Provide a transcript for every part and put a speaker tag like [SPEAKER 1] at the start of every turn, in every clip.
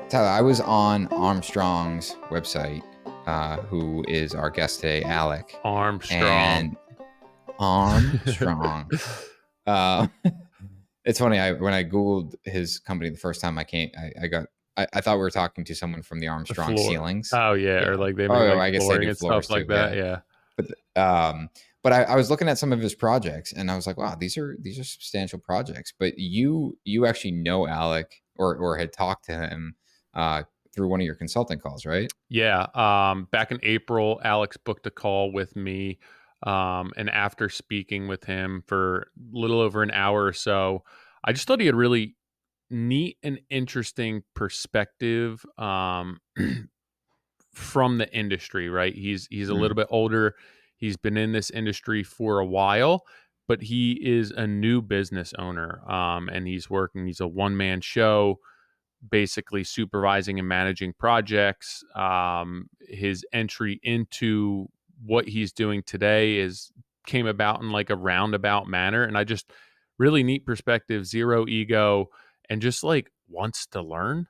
[SPEAKER 1] Tyler, I was on Armstrong's website, who is our guest today, Alec.
[SPEAKER 2] Armstrong.
[SPEAKER 1] It's funny. When I Googled his company the first time I thought we were talking to someone from the Armstrong ceilings.
[SPEAKER 2] Oh yeah. Or like they make
[SPEAKER 1] I guess they
[SPEAKER 2] flooring
[SPEAKER 1] do
[SPEAKER 2] and
[SPEAKER 1] floors
[SPEAKER 2] stuff like
[SPEAKER 1] too,
[SPEAKER 2] that. Yeah.
[SPEAKER 1] But I was looking at some of his projects and I was like, wow, these are substantial projects. But you actually know Alec or had talked to him through one of your consulting calls, right?
[SPEAKER 2] Yeah. Back in April, Alex booked a call with me. And after speaking with him for a little over an hour or so, I just thought he had really neat and interesting perspective from the industry, right? He's a little bit older. He's been in this industry for a while, but he is a new business owner. And he's a one-man show, basically supervising and managing projects. His entry into what he's doing today came about in like a roundabout manner, and I just really neat perspective, zero ego, and just like wants to learn.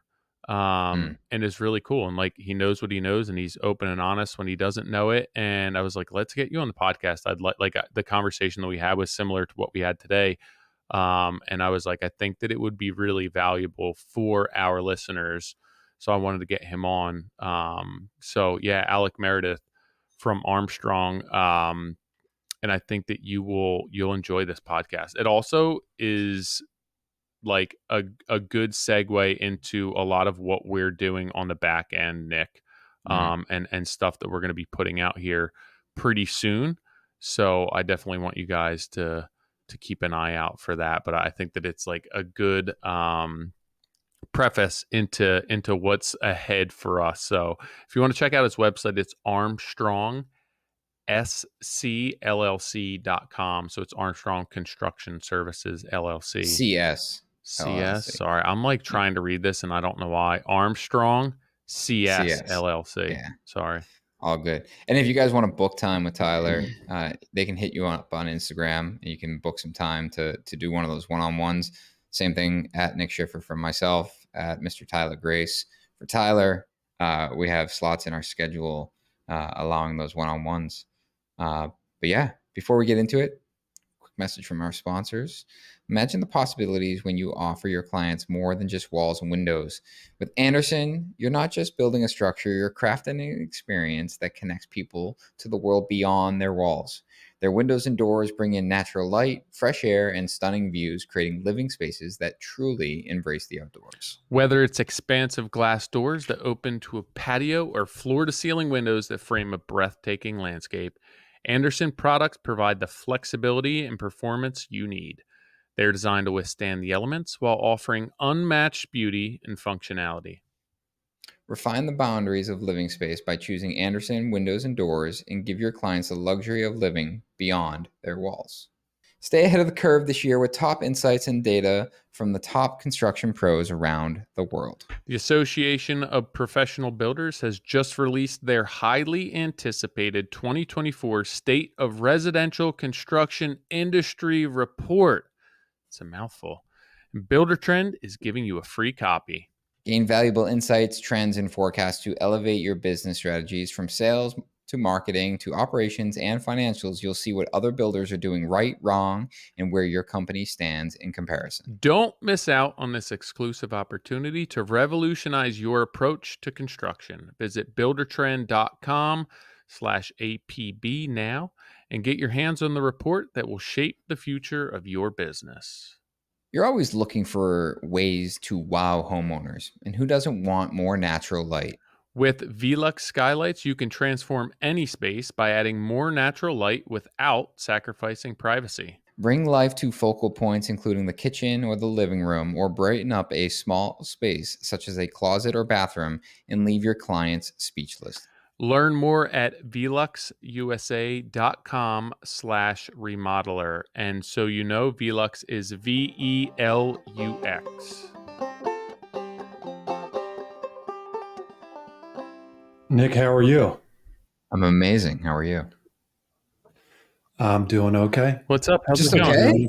[SPEAKER 2] And is really cool, and like he knows what he knows, and he's open and honest when he doesn't know it. And I was like, let's get you on the podcast. I'd like the conversation that we had was similar to what we had today. And I was like, I think that it would be really valuable for our listeners. So I wanted to get him on. So yeah, Alec Meredith from Armstrong. And I think that you'll enjoy this podcast. It also is like a good segue into a lot of what we're doing on the back end, Nick, and stuff that we're going to be putting out here pretty soon. So I definitely want you guys to keep an eye out for that. But I think that it's like a good preface into what's ahead for us. So if you want to check out his website, it's Armstrong SCLLC.com. So it's Armstrong Construction Services LLC.
[SPEAKER 1] CS.
[SPEAKER 2] Sorry, I'm like trying to read this and I don't know why. Armstrong CS LLC.
[SPEAKER 1] Yeah.
[SPEAKER 2] Sorry.
[SPEAKER 1] All good. And if you guys want to book time with Tyler, they can hit you up on Instagram and you can book some time to do one of those one-on-ones. Same thing at Nick Schiffer for myself, at Mr. Tyler Grace. For Tyler, we have slots in our schedule allowing those one-on-ones. But yeah, before we get into it, quick message from our sponsors. Imagine the possibilities when you offer your clients more than just walls and windows. With Andersen, you're not just building a structure, you're crafting an experience that connects people to the world beyond their walls. Their windows and doors bring in natural light, fresh air, and stunning views, creating living spaces that truly embrace the outdoors.
[SPEAKER 2] Whether it's expansive glass doors that open to a patio or floor-to-ceiling windows that frame a breathtaking landscape, Andersen products provide the flexibility and performance you need. They're designed to withstand the elements while offering unmatched beauty and functionality.
[SPEAKER 1] Refine the boundaries of living space by choosing Andersen Windows and Doors and give your clients the luxury of living beyond their walls. Stay ahead of the curve this year with top insights and data from the top construction pros around the world.
[SPEAKER 2] The Association of Professional Builders has just released their highly anticipated 2024 State of Residential Construction Industry Report. It's a mouthful. Buildertrend is giving you a free copy.
[SPEAKER 1] Gain valuable insights, trends, and forecasts to elevate your business strategies from sales to marketing to operations and financials. You'll see what other builders are doing right, wrong, and where your company stands in comparison.
[SPEAKER 2] Don't miss out on this exclusive opportunity to revolutionize your approach to construction. Visit buildertrend.com/APB now and get your hands on the report that will shape the future of your business.
[SPEAKER 1] You're always looking for ways to wow homeowners, and who doesn't want more natural light?
[SPEAKER 2] With Velux skylights, you can transform any space by adding more natural light without sacrificing privacy.
[SPEAKER 1] Bring life to focal points, including the kitchen or the living room, or brighten up a small space, such as a closet or bathroom, and leave your clients speechless.
[SPEAKER 2] Learn more at veluxusa.com/remodeler. And so you know, Velux is VELUX.
[SPEAKER 3] Nick, how are you?
[SPEAKER 1] I'm amazing. How are you?
[SPEAKER 3] I'm doing okay.
[SPEAKER 2] What's up? How's
[SPEAKER 1] Just
[SPEAKER 2] it going?
[SPEAKER 1] okay?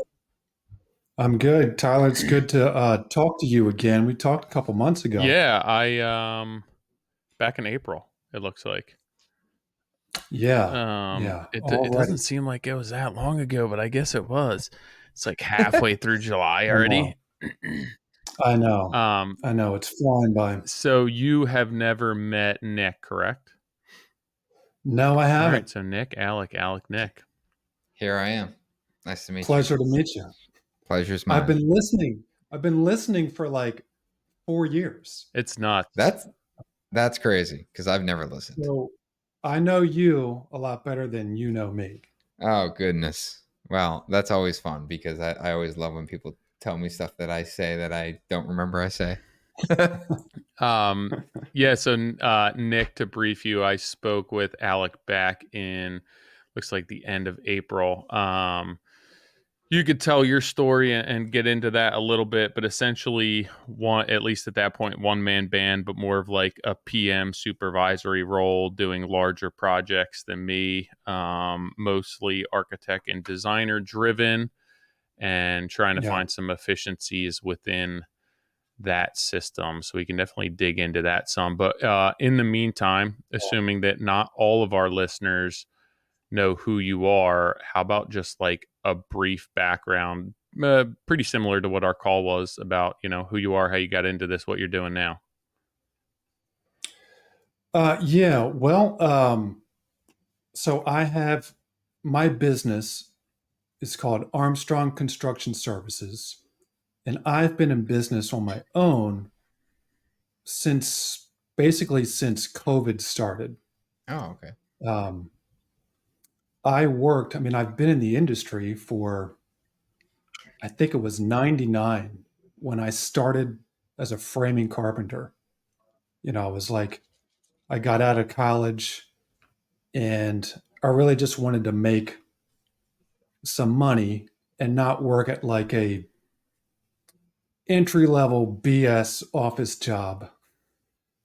[SPEAKER 3] I'm good. Tyler, it's good to talk to you again. We talked a couple months ago.
[SPEAKER 2] Yeah, I back in April, it looks like.
[SPEAKER 3] Yeah. Yeah.
[SPEAKER 2] It
[SPEAKER 3] Already.
[SPEAKER 2] doesn't seem like it was that long ago, but I guess it was. It's like halfway through July
[SPEAKER 3] I know.
[SPEAKER 2] already.
[SPEAKER 3] I know.
[SPEAKER 2] um,
[SPEAKER 3] I know. It's flying by.
[SPEAKER 2] so you have never met Nick, correct?
[SPEAKER 3] No, I
[SPEAKER 2] All right,
[SPEAKER 3] haven't.
[SPEAKER 2] so Nick, Alec, Nick.
[SPEAKER 1] Here I am. Nice to meet you.
[SPEAKER 3] Pleasure to meet you.
[SPEAKER 1] Pleasure's
[SPEAKER 3] I've
[SPEAKER 1] mine.
[SPEAKER 3] been listening. I've been listening for like 4 years.
[SPEAKER 2] It's nuts.
[SPEAKER 1] That's crazy because I've never listened.
[SPEAKER 3] So I know you a lot better than you know me.
[SPEAKER 1] Oh, goodness. Well, that's always fun because I always love when people tell me stuff that I say that I don't remember I say.
[SPEAKER 2] Yeah, so Nick, to brief you, I spoke with Alec back in looks like the end of April. You could tell your story and get into that a little bit, but essentially one, at least at that point, one man band, but more of like a PM supervisory role, doing larger projects than me, mostly architect and designer driven, and trying to
[SPEAKER 3] Yeah.
[SPEAKER 2] find some efficiencies within that system. So we can definitely dig into that some. But in the meantime, assuming that not all of our listeners know who you are, how about just like a brief background, pretty similar to what our call was about, who you are, how you got into this, what you're doing now.
[SPEAKER 3] Yeah. Well, so I have my business is called Armstrong Construction Services. And I've been in business on my own since basically since COVID started.
[SPEAKER 1] Oh, okay.
[SPEAKER 3] Um, I mean, I've been in the industry for, I think it was 99 when I started as a framing carpenter. I was like, I got out of college and I really just wanted to make some money and not work at like a entry level BS office job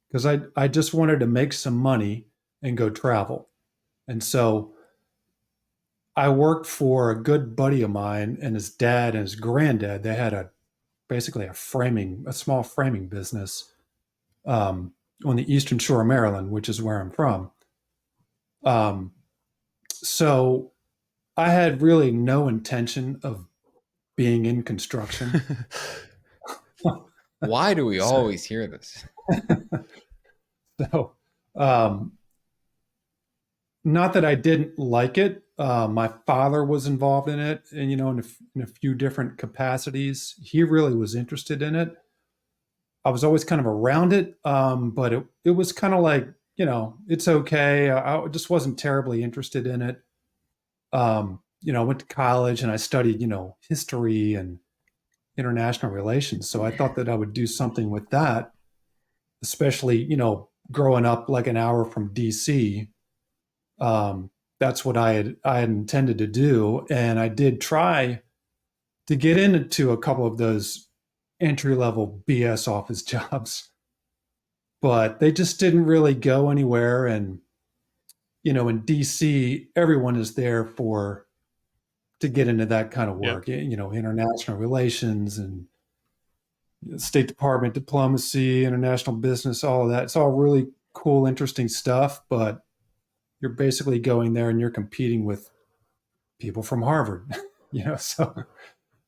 [SPEAKER 3] because I just wanted to make some money and go travel. And so I worked for a good buddy of mine and his dad and his granddad. They had basically a small framing business um, on the Eastern Shore of Maryland, which is where I'm from. Um, so I had really no intention of being in construction.
[SPEAKER 1] Why do we
[SPEAKER 3] so,
[SPEAKER 1] always hear this?
[SPEAKER 3] so um, not that I didn't like it. My father was involved in it, and in a few different capacities. He really was interested in it. I was always kind of around it, but it was kind of like it's okay. I just wasn't terribly interested in it. I went to college and I studied history and international relations, so I thought that I would do something with that, especially growing up like an hour from DC. That's what I had intended to do, and I did try to get into a couple of those entry level BS office jobs, but they just didn't really go anywhere. And in DC, everyone is there to get into that kind of
[SPEAKER 2] Yep.
[SPEAKER 3] work. International relations and State Department diplomacy, international business, all of that. It's all really cool, interesting stuff, but you're basically going there and you're competing with people from Harvard. So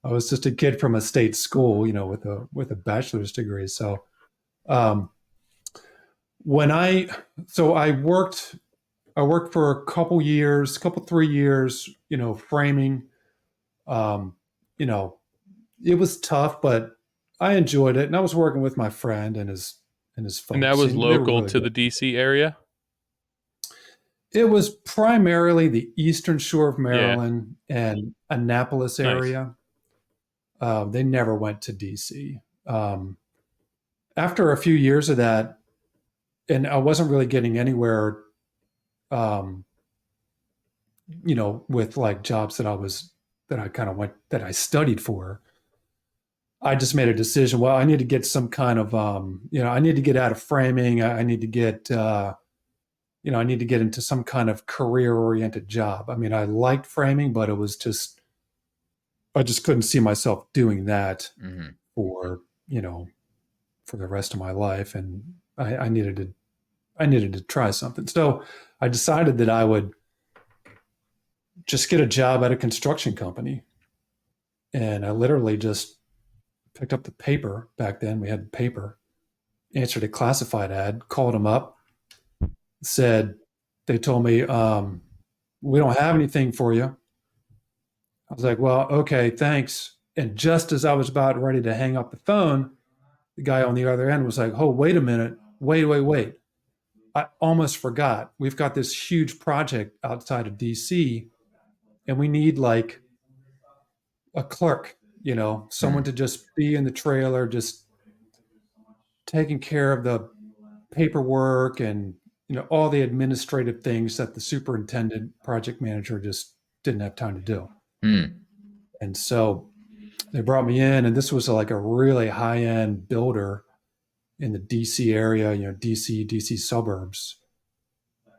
[SPEAKER 3] I was just a kid from a state school, with a bachelor's degree. So um, when I worked for a couple years, 3 years, framing. Um, you know, it was tough, but I enjoyed it, and I was working with my friend and his
[SPEAKER 2] And that
[SPEAKER 3] folks,
[SPEAKER 2] was
[SPEAKER 3] and they were
[SPEAKER 2] local
[SPEAKER 3] really
[SPEAKER 2] to the
[SPEAKER 3] good.
[SPEAKER 2] DC area?
[SPEAKER 3] It was primarily the Eastern Shore of
[SPEAKER 2] Yeah.
[SPEAKER 3] Maryland and Annapolis
[SPEAKER 2] Nice.
[SPEAKER 3] area. They never went to DC. Um, After a few years of that, and I wasn't really getting anywhere, um, with like jobs that I kind of went that I studied for. I just made a decision. Well, I need to get some kind of, I need to get out of framing. I need to get, I need to get into some kind of career oriented job. I mean, I liked framing, but it was just I just couldn't see myself doing that
[SPEAKER 1] Mm-hmm.
[SPEAKER 3] for, for the rest of my life. And I needed to try something. So I decided that I would just get a job at a construction company. And I literally just picked up the paper. Back then we had paper, answered a classified ad, called them up, said, they told me, we don't have anything for you. I was like, well, okay, thanks. And just as I was about ready to hang up the phone, the guy on the other end was like, oh, wait a minute. Wait. I almost forgot. We've got this huge project outside of DC, and we need like a clerk, someone to just be in the trailer, just taking care of the paperwork and, all the administrative things that the superintendent project manager just didn't have time to do.
[SPEAKER 1] Mm.
[SPEAKER 3] And so they brought me in, and this was like a really high end builder in the DC area, DC suburbs.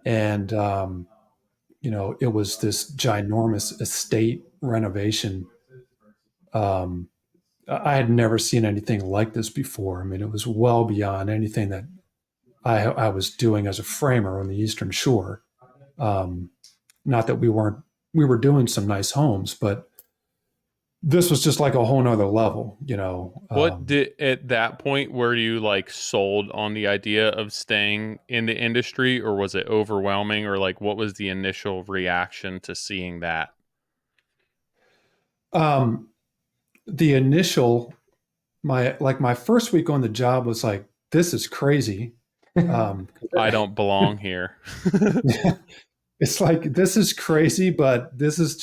[SPEAKER 3] And, it was this ginormous estate renovation. I had never seen anything like this before. I mean, it was well beyond anything that I was doing as a framer on the Eastern Shore. Not that we were doing some nice homes, but this was just like a whole nother level,
[SPEAKER 2] What did at that point were you like sold on the idea of staying in the industry, or was it overwhelming, or like what was the initial reaction to seeing that?
[SPEAKER 3] The initial my first week on the job was like, this is crazy.
[SPEAKER 2] I don't belong here.
[SPEAKER 3] It's like, this is crazy, but this is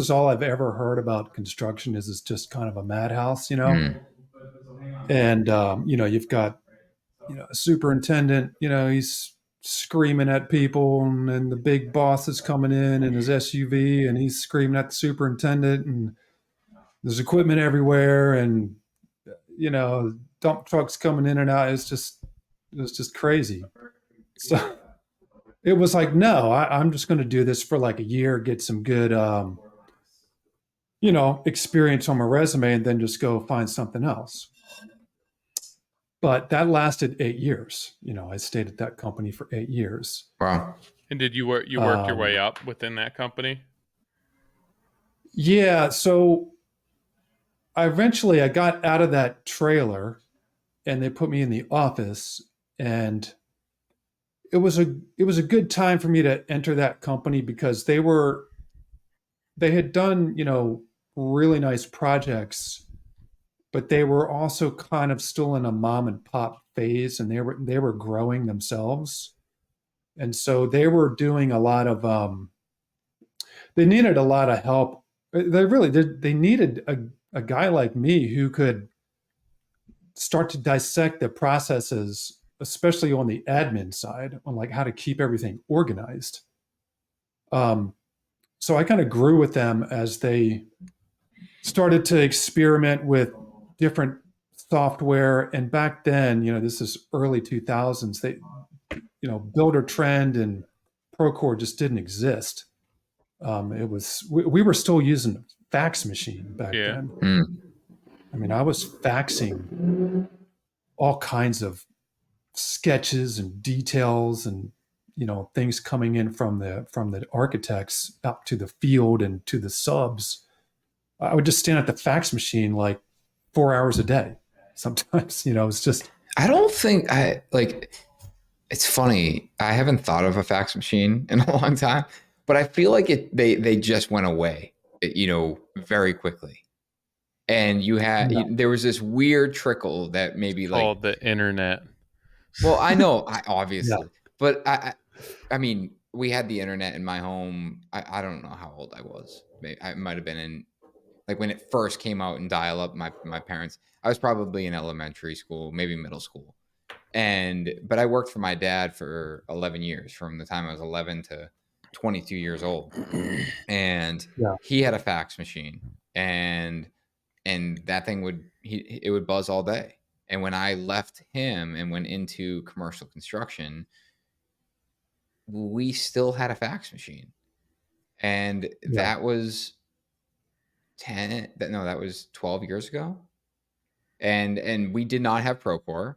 [SPEAKER 3] all I've ever heard about construction is it's just kind of a madhouse,
[SPEAKER 1] Mm.
[SPEAKER 3] And you've got a superintendent, he's screaming at people, and the big boss is coming in his SUV, and he's screaming at the superintendent, and there's equipment everywhere, and dump trucks coming in and out. It was just crazy. So it was like, no, I'm just going to do this for like a year, get some good, experience on my resume, and then just go find something else. But that lasted 8 years. I stayed at that company for 8 years.
[SPEAKER 1] Wow.
[SPEAKER 2] And did you work your way up within that company?
[SPEAKER 3] Yeah. So I got out of that trailer, and they put me in the office, and it was a good time for me to enter that company because they had done, really nice projects, but they were also kind of still in a mom and pop phase, and they were growing themselves. And so they were doing a lot of they needed a lot of help. They really did. They needed a guy like me who could start to dissect the processes, especially on the admin side, on like how to keep everything organized. So I kind of grew with them as they started to experiment with different software. And back then, this is early 2000s, Buildertrend and Procore just didn't exist. We were still using fax machine back then.
[SPEAKER 1] Mm.
[SPEAKER 3] I mean, I was faxing all kinds of sketches and details and things coming in from the architects up to the field and to the subs. I would just stand at the fax machine like 4 hours a day. Sometimes, it's just.
[SPEAKER 1] I don't think I like. It's funny. I haven't thought of a fax machine in a long time, but I feel like they just went away, very quickly. And there was this weird trickle that maybe like
[SPEAKER 2] called the internet.
[SPEAKER 1] Well, I know, obviously,
[SPEAKER 3] Yeah.
[SPEAKER 1] but I mean, we had the internet in my home. I don't know how old I was. I might have been in like when it first came out in dial up. My parents. I was probably in elementary school, maybe middle school, but I worked for my dad for 11 years, from the time I was 11 to 22 years old, and
[SPEAKER 3] Yeah.
[SPEAKER 1] he had a fax machine, and that thing would buzz all day. And when I left him and went into commercial construction, we still had a fax machine. And that was that was 12 years ago. And we did not have Procore.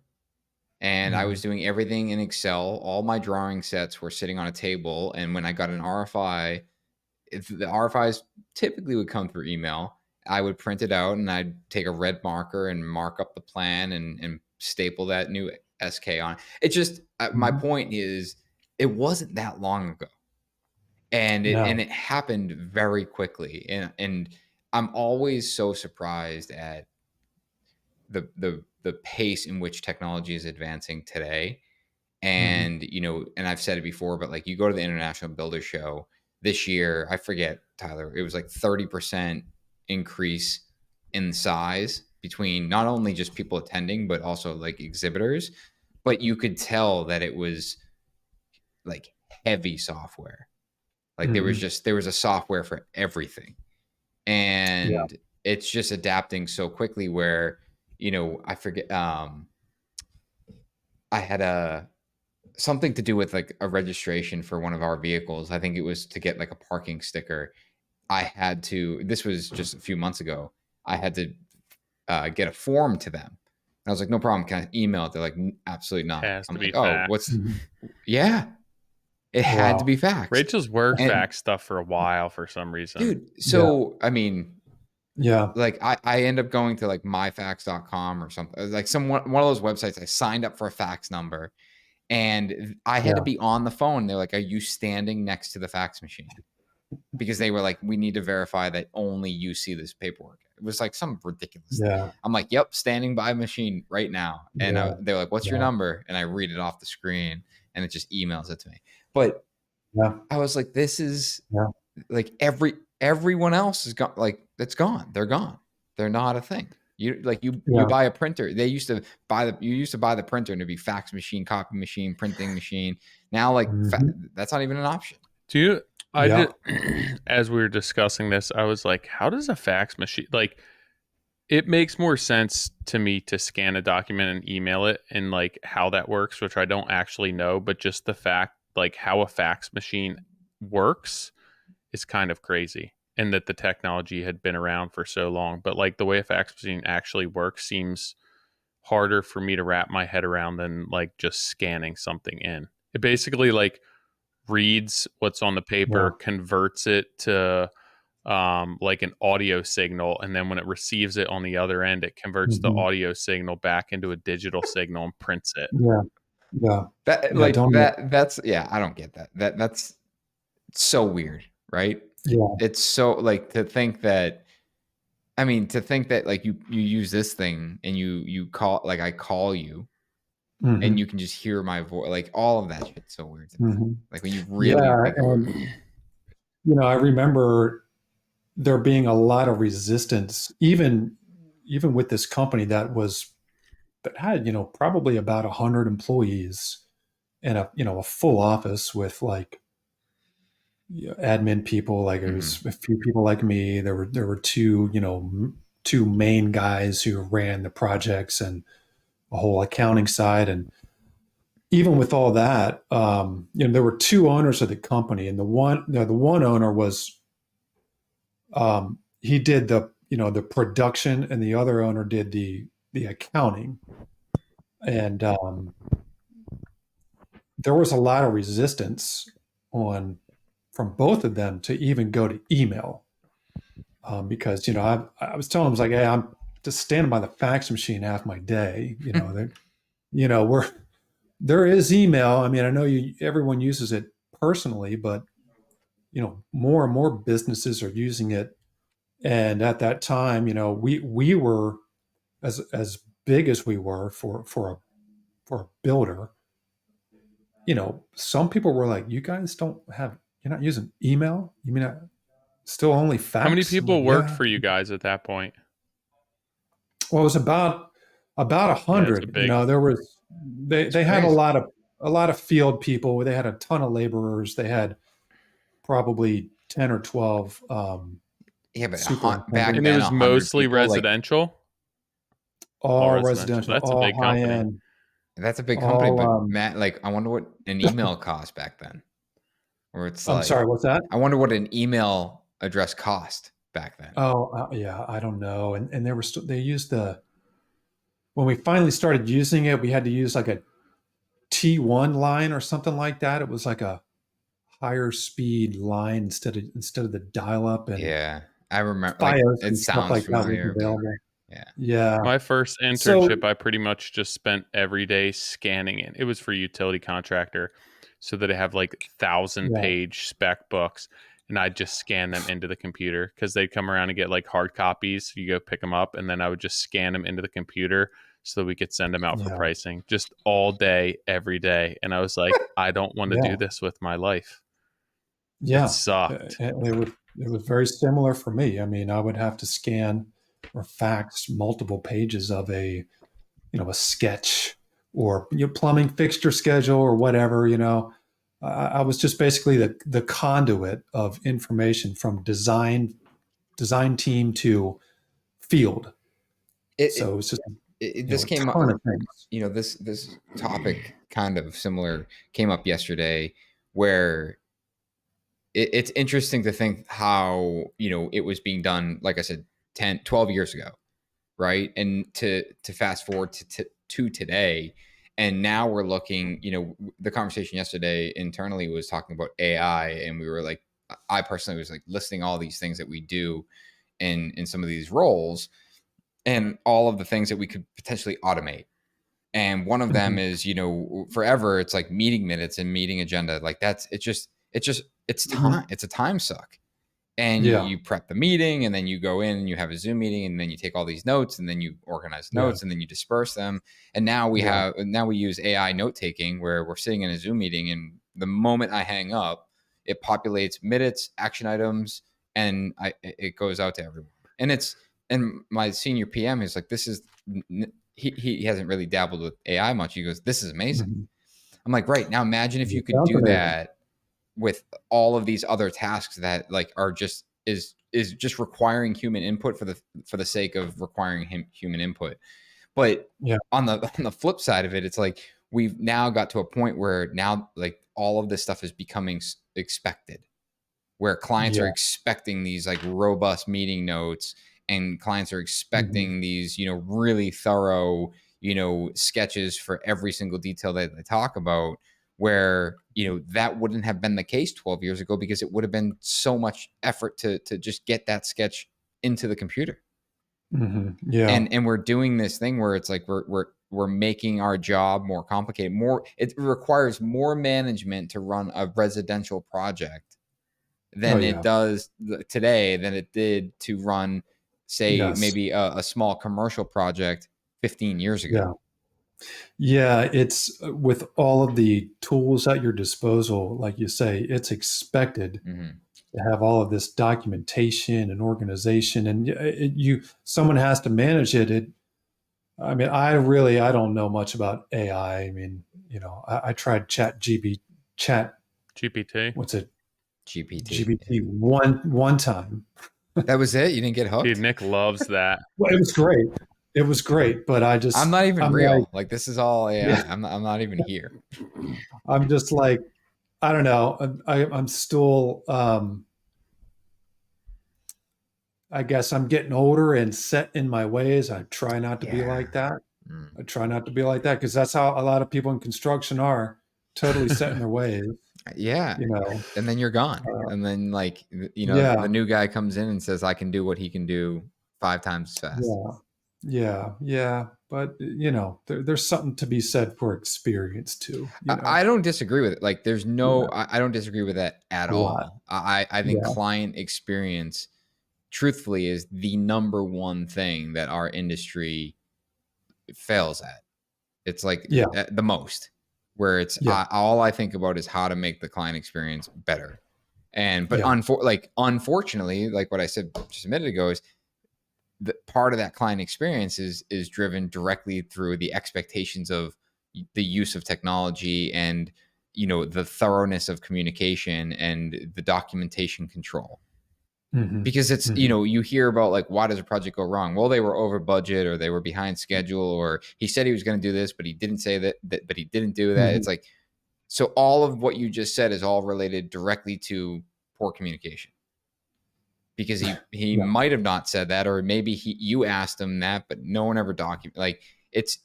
[SPEAKER 1] And I was doing everything in Excel. All my drawing sets were sitting on a table. And when I got an RFI, if the RFIs typically would come through email, I would print it out and I'd take a red marker and mark up the plan and staple that new SK on. It just, my point is, it wasn't that long ago. And it happened very quickly. And I'm always so surprised at the pace in which technology is advancing today. And and I've said it before, but like, you go to the International Builder Show this year, I forget, Tyler, it was like 30% increase in size between not only just people attending but also like exhibitors. But you could tell that it was like heavy software. Like there was a software for everything. And it's just adapting so quickly where, I forget, I had something to do with like a registration for one of our vehicles. I think it was to get like a parking sticker. This was just a few months ago, I had to get a form to them. And I was like, no problem. Can I email it? They're like, absolutely not. I'm like, oh, yeah. It had to be faxed.
[SPEAKER 2] Rachel's worked fax stuff for a while for some reason.
[SPEAKER 1] Dude, so, I mean, like I end up going to like myfax.com or something, like one of those websites. I signed up for a fax number and I had to be on the phone. They're like, are you standing next to the fax machine? Because they were like, we need to verify that only you see this paperwork. It was like some ridiculous thing. I'm like, yep, standing by machine right now. And they're like, what's your number? And I read it off the screen and it just emails it to me. But I was like, this is like everyone else is gone. Like, it's gone. They're gone. They're not a thing. You buy a printer. You used to buy the printer and it'd be fax machine, copy machine, printing machine. Now, like that's not even an option.
[SPEAKER 2] As we were discussing this, I was like, how does a fax machine, like, it makes more sense to me to scan a document and email it and like how that works, which I don't actually know, but just the fact, like how a fax machine works is kind of crazy. And that the technology had been around for so long, but like the way a fax machine actually works seems harder for me to wrap my head around than like just scanning something in. It basically like reads what's on the paper, converts it to like an audio signal, and then when it receives it on the other end, it converts the audio signal back into a digital signal and prints it.
[SPEAKER 1] That's I don't get that. That's so weird, right? It's so like to think that like you use this thing and you call, like I call you and you can just hear my voice, like all of that shit's so weird to me. Like when you really
[SPEAKER 3] I remember there being a lot of resistance, even with this company that had probably about 100 employees and a full office with like admin people. Like it was a few people like me. There were two main guys who ran the projects and a whole accounting side. And even with all that, there were two owners of the company, and the one owner was, he did the production, and the other owner did the accounting. And there was a lot of resistance from both of them to even go to email, because I was telling them, I was like, hey, I'm just standing by the fax machine half my day. There is email. I mean, I know everyone uses it personally, but more and more businesses are using it. And at that time, we were as big as we were for a builder. Some people were like, "You guys you're not using email? You mean still only fax?"
[SPEAKER 2] How many people worked for you guys at that point?
[SPEAKER 3] Well, it was about 100. There was they had a lot of field people. They had a ton of laborers. They had probably 10 or 12.
[SPEAKER 1] But
[SPEAKER 2] back then, it was mostly residential.
[SPEAKER 3] All residential.
[SPEAKER 2] That's a big company.
[SPEAKER 3] End.
[SPEAKER 1] That's a big company, but Matt, like, I wonder what an email cost back then. Or it's
[SPEAKER 3] I'm sorry, what's that?
[SPEAKER 1] I wonder what an email address cost back then?
[SPEAKER 3] Oh, yeah, I don't know. And there was they used when we finally started using it, we had to use like a T1 line or something like that. It was like a higher speed line instead of the dial up, and
[SPEAKER 1] Yeah, I remember. Like,
[SPEAKER 3] FiOS
[SPEAKER 1] it
[SPEAKER 3] and stuff
[SPEAKER 1] sounds
[SPEAKER 3] like that was
[SPEAKER 1] familiar, but
[SPEAKER 3] available.
[SPEAKER 1] yeah.
[SPEAKER 3] Yeah.
[SPEAKER 2] My first
[SPEAKER 3] So
[SPEAKER 2] internship, I pretty much just spent every day scanning it. It was for a utility contractor, so that they have like
[SPEAKER 3] yeah,
[SPEAKER 2] 1,000-page spec books, and I'd just scan them into the computer because they'd come around and get like hard copies. You go pick them up, and then I would just scan them into the computer so that we could send them out for
[SPEAKER 3] yeah,
[SPEAKER 2] pricing, just all day, every day. And I was like, I don't want to do
[SPEAKER 3] yeah,
[SPEAKER 2] this with my life. It
[SPEAKER 3] yeah.
[SPEAKER 2] sucked.
[SPEAKER 3] It was very similar for me. I mean, I would have to scan or fax multiple pages of a sketch or plumbing fixture schedule or whatever. I was just basically the conduit of information from design team to field.
[SPEAKER 1] It,
[SPEAKER 3] So it was just
[SPEAKER 1] this
[SPEAKER 3] a
[SPEAKER 1] came up,
[SPEAKER 3] ton of
[SPEAKER 1] or
[SPEAKER 3] things.
[SPEAKER 1] this topic kind of similar came up yesterday, where it's interesting to think how it was being done, like I said, 10, 12 years ago, right? And to fast forward to today, and now we're looking, the conversation yesterday internally was talking about AI, and we were like, I personally was like listing all these things that we do in some of these roles, and all of the things that we could potentially automate. And one of them
[SPEAKER 3] Mhm.
[SPEAKER 1] is, forever it's like meeting minutes and meeting agenda. Like it's time.
[SPEAKER 3] Mhm.
[SPEAKER 1] It's a time suck. And
[SPEAKER 3] Yeah,
[SPEAKER 1] you prep the meeting, and then you go in and you have a Zoom meeting, and then you take all these notes, and then you organize
[SPEAKER 3] yeah,
[SPEAKER 1] notes, and then you disperse them. And
[SPEAKER 3] yeah,
[SPEAKER 1] now we use AI note taking, where we're sitting in a Zoom meeting, and the moment I hang up, it populates minutes, action items, and it goes out to everyone. And my senior PM is like, this is he hasn't really dabbled with AI much. He goes, this is amazing.
[SPEAKER 3] mhm.
[SPEAKER 1] I'm like, right, now imagine if you
[SPEAKER 3] It
[SPEAKER 1] could
[SPEAKER 3] sounds
[SPEAKER 1] do
[SPEAKER 3] amazing.
[SPEAKER 1] that with all of these other tasks that like are just is just requiring human input for the sake of requiring human input. But
[SPEAKER 3] Yeah,
[SPEAKER 1] on the flip side of it, it's like we've now got to a point where now like all of this stuff is becoming expected, where clients are
[SPEAKER 3] yeah,
[SPEAKER 1] expecting these like robust meeting notes, and clients are
[SPEAKER 3] mhm,
[SPEAKER 1] expecting these really thorough sketches for every single detail that they talk about, where that wouldn't have been the case 12 years ago, because it would have been so much effort to just get that sketch into the computer.
[SPEAKER 3] yeah,
[SPEAKER 1] And we're doing this thing where it's like we're making our job more complicated, more, it requires more management to run a residential project
[SPEAKER 3] oh
[SPEAKER 1] than it
[SPEAKER 3] yeah,
[SPEAKER 1] does today than it did to run, say,
[SPEAKER 3] yes,
[SPEAKER 1] maybe a small commercial project 15 years ago.
[SPEAKER 3] yeah. Yeah, it's with all of the tools at your disposal, like you say, it's expected
[SPEAKER 1] Mm-hmm.
[SPEAKER 3] to have all of this documentation and organization, and someone has to manage it. I mean, I don't know much about AI. I mean, I tried chat,
[SPEAKER 2] GPT.
[SPEAKER 3] what's it,
[SPEAKER 1] GPT. Yeah.
[SPEAKER 3] GPT one time.
[SPEAKER 1] That was it. You didn't get
[SPEAKER 2] Dude,
[SPEAKER 1] hooked.
[SPEAKER 2] Nick loves that.
[SPEAKER 3] Well, it was great. It was great, but
[SPEAKER 1] I'm not even
[SPEAKER 3] I'm like,
[SPEAKER 1] real. Like, this is all AI.
[SPEAKER 3] yeah,
[SPEAKER 1] I'm not even here.
[SPEAKER 3] I'm just like, I don't know. I'm still, I guess I'm getting older and set in my ways. I try not to be
[SPEAKER 1] Yeah.
[SPEAKER 3] like that.
[SPEAKER 1] Mm.
[SPEAKER 3] I try not to be like that because that's how a lot of people in construction are, totally set in their ways.
[SPEAKER 1] Yeah.
[SPEAKER 3] You know,
[SPEAKER 1] And then you're gone.
[SPEAKER 3] uh,
[SPEAKER 1] And then, like, the
[SPEAKER 3] yeah,
[SPEAKER 1] new guy comes in and says, I can do what he can do 5 times as fast.
[SPEAKER 3] yeah, yeah, yeah. But there's something to be said for experience too.
[SPEAKER 1] I don't disagree with it. Like, there's no,
[SPEAKER 3] Yeah,
[SPEAKER 1] I don't disagree with that at
[SPEAKER 3] a lot.
[SPEAKER 1] all. I think
[SPEAKER 3] Yeah,
[SPEAKER 1] client experience, truthfully, is the number one thing that our industry fails at. It's like
[SPEAKER 3] yeah,
[SPEAKER 1] at the most, where it's
[SPEAKER 3] yeah,
[SPEAKER 1] all I think about is how to make the client experience better. But
[SPEAKER 3] yeah,
[SPEAKER 1] unfortunately, like what I said just a minute ago, is the part of that client experience is driven directly through the expectations of the use of technology, and the thoroughness of communication and the documentation control.
[SPEAKER 3] hmm
[SPEAKER 1] Because it's
[SPEAKER 3] hmm
[SPEAKER 1] you hear about, like, why does a project go wrong? Well, they were over budget, or they were behind schedule, or he said he was going to do this but he didn't say that, but he didn't do that.
[SPEAKER 3] hmm
[SPEAKER 1] It's like, so all of what you just said is all related directly to poor communication. because he might have not said that, or maybe you asked him that, but no one ever documented. Like it's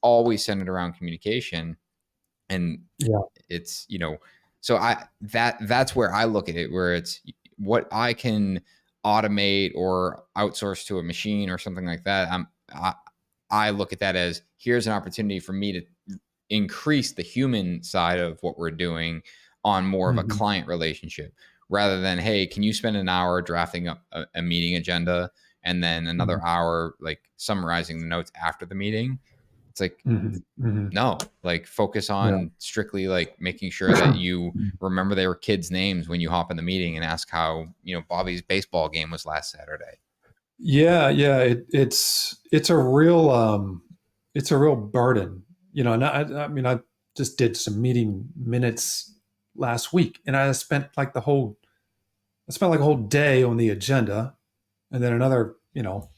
[SPEAKER 1] always centered around communication, and it's, you know, so that's where I look at it, where it's what I can automate or outsource to a machine or something like that. I look at that as, here's an opportunity for me to increase the human side of what we're doing on more of a client relationship, rather than, hey, can you spend an hour drafting a meeting agenda and then another hour like summarizing the notes after the meeting? It's like, no, like focus on strictly like making sure that you remember their kids' names when you hop in the meeting and ask how, you know, Bobby's baseball game was last Saturday.
[SPEAKER 3] Yeah. It's a real burden, you know. And I mean, I just did some meeting minutes last week, and I spent like a whole day on the agenda, and then another, you know,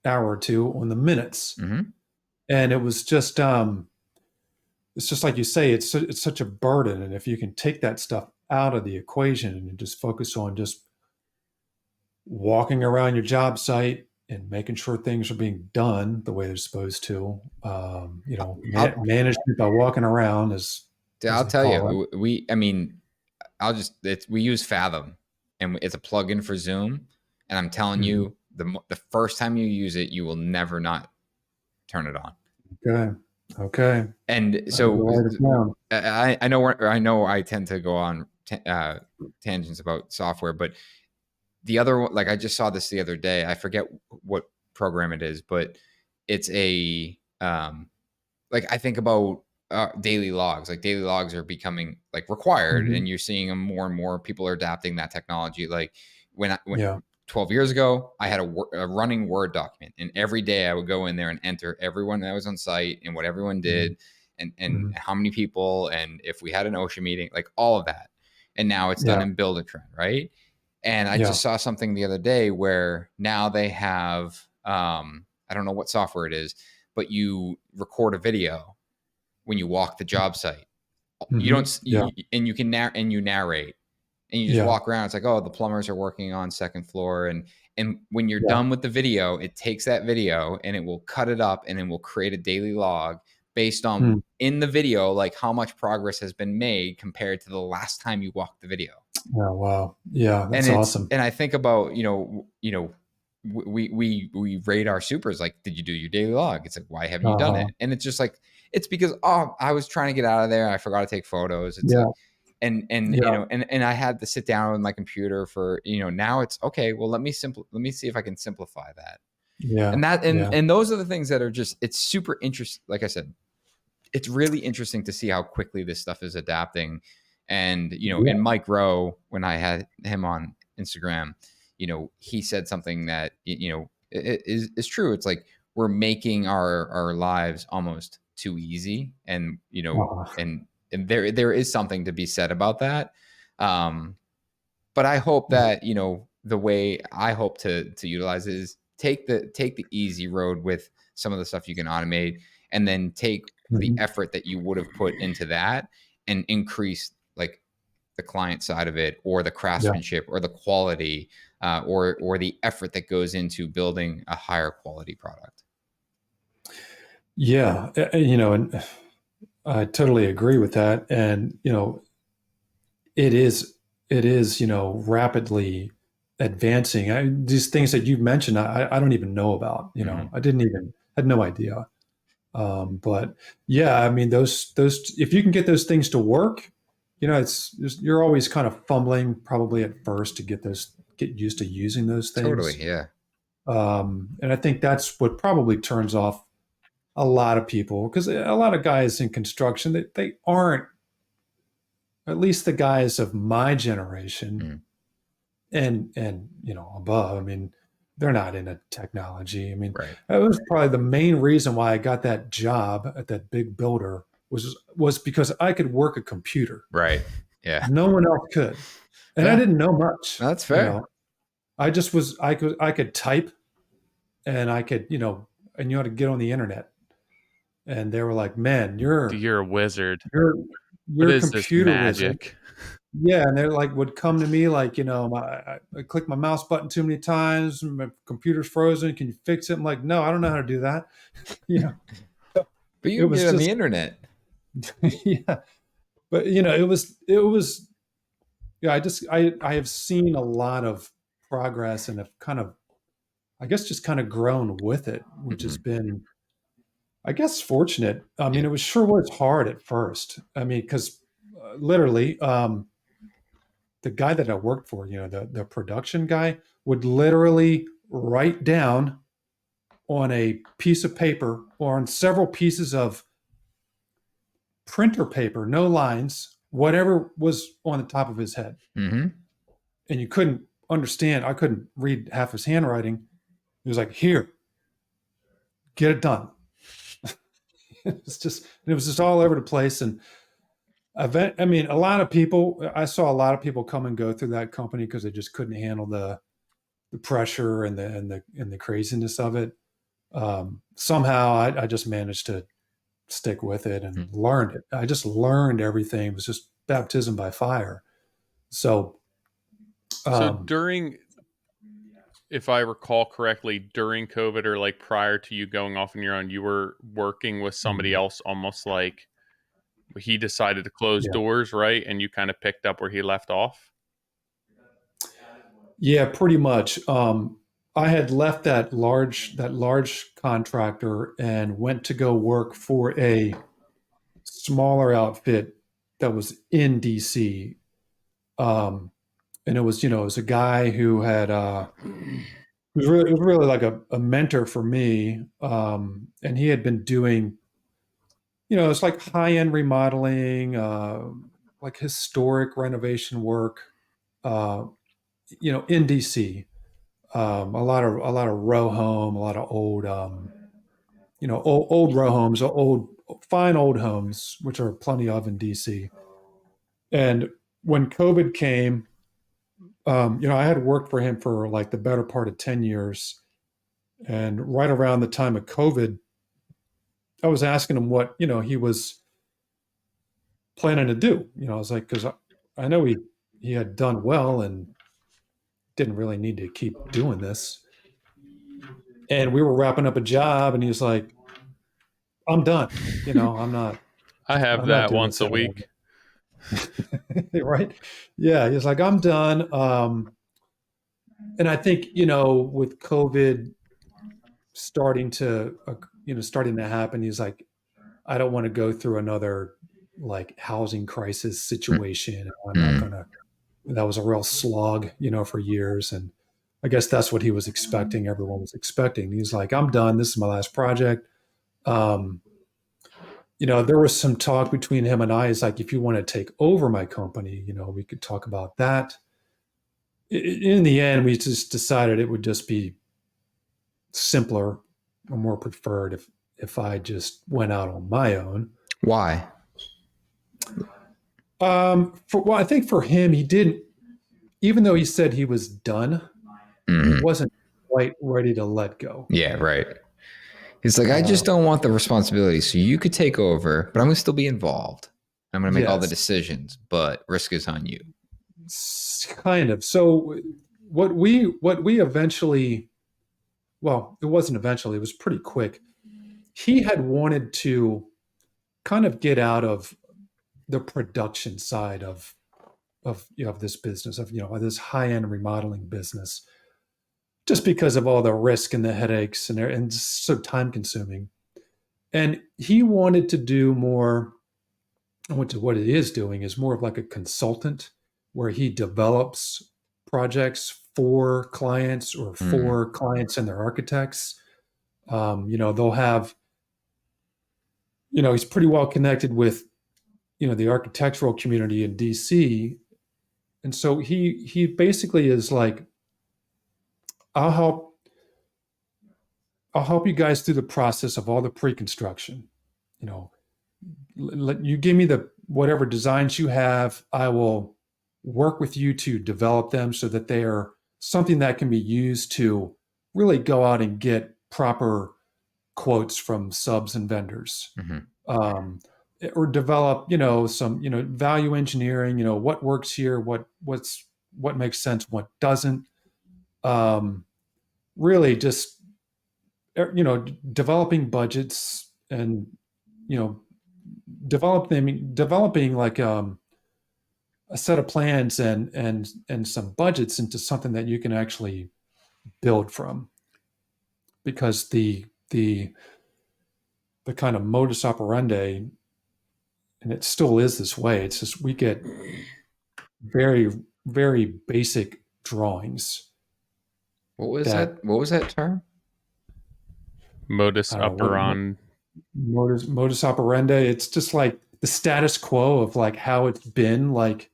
[SPEAKER 3] hour or two on the minutes. And it was just, it's just like you say, it's such a burden. And if you can take that stuff out of the equation and just focus on just walking around your job site and making sure things are being done the way they're supposed to, you know, management by walking around is.
[SPEAKER 1] I'll tell you, we use Fathom, and it's a plugin for Zoom. And I'm telling you, the first time you use it, you will never not turn it on.
[SPEAKER 3] Okay.
[SPEAKER 1] And so I know I tend to go on tangents about software, but the other, like, I just saw this the other day. I forget what program it is, but it's a like, I think about daily logs. Like, daily logs are becoming like required, and you're seeing them more and more. People are adapting that technology. Like when 12 years ago, I had a running Word document, and every day I would go in there and enter everyone that was on site and what everyone did, and how many people, and if we had an OSHA meeting, like all of that. And now it's done in Buildertrend, right? And I just saw something the other day where now they have, I don't know what software it is, but you record a video when you walk the job site. You don't, and you can narrate, and you just walk around. It's like, oh, the plumbers are working on second floor. And when you're done with the video, it takes that video and it will cut it up, and it will create a daily log based on in the video, like how much progress has been made compared to the last time you walked the video.
[SPEAKER 3] Oh, wow. Yeah. That's awesome.
[SPEAKER 1] And I think about, you know, we rate our supers. Like, did you do your daily log? It's like, why haven't you done it? And it's just like, it's because, I was trying to get out of there. I forgot to take photos. It's like, and you know, and I had to sit down with my computer for, you know, now it's okay. Well, let me see if I can simplify that.
[SPEAKER 3] Yeah.
[SPEAKER 1] And those are the things that are just, it's super interesting. Like I said, it's really interesting to see how quickly this stuff is adapting. And, you know, in Mike Rowe, when I had him on Instagram, you know, he said something that, you know, is true. It's like, we're making our lives almost too easy. And, you know, and there is something to be said about that. But I hope that, you know, the way I hope to utilize it is take the easy road with some of the stuff you can automate, and then take the effort that you would have put into that and increase like the client side of it, or the craftsmanship, or the quality, or the effort that goes into building a higher quality product.
[SPEAKER 3] Yeah. You know, and I totally agree with that. And, you know, it is, you know, rapidly advancing. These things that you've mentioned, I don't even know about, you know, I had no idea. But yeah, I mean, those, if you can get those things to work, you know, you're always kind of fumbling probably at first to get used to using those things.
[SPEAKER 1] Totally. Yeah.
[SPEAKER 3] And I think that's what probably turns off a lot of people, because a lot of guys in construction, they aren't, at least the guys of my generation and, you know, above, I mean, they're not into technology. I mean, that was probably the main reason why I got that job at that big builder was because I could work a computer.
[SPEAKER 1] Right. Yeah.
[SPEAKER 3] No one else could. And I didn't know much.
[SPEAKER 1] That's fair.
[SPEAKER 3] You know? I could type, and I could, you know, I knew how to get on the internet. And they were like, man, you're
[SPEAKER 2] a wizard. What
[SPEAKER 3] your
[SPEAKER 2] is this
[SPEAKER 3] computer was in.
[SPEAKER 2] magic?
[SPEAKER 3] Yeah, and they're like, would come to me like, I click my mouse button too many times, my computer's frozen. Can you fix it? I'm like, no, I don't know how to do that. You know,
[SPEAKER 1] But you
[SPEAKER 3] it
[SPEAKER 1] can get
[SPEAKER 3] was
[SPEAKER 1] it on the
[SPEAKER 3] just,
[SPEAKER 1] internet.
[SPEAKER 3] yeah. But it was. Yeah, I have seen a lot of progress and have kind of, I guess, just kind of grown with it, which has
[SPEAKER 1] Mhm.
[SPEAKER 3] been, I guess, fortunate. I mean,
[SPEAKER 1] Yeah.
[SPEAKER 3] it was hard at first. I mean, because literally, the guy that I worked for, the production guy, would literally write down on a piece of paper or on several pieces of printer paper, no lines, whatever was on the top of his head.
[SPEAKER 1] Mm-hmm.
[SPEAKER 3] And you couldn't understand. I couldn't read half his handwriting. He was like, "Here, get it done." It was just all over the place. And I mean, I saw a lot of people come and go through that company because they just couldn't handle the pressure and the craziness of it. Somehow I just managed to stick with it and learned it. I just learned everything. It was just baptism by fire. So,
[SPEAKER 2] So
[SPEAKER 3] um,
[SPEAKER 2] during, if I recall correctly, during COVID or like prior to you going off on your own, you were working with somebody else, almost like he decided to close
[SPEAKER 3] yeah,
[SPEAKER 2] doors, right? And you kind of picked up where he left off.
[SPEAKER 3] yeah, pretty much. I had left that large contractor and went to go work for a smaller outfit that was in DC. And it was a guy who had it was really like a mentor for me. And he had been doing, it's like high-end remodeling, like historic renovation work, uh, in DC. A lot of row home, a lot of old, old row homes, fine old homes, which are plenty of in DC. And when COVID came, I had worked for him for like the better part of 10 years. And right around the time of COVID, I was asking him what, he was planning to do. I was like, because I know he had done well and didn't really need to keep doing this. And we were wrapping up a job, and he was like, "I'm done. I'm not.
[SPEAKER 2] I have
[SPEAKER 3] I'm not
[SPEAKER 2] that
[SPEAKER 3] doing
[SPEAKER 2] once
[SPEAKER 3] this
[SPEAKER 2] a
[SPEAKER 3] anymore."
[SPEAKER 2] week.
[SPEAKER 3] Right? Yeah. He was like, "I'm done." And I think with COVID starting to happen, he's like, "I don't want to go through another like housing crisis situation. I'm not
[SPEAKER 1] Mm-hmm.
[SPEAKER 3] gonna." That was a real slog, for years. And I guess that's what he was expecting. Everyone was expecting. He's like, "I'm done. This is my last project." Um, there was some talk between him and I. Is like, if you want to take over my company, we could talk about that. In the end, we just decided it would just be simpler or more preferred if I just went out on my own.
[SPEAKER 1] Why?
[SPEAKER 3] Well, I think for him, he didn't. Even though he said he was done, he
[SPEAKER 1] Mm-hmm.
[SPEAKER 3] wasn't quite ready to let go.
[SPEAKER 1] Yeah, right. He's like, I just
[SPEAKER 3] Um,
[SPEAKER 1] don't want the responsibility. So you could take over, but I'm going to still be involved. I'm going to make all the
[SPEAKER 3] yes,
[SPEAKER 1] decisions, but risk is on you.
[SPEAKER 3] kind of. So what we eventually, well, it wasn't eventually, it was pretty quick. He had wanted to kind of get out of the production side of this business, of this high-end remodeling business, just because of all the risk and the headaches and just so time consuming. And he wanted to do more. What it is doing is more of like a consultant, where he develops projects for clients or
[SPEAKER 1] Mm.
[SPEAKER 3] for clients and their architects. They'll have, he's pretty well connected with, the architectural community in DC. And so he basically is like, I'll help I'll help you guys through the process of all the pre-construction. You know, let you give me the whatever designs you have. I will work with you to develop them so that they are something that can be used to really go out and get proper quotes from subs and vendors.
[SPEAKER 1] Mm-hmm.
[SPEAKER 3] Um, or develop, some, value engineering, what works here, what makes sense, what doesn't. Really just, developing budgets and, you know, developing like, a set of plans and some budgets into something that you can actually build from, because the kind of modus operandi, and it still is this way. It's just we get very, very basic drawings.
[SPEAKER 1] What was that? What was that term?
[SPEAKER 2] Modus operandi.
[SPEAKER 3] Modus operandi. It's just like the status quo of like how it's been. Like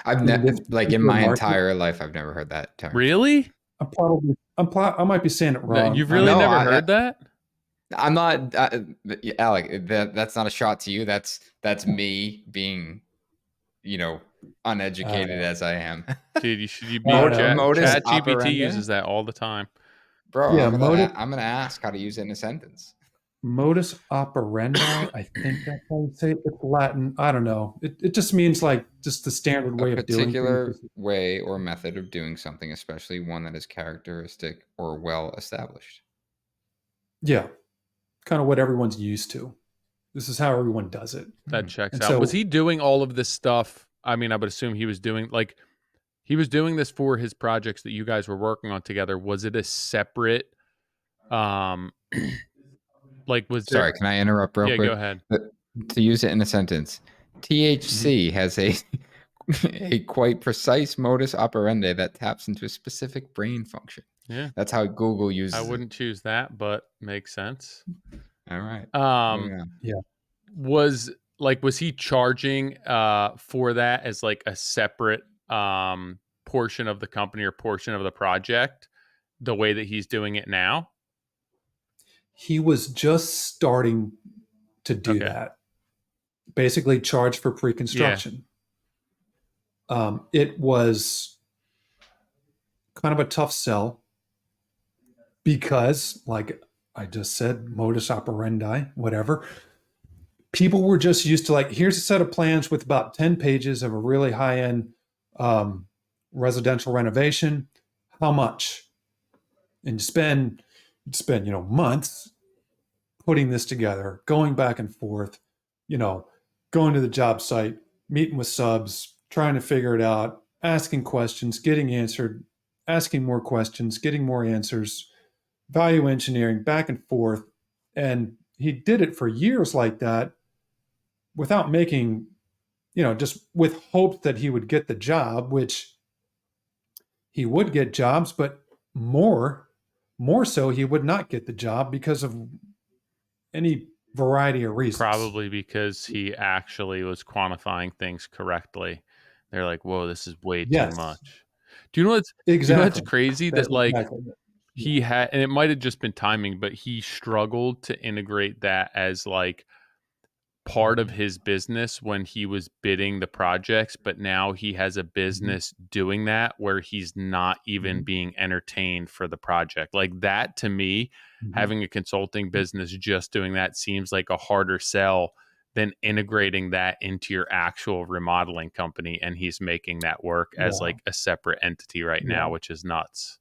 [SPEAKER 1] I've never, like in my entire life, I've never heard that term.
[SPEAKER 2] Really?
[SPEAKER 3] I might be saying it wrong.
[SPEAKER 2] You've really never heard that?
[SPEAKER 1] I'm not, Alec. That's not a shot to you. That's me being, uneducated as I am.
[SPEAKER 2] Dude, you should be.
[SPEAKER 1] Modus
[SPEAKER 2] Chat GPT
[SPEAKER 1] operandi?
[SPEAKER 2] uses that all the time.
[SPEAKER 1] Bro, yeah, I'm gonna ask how to use it in a sentence.
[SPEAKER 3] Modus operandi, I think that's how you say it. It's Latin. I don't know. It just means like just the standard way of doing things.
[SPEAKER 1] A particular way or method of doing something, especially one that is characteristic or well established.
[SPEAKER 3] Yeah, kind of what everyone's used to. This is how everyone does it.
[SPEAKER 2] That checks out. So, was he doing all of this stuff? I mean, I would assume he was doing this for his projects that you guys were working on together. Was it a separate,
[SPEAKER 1] Sorry, can I interrupt real quick?
[SPEAKER 2] Yeah, go ahead.
[SPEAKER 1] To use it in a sentence, THC has a quite precise modus operandi that taps into a specific brain function.
[SPEAKER 2] Yeah.
[SPEAKER 1] That's how Google uses it.
[SPEAKER 2] I wouldn't choose that, but makes sense.
[SPEAKER 1] All right.
[SPEAKER 3] Yeah.
[SPEAKER 2] Was he charging for that as like a separate portion of the company or portion of the project the way that he's doing it now?
[SPEAKER 3] He was just starting to do that. Basically charge for pre-construction. Yeah. It was kind of a tough sell because, like I just said, modus operandi, whatever. People were just used to like, here's a set of plans with about 10 pages of a really high-end residential renovation. How much? And you spend months putting this together, going back and forth, going to the job site, meeting with subs, trying to figure it out, asking questions, getting answered, asking more questions, getting more answers, value engineering, back and forth. And he did it for years like that without making, just with hope that he would get the job, which he would get jobs, but more so he would not get the job because of any variety of reasons.
[SPEAKER 2] Probably because he actually was quantifying things correctly. They're like, whoa, this is way too much. Do you know what's crazy? That's he had, and it might have just been timing, but he struggled to integrate that as like part of his business when he was bidding the projects, but now he has a business doing that where he's not even being entertained for the project. Like that to me, having a consulting business just doing that seems like a harder sell than integrating that into your actual remodeling company, and he's making that work as like a separate entity right now, which is nuts.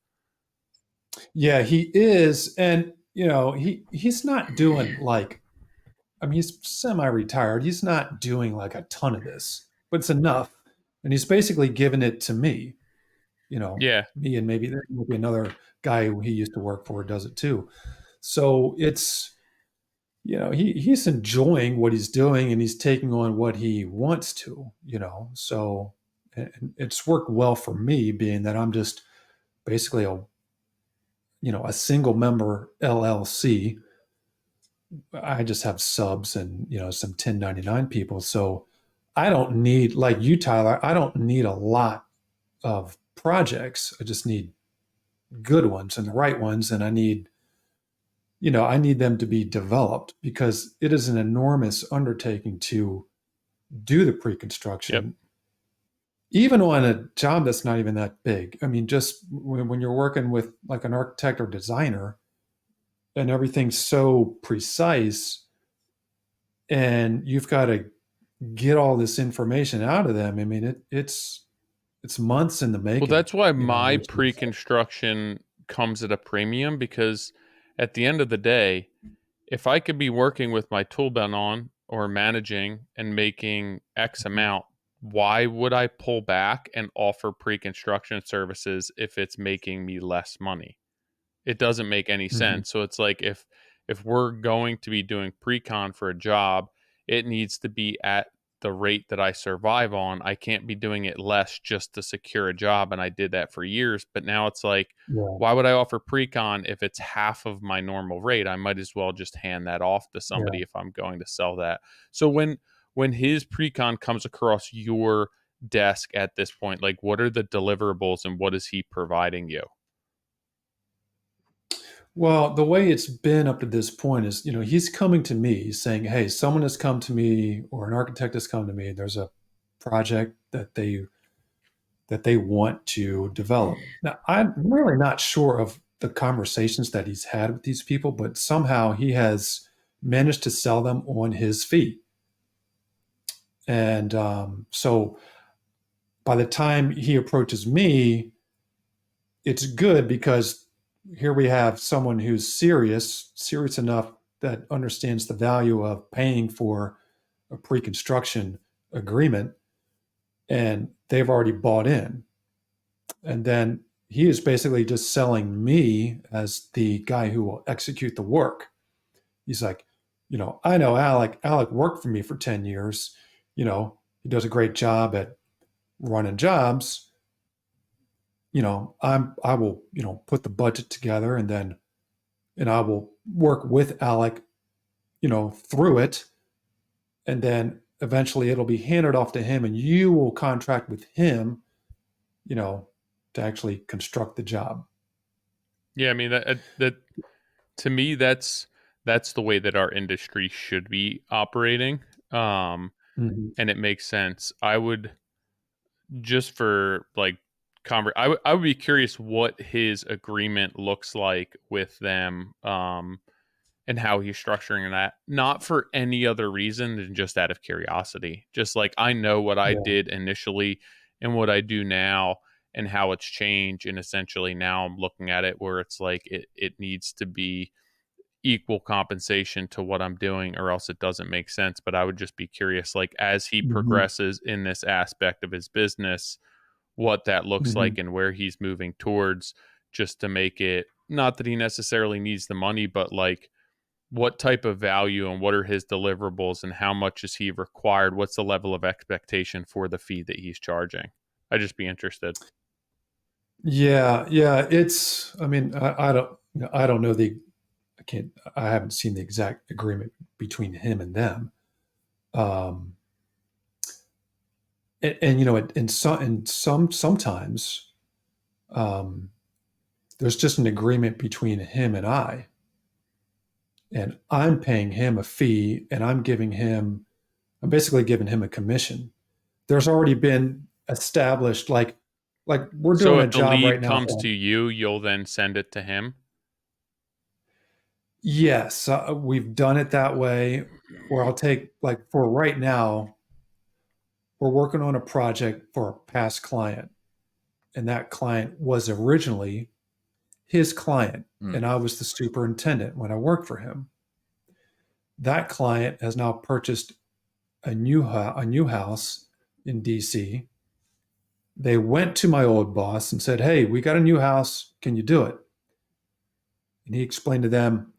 [SPEAKER 3] Yeah, he is. And he's not doing like, I mean, he's semi-retired. He's not doing like a ton of this, but it's enough. And he's basically given it to me, me, and maybe there will be another guy who he used to work for does it too. So it's, he's enjoying what he's doing and he's taking on what he wants to, so it's worked well for me, being that I'm just basically a single member LLC. I just have subs and, some 1099 people. So I don't need, like you, Tyler, I don't need a lot of projects. I just need good ones and the right ones. And I need them to be developed, because it is an enormous undertaking to do the pre-construction, even on a job that's not even that big. I mean, just when you're working with like an architect or designer and everything's so precise, and you've got to get all this information out of them. I mean, it's months in the
[SPEAKER 2] Well,
[SPEAKER 3] making.
[SPEAKER 2] that's why
[SPEAKER 3] You know,
[SPEAKER 2] my
[SPEAKER 3] versus,
[SPEAKER 2] pre-construction comes at a premium, because at the end of the day, if I could be working with my tool belt on or managing and making X amount, why would I pull back and offer pre-construction services if it's making me less money? It doesn't make any
[SPEAKER 3] Mhm.
[SPEAKER 2] sense. So it's like, if we're going to be doing pre-con for a job, it needs to be at the rate that I survive on. I can't be doing it less just to secure a job. And I did that for years. But now it's like,
[SPEAKER 3] Yeah,
[SPEAKER 2] why would I offer pre-con if it's half of my normal rate? I might as well just hand that off to
[SPEAKER 3] yeah.
[SPEAKER 2] somebody if I'm going to sell that. So when his pre-con comes across your desk at this point, like, what are the deliverables and what is he providing you?
[SPEAKER 3] Well, the way it's been up to this point is, he's coming to me saying, "Hey, someone has come to me, or an architect has come to me. There's a project that they want to develop." Now, I'm really not sure of the conversations that he's had with these people, but somehow he has managed to sell them on his fee. And so by the time he approaches me, it's good because here we have someone who's serious enough that understands the value of paying for a pre-construction agreement, and they've already bought in. And then he is basically just selling me as the guy who will execute the work. He's like, I know Alec. Alec worked for me for 10 years. He does a great job at running jobs. I will, put the budget together, and I will work with Alec, through it. And then eventually it'll be handed off to him, and you will contract with him, you know, to actually construct the job.
[SPEAKER 2] Yeah, I mean, that to me, that's the way that our industry should be operating. Um,
[SPEAKER 3] Mhm.
[SPEAKER 2] and it makes sense. I would, just for like I would be curious what his agreement looks like with them, and how he's structuring that. Not for any other reason than just out of curiosity. Just like, I know what I
[SPEAKER 3] Yeah.
[SPEAKER 2] did initially and what I do now and how it's changed, and essentially now I'm looking at it where it's like it needs to be equal compensation to what I'm doing, or else it doesn't make sense. But I would just be curious, like, as he
[SPEAKER 3] Mhm.
[SPEAKER 2] progresses in this aspect of his business, what that looks like
[SPEAKER 3] Mhm.
[SPEAKER 2] and where he's moving towards, just to make it, not that he necessarily needs the money, but like, what type of value and what are his deliverables and how much is he required? What's the level of expectation for the fee that he's charging? I'd just be interested.
[SPEAKER 3] Yeah, yeah. I mean, I don't know I haven't seen the exact agreement between him and them. Um, and sometimes, um, there's just an agreement between him and and I'm paying him a fee, and I'm basically giving him a commission. There's already been established, like we're
[SPEAKER 2] So
[SPEAKER 3] doing a
[SPEAKER 2] if the
[SPEAKER 3] job right
[SPEAKER 2] lead
[SPEAKER 3] now.
[SPEAKER 2] comes to you, you'll then send it to him.
[SPEAKER 3] Yes, we've done it that way, where I'll take, like, for right now, we're working on a project for a past client, and that client was originally his client,
[SPEAKER 1] Mm.
[SPEAKER 3] and I was the superintendent when I worked for him. That client has now purchased a new house in DC. They went to my old boss and said, "Hey, we got a new house. Can you do it?" And he explained to them,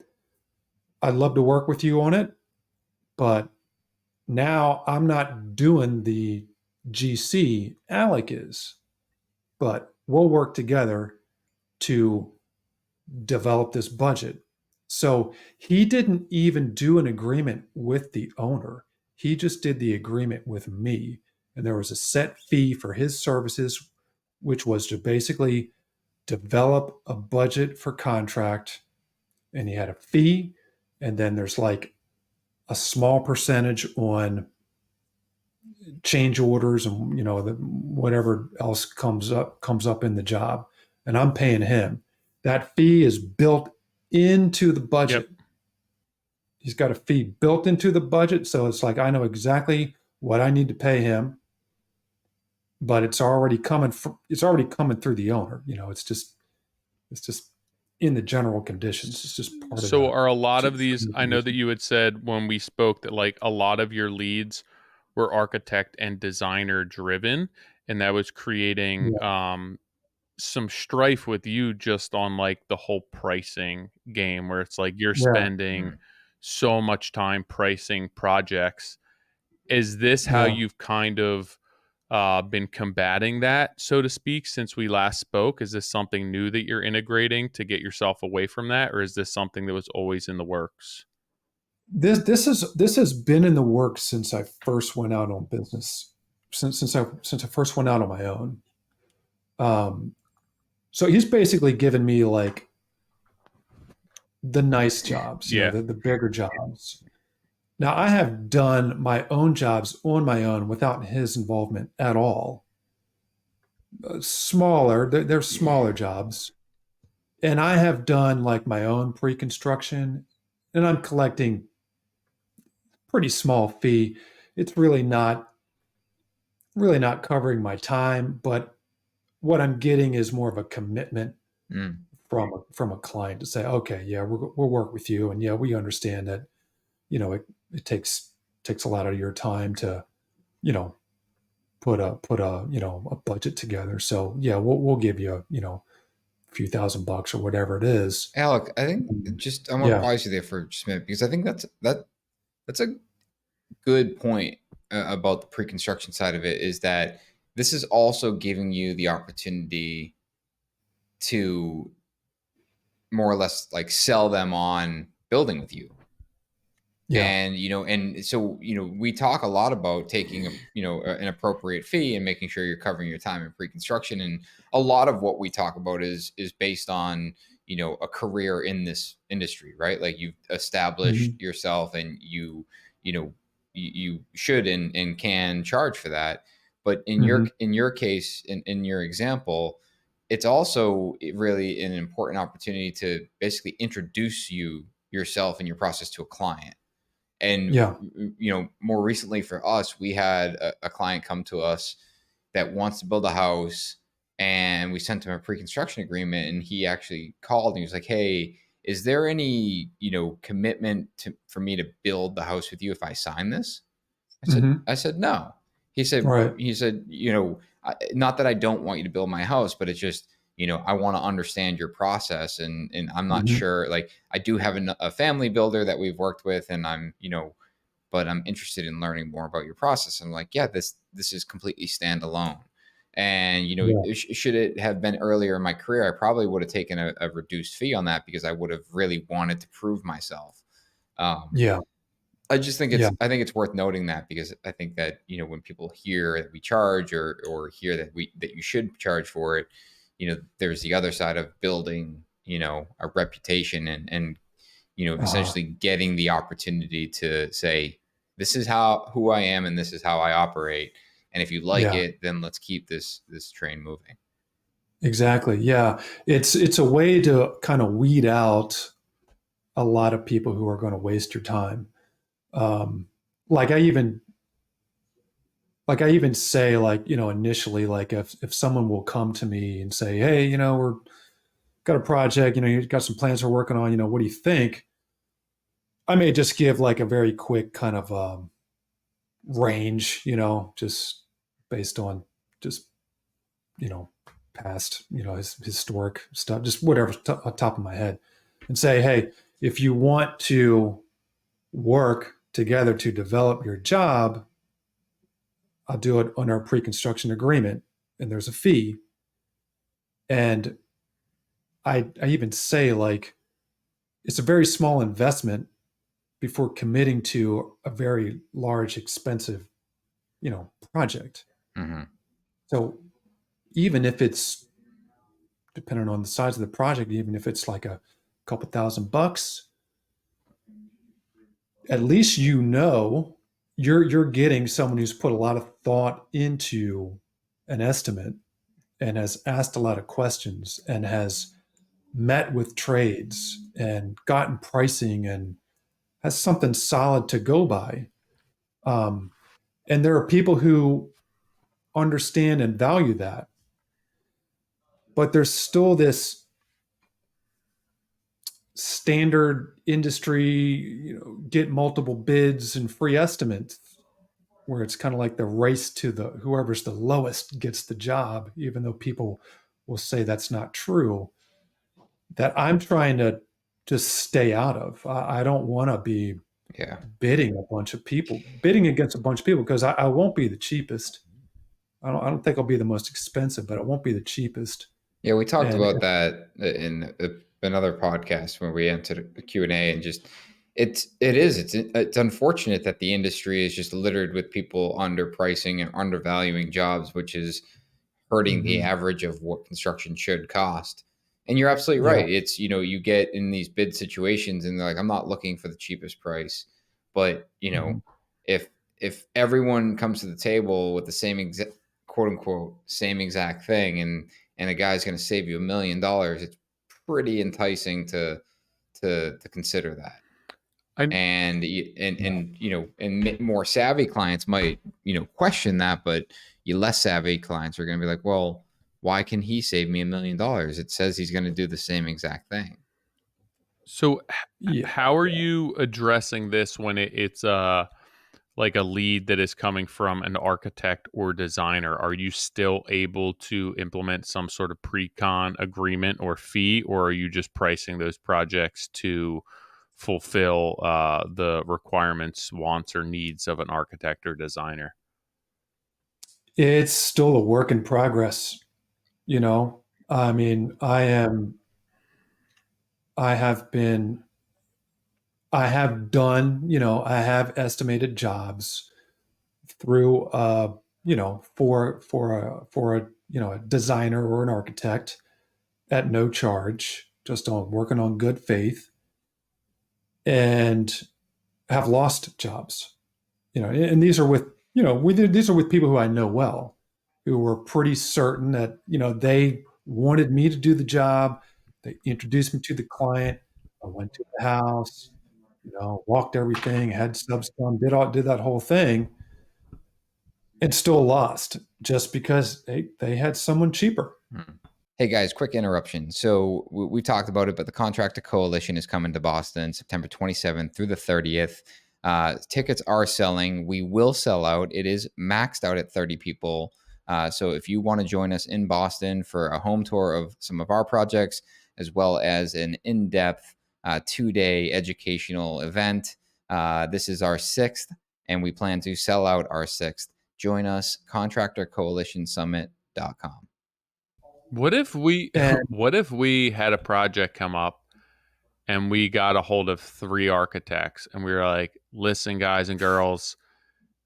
[SPEAKER 3] "I'd love to work with you on it, but now I'm not doing the GC. Alec is, but we'll work together to develop this budget." So he didn't even do an agreement with the owner. He just did the agreement with me. And there was a set fee for his services, which was to basically develop a budget for contract. And he had a fee. And then there's like a small percentage on change orders, and whatever else comes up in the job, and I'm paying him. That fee is built into the
[SPEAKER 2] Yep.
[SPEAKER 3] budget. he's got a fee built into the budget, so it's like I know exactly what I need to pay him, but it's already coming through the owner. It's just in the general conditions. It's just part of
[SPEAKER 2] So
[SPEAKER 3] the.
[SPEAKER 2] are a lot of these,
[SPEAKER 3] frame
[SPEAKER 2] I know that
[SPEAKER 3] condition.
[SPEAKER 2] you had said when we spoke that like a lot of your leads were architect and designer driven, and that was creating
[SPEAKER 3] Yeah,
[SPEAKER 2] some strife with you just on like the whole pricing game where it's like you're
[SPEAKER 3] yeah,
[SPEAKER 2] spending
[SPEAKER 1] Mm.
[SPEAKER 2] so much time pricing projects. Is this how
[SPEAKER 3] yeah.
[SPEAKER 2] you've kind of been combating that, so to speak, since we last spoke? Is this something new that you're integrating to get yourself away from that, or is this something that was always in the works?
[SPEAKER 3] This has been in the works since I first went out on business. Since I first went out on my own. Um, so he's basically given me like the nice jobs,
[SPEAKER 2] Yeah.
[SPEAKER 3] the bigger jobs. Now I have done my own jobs on my own without his involvement at all. Smaller, they're smaller jobs, and I have done like my own pre-construction, and I'm collecting pretty small fee. It's really not covering my time, but what I'm getting is more of a commitment
[SPEAKER 1] Mm.
[SPEAKER 3] from a client to say, okay, yeah, we'll work with you, and yeah, we understand that it takes a lot of your time to you know put a a budget together. So yeah, we'll give you a few $1,000 or whatever it is.
[SPEAKER 1] Alec, I think just I want to
[SPEAKER 3] Yeah.
[SPEAKER 1] pause you there for just a minute because I think that's a good point about the pre-construction side of it is that this is also giving you the opportunity to more or less like sell them on building with you.
[SPEAKER 3] Yeah.
[SPEAKER 1] And and so we talk a lot about taking an appropriate fee and making sure you're covering your time in pre-construction, and a lot of what we talk about is based on a career in this industry, right? Like you've established
[SPEAKER 3] Mhm.
[SPEAKER 1] yourself and you know you should and can charge for that. But in
[SPEAKER 3] Mhm.
[SPEAKER 1] your case, in your example, it's also really an important opportunity to basically introduce yourself and your process to a client. And
[SPEAKER 3] Yeah.
[SPEAKER 1] more recently for us, we had a client come to us that wants to build a house, and we sent him a pre-construction agreement, and he actually called and he was like, hey, is there any commitment for me to build the house with you if I sign this?
[SPEAKER 3] Mhm.
[SPEAKER 1] I said no. He said
[SPEAKER 3] Right.
[SPEAKER 1] not that I don't want you to build my house, but it's just I want to understand your process, and I'm not
[SPEAKER 3] Mhm.
[SPEAKER 1] sure. Like I do have a family builder that we've worked with, and I'm but I'm interested in learning more about your process. I'm like, yeah, this is completely standalone. And
[SPEAKER 3] Yeah.
[SPEAKER 1] should it have been earlier in my career, I probably would have taken a reduced fee on that because I would have really wanted to prove myself. Um,
[SPEAKER 3] Yeah. Yeah.
[SPEAKER 1] I think it's worth noting that because I think that when people hear that we charge or hear that you should charge for it, there's the other side of building a reputation and
[SPEAKER 3] Uh-huh.
[SPEAKER 1] essentially getting the opportunity to say, this is who I am and this is how I operate. And if you like
[SPEAKER 3] Yeah.
[SPEAKER 1] it, then let's keep this train moving.
[SPEAKER 3] Exactly. Yeah. It's a way to kind of weed out a lot of people who are going to waste your time. Um, like I even say like, initially, like if someone will come to me and say, hey, we're got a project, you've got some plans we're working on, what do you think? I may just give like a very quick kind of range, just based on just, you know, past, historic stuff, just whatever on top of my head, and say, hey, if you want to work together to develop your job, I'll do it on our pre-construction agreement, and there's a fee. And I even say like it's a very small investment before committing to a very large, expensive, project.
[SPEAKER 1] Mm-hmm.
[SPEAKER 3] So even if it's depending on the size of the project, even if it's like a couple $1,000, at least you're getting someone who's put a lot of thought into an estimate and has asked a lot of questions and has met with trades and gotten pricing and has something solid to go by. And there are people who understand and value that, but there's still this standard industry, get multiple bids and free estimates, where it's kind of like the race to the whoever's the lowest gets the job, even though people will say that's not true. That I'm trying to just stay out of. I don't want to be
[SPEAKER 1] Yeah.
[SPEAKER 3] bidding against a bunch of people, because I won't be the cheapest. I don't think I'll be the most expensive, but it won't be the cheapest.
[SPEAKER 1] Yeah, we talked
[SPEAKER 3] And
[SPEAKER 1] about that in another podcast when we entered the Q&A, and just it's unfortunate that the industry is just littered with people underpricing and undervaluing jobs, which is hurting the average of what construction should cost. And you're absolutely
[SPEAKER 3] yeah,
[SPEAKER 1] right. It's, you get in these bid situations and they're like, I'm not looking for the cheapest price. But,
[SPEAKER 3] mhm.
[SPEAKER 1] if everyone comes to the table with the same exact, quote unquote, same exact thing, and a guy's going to save you $1 million, it's pretty enticing to consider that.
[SPEAKER 2] I
[SPEAKER 1] And more savvy clients might question that, but you less savvy clients are going to be like, well, why can he save me $1 million? It says he's going to do the same exact thing.
[SPEAKER 2] So
[SPEAKER 3] Yeah,
[SPEAKER 2] how are you addressing this when it's like a lead that is coming from an architect or designer? Are you still able to implement some sort of pre-con agreement or fee, or are you just pricing those projects to fulfill the requirements, wants, or needs of an architect or designer?
[SPEAKER 3] it's still a work in progress. I mean, I have been, I have done, I have estimated jobs through, for a a designer or an architect at no charge, just on working on good faith, and have lost jobs. And these are with, these are with people who I know well, who were pretty certain that, they wanted me to do the job. They introduced me to the client. I went to the house, walked everything, had subs done, did that whole thing, and still lost just because they had someone cheaper.
[SPEAKER 1] Hey guys, quick interruption. So we talked about it, but the Contractor Coalition is coming to Boston September 27th through the 30th. Tickets are selling. We will sell out. It is maxed out at 30 people. So if you want to join us in Boston for a home tour of some of our projects, as well as an in-depth 2-day educational event, this is our 6th, and we plan to sell out our 6th. Join us, contractorcoalitionsummit.com.
[SPEAKER 2] What if we
[SPEAKER 3] And
[SPEAKER 2] what if we had a project come up and we got a hold of 3 architects and we were like, listen, guys and girls,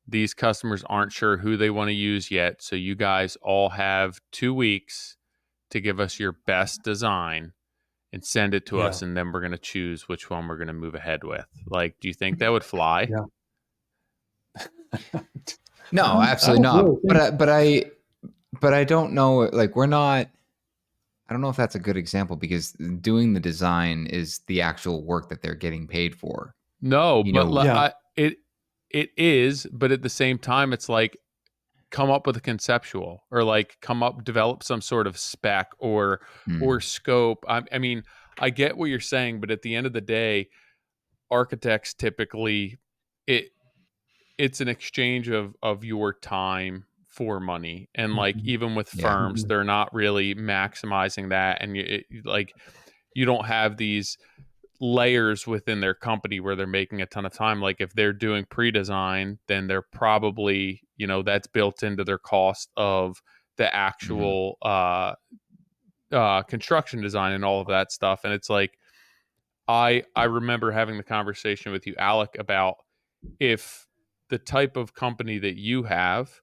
[SPEAKER 2] these customers aren't sure who they want to use yet. So you guys all have 2 weeks to give us your best design and send it to
[SPEAKER 3] yeah,
[SPEAKER 2] us. And then we're going to choose which one we're going to move ahead with. Like, do you think that would fly?
[SPEAKER 3] yeah.
[SPEAKER 1] No,
[SPEAKER 3] I
[SPEAKER 1] absolutely
[SPEAKER 3] don't
[SPEAKER 1] not.
[SPEAKER 3] really think.
[SPEAKER 1] But I don't know. Like, we're not. I don't know if that's a good example, because doing the design is the actual work that they're getting paid for.
[SPEAKER 2] No,
[SPEAKER 1] You
[SPEAKER 2] but
[SPEAKER 1] know,
[SPEAKER 3] Yeah,
[SPEAKER 2] it is, but at the same time, it's like come up with a conceptual or like develop some sort of spec or
[SPEAKER 1] hmm,
[SPEAKER 2] scope. I mean, I get what you're saying, but at the end of the day, architects typically it it's an exchange of your time for money, and like
[SPEAKER 3] mhm,
[SPEAKER 2] even with
[SPEAKER 1] yeah,
[SPEAKER 2] firms,
[SPEAKER 3] mhm,
[SPEAKER 2] they're not really maximizing that, and like you don't have these layers within their company where they're making a ton of time. Like if they're doing pre-design, then they're probably, that's built into their cost of the
[SPEAKER 1] hmm,
[SPEAKER 2] actual construction design and all of that stuff. And it's like I remember having the conversation with you, Alec, about if the type of company that you have,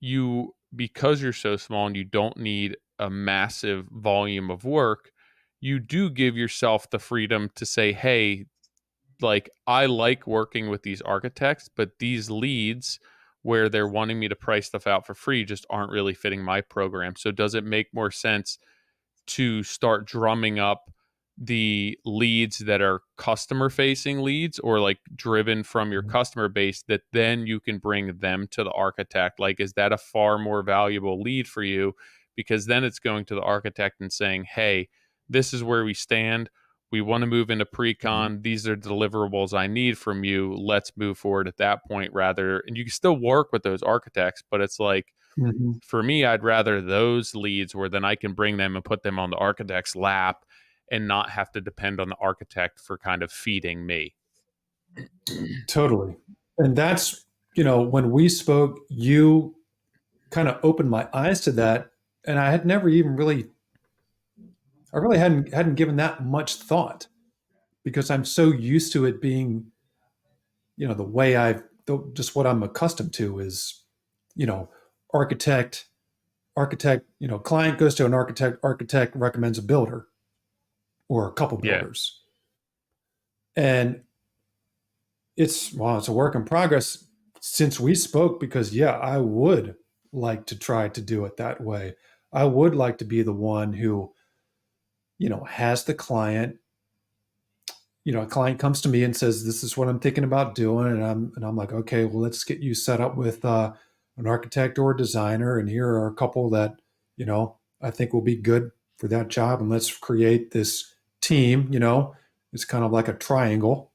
[SPEAKER 2] you because you're so small and you don't need a massive volume of work, you do give yourself the freedom to say, hey, like I like working with these architects, but these leads where they're wanting me to price stuff out for free just aren't really fitting my program. So does it make more sense to start drumming up the leads that are customer facing leads or like driven from your customer base that then you can bring them to the architect? Like, is that a far more valuable lead for you? Because then it's going to the architect and saying, hey, this is where we stand. We want to move into pre-con. These are deliverables I need from you. Let's move forward at that point rather. And you can still work with those architects, but it's like,
[SPEAKER 3] Mm-hmm.
[SPEAKER 2] for me, I'd rather those leads where then I can bring them and put them on the architect's lap and not have to depend on the architect for kind of feeding me.
[SPEAKER 3] Totally. And that's, when we spoke, you kind of opened my eyes to that. And I had never even I really hadn't given that much thought because I'm so used to it being, the way just what I'm accustomed to is, you know, architect, client goes to an architect recommends a builder or a couple
[SPEAKER 2] Yeah.
[SPEAKER 3] builders. And it's a work in progress since we spoke because I would like to try to do it that way. I would like to be the one who, has the client. A client comes to me and says, "This is what I'm thinking about doing," and I'm like, "Okay, well, let's get you set up with an architect or a designer, and here are a couple that I think will be good for that job, and let's create this team." It's kind of like a triangle,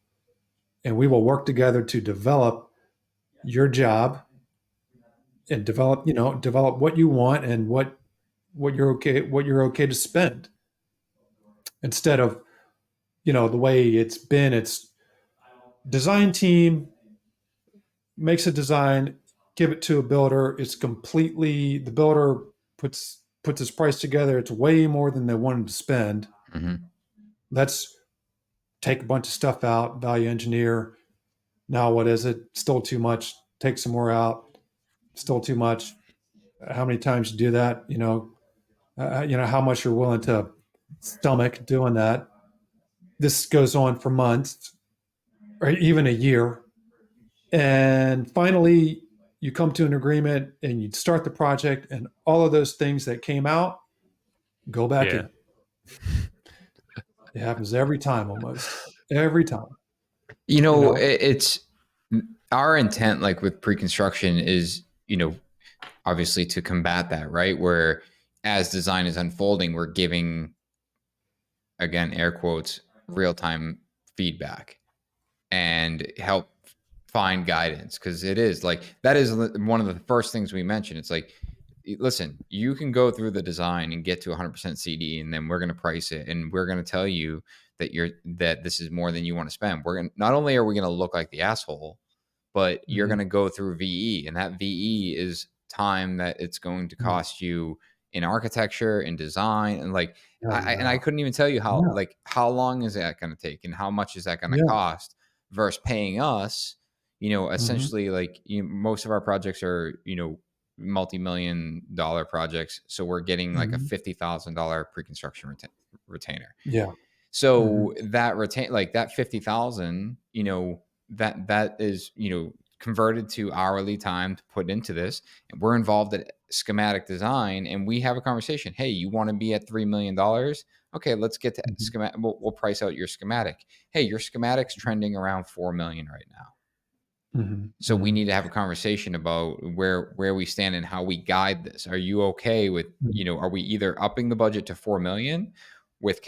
[SPEAKER 3] and we will work together to develop your job and develop what you want and what you're okay to spend instead of the way it's been. It's design team makes a design, give it to a builder. It's completely the builder puts his price together. It's way more than they wanted to spend.
[SPEAKER 1] Mm-hmm.
[SPEAKER 3] Let's take a bunch of stuff out, value engineer. Now what is it? Still too much. Take some more out. Still too much. How many times you do that? How much you're willing to stomach doing that. This goes on for months or even a year. And finally, you come to an agreement and you start the project, and all of those things that came out go back in. It happens every time, almost every time.
[SPEAKER 1] It's our intent, like with pre-construction, is obviously to combat that, right? Where as design is unfolding, we're giving, again, air quotes, real-time feedback and help find guidance, because it is like that is one of the first things we mentioned. It's like, listen, you can go through the design and get to 100% CD, and then we're going to price it, and we're going to tell you that this is more than you want to spend. We're going not only are we going to look like the asshole, but you're going to go through VE, and that VE is time that it's going to cost you in architecture and design, and like I couldn't even tell you how long is that going to take and how much is that going to cost versus paying us. Essentially, like most of our projects are multi-million-dollar projects, so we're getting like a $50,000 pre-construction retainer. So that that 50,000, that is converted to hourly time to put into this, and we're involved at schematic design, and we have a conversation. Hey, you want to be at $3 million? Okay, let's get to schematic. We'll price out your schematic. Hey, your schematic's trending around 4 million right now. So we need to have a conversation about where we stand and how we guide this. Are you okay with, are we either upping the budget to 4 million with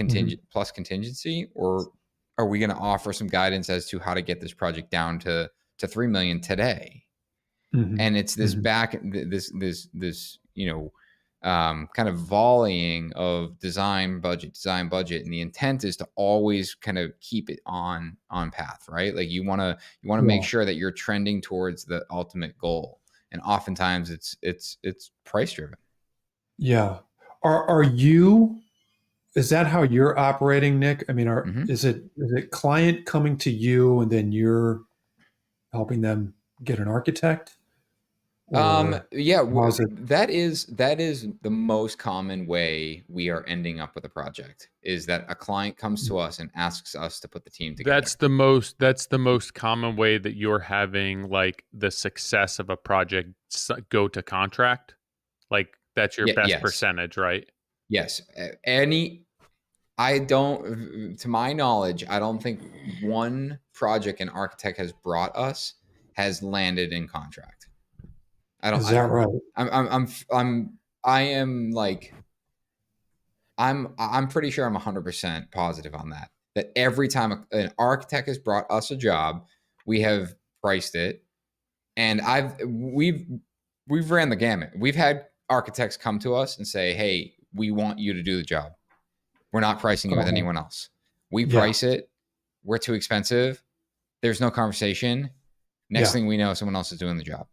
[SPEAKER 1] plus contingency, or are we going to offer some guidance as to how to get this project down to 3 million today? And it's this this kind of volleying of design budget, and the intent is to always kind of keep it on path, right? Like you want to make sure that you're trending towards the ultimate goal, and oftentimes it's price driven.
[SPEAKER 3] Yeah. Are you? Is that how you're operating, Nick? I mean, is it client coming to you and then you're helping them get an architect?
[SPEAKER 1] That is the most common way we are ending up with a project, is that a client comes to us and asks us to put the team together.
[SPEAKER 2] That's the most common way that you're having like the success of a project go to contract. Like that's your best percentage, right?
[SPEAKER 1] Yes. I don't, to my knowledge, I don't think one project an architect has brought us has landed in contract.
[SPEAKER 3] Is that right?
[SPEAKER 1] I am like, I'm pretty sure I'm 100% positive on that. That every time an architect has brought us a job, we have priced it, and we've ran the gamut. We've had architects come to us and say, "Hey, we want you to do the job. We're not pricing it with anyone else. We
[SPEAKER 3] Yeah.
[SPEAKER 1] price it. We're too expensive. There's no conversation. Next thing we know, someone else is doing the job."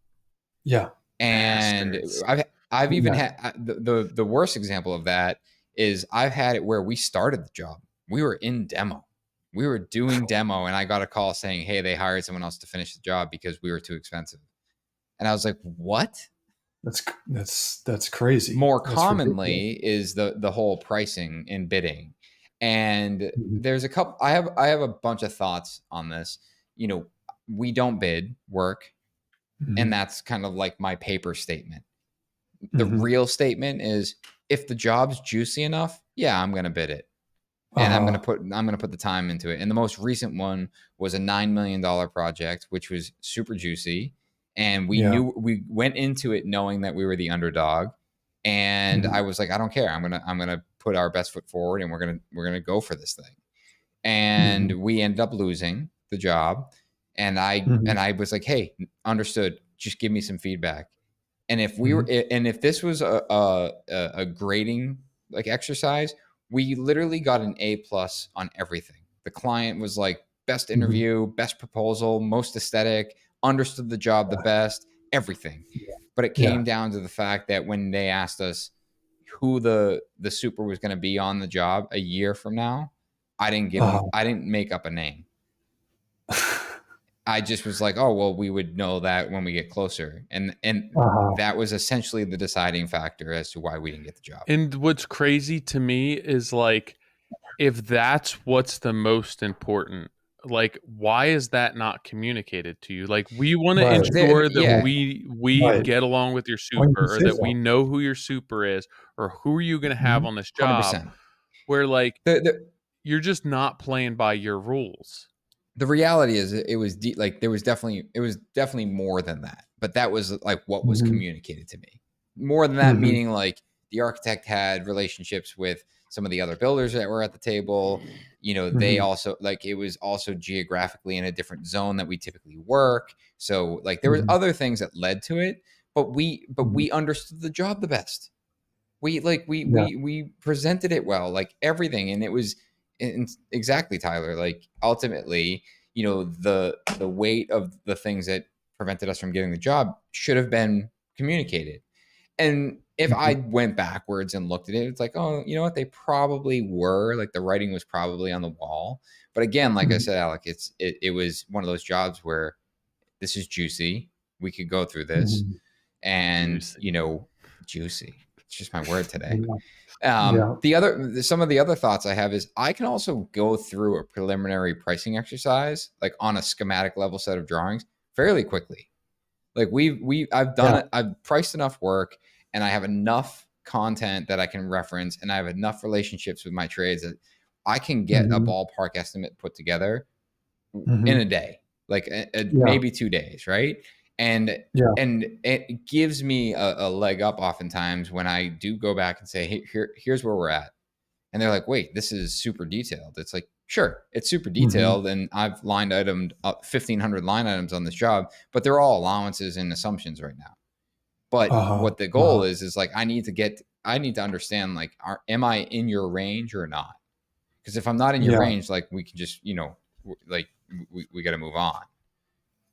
[SPEAKER 3] Yeah.
[SPEAKER 1] And
[SPEAKER 2] Bastards.
[SPEAKER 1] I've even had the worst example of that is I've had it where we started the job. We were in demo. We were doing demo, and I got a call saying, "Hey, they hired someone else to finish the job because we were too expensive." And I was like, "What?"
[SPEAKER 3] That's crazy.
[SPEAKER 1] More
[SPEAKER 3] That's
[SPEAKER 1] commonly
[SPEAKER 3] ridiculous.
[SPEAKER 1] is the whole pricing and bidding. And
[SPEAKER 3] Mhm.
[SPEAKER 1] there's a couple I have a bunch of thoughts on this. You know, we don't bid work, and
[SPEAKER 3] Mhm.
[SPEAKER 1] that's kind of like my paper statement. The
[SPEAKER 3] Mhm.
[SPEAKER 1] real statement is if the job's juicy enough, yeah, I'm going to bid it. And
[SPEAKER 3] Uh-huh.
[SPEAKER 1] I'm going to put the time into it. And the most recent one was a $9 million project, which was super juicy. And
[SPEAKER 3] Yeah.
[SPEAKER 1] we went into it knowing that we were the underdog. And
[SPEAKER 3] Mhm.
[SPEAKER 1] I was like, I don't care. I'm gonna put our best foot forward, and we're gonna go for this thing.
[SPEAKER 3] Mhm.
[SPEAKER 1] And we ended up losing the job. And
[SPEAKER 3] Mhm.
[SPEAKER 1] I was like, hey, understood. Just give me some feedback. And
[SPEAKER 3] Mhm.
[SPEAKER 1] if this was a grading like exercise, we literally got an A+ on everything. The client was like best
[SPEAKER 3] Mhm.
[SPEAKER 1] interview, best proposal, most aesthetic, understood the job the best, everything. But it
[SPEAKER 3] Yeah.
[SPEAKER 1] came down to the fact that when they asked us who the super was going to be on the job a year from now,
[SPEAKER 3] Uh-huh.
[SPEAKER 1] I didn't make up a name. I just was like, oh well, we would know that when we get closer, and
[SPEAKER 3] Uh-huh.
[SPEAKER 1] that was essentially the deciding factor as to why we didn't get the job.
[SPEAKER 2] And what's crazy to me is like, if that's what's the most important, like, why is that not communicated to you? Like, we want to
[SPEAKER 3] Right.
[SPEAKER 2] ensure that
[SPEAKER 1] Yeah,
[SPEAKER 2] we
[SPEAKER 3] Right.
[SPEAKER 2] get along with your
[SPEAKER 3] Why didn't you
[SPEAKER 2] super, or
[SPEAKER 3] say
[SPEAKER 2] that we
[SPEAKER 3] so?
[SPEAKER 2] know who your super is, or who are you going to have
[SPEAKER 3] Mhm.
[SPEAKER 2] on this
[SPEAKER 1] one hundred
[SPEAKER 2] job,
[SPEAKER 1] percent.
[SPEAKER 2] where like
[SPEAKER 1] The
[SPEAKER 2] you're just not playing by your rules.
[SPEAKER 1] the reality is it was like there was definitely it was definitely more than that, but that was like what was
[SPEAKER 3] Mhm.
[SPEAKER 1] communicated to me. More than that,
[SPEAKER 3] Mhm.
[SPEAKER 1] meaning like the architect had relationships with some of the other builders that were at the table. You know, they
[SPEAKER 3] Mhm.
[SPEAKER 1] also like it was also geographically in a different zone that we typically work. So like there was
[SPEAKER 3] Mhm.
[SPEAKER 1] other things that led to it, but
[SPEAKER 3] Mhm.
[SPEAKER 1] we understood the job the best.
[SPEAKER 3] Yeah.
[SPEAKER 1] We presented it well, like everything, and it was exactly, Tyler, like ultimately, you know, the weight of the things that prevented us from getting the job should have been communicated. And if I
[SPEAKER 3] Mhm.
[SPEAKER 1] went backwards and looked at it, it's like, oh, you know what, they probably were, like the writing was probably on the wall. But again, like I
[SPEAKER 3] Mhm.
[SPEAKER 1] said, Alec, it was one of those jobs where this is juicy, we could go through this,
[SPEAKER 3] Mhm.
[SPEAKER 1] and
[SPEAKER 2] Juicy.
[SPEAKER 1] you know, juicy, it's just my word today.
[SPEAKER 3] Yeah. Yeah.
[SPEAKER 1] Some of the other thoughts I have is I can also go through a preliminary pricing exercise, like on a schematic level set of drawings, fairly quickly. Like I've done
[SPEAKER 3] Yeah.
[SPEAKER 1] it. I've priced enough work, and I have enough content that I can reference, and I have enough relationships with my trades that I can get a
[SPEAKER 3] Mhm.
[SPEAKER 1] ballpark estimate put together in
[SPEAKER 3] Mhm.
[SPEAKER 1] a day, like
[SPEAKER 3] Yeah.
[SPEAKER 1] maybe 2 days, right? And
[SPEAKER 3] Yeah.
[SPEAKER 1] it gives me a leg up oftentimes when I do go back and say, hey, here's where we're at. And they're like, wait, this is super detailed. It's like, sure, it's super
[SPEAKER 3] Mhm.
[SPEAKER 1] detailed. And I've line itemed up 1,500 line items on this job, but they're all allowances and assumptions right now. But
[SPEAKER 3] Uh-huh.
[SPEAKER 1] what the goal
[SPEAKER 3] Uh-huh.
[SPEAKER 1] is like, I need to understand, like, am I in your range or not? Because if I'm not in your
[SPEAKER 3] Yeah.
[SPEAKER 1] range, like, we can just, you know, like, we got to move on.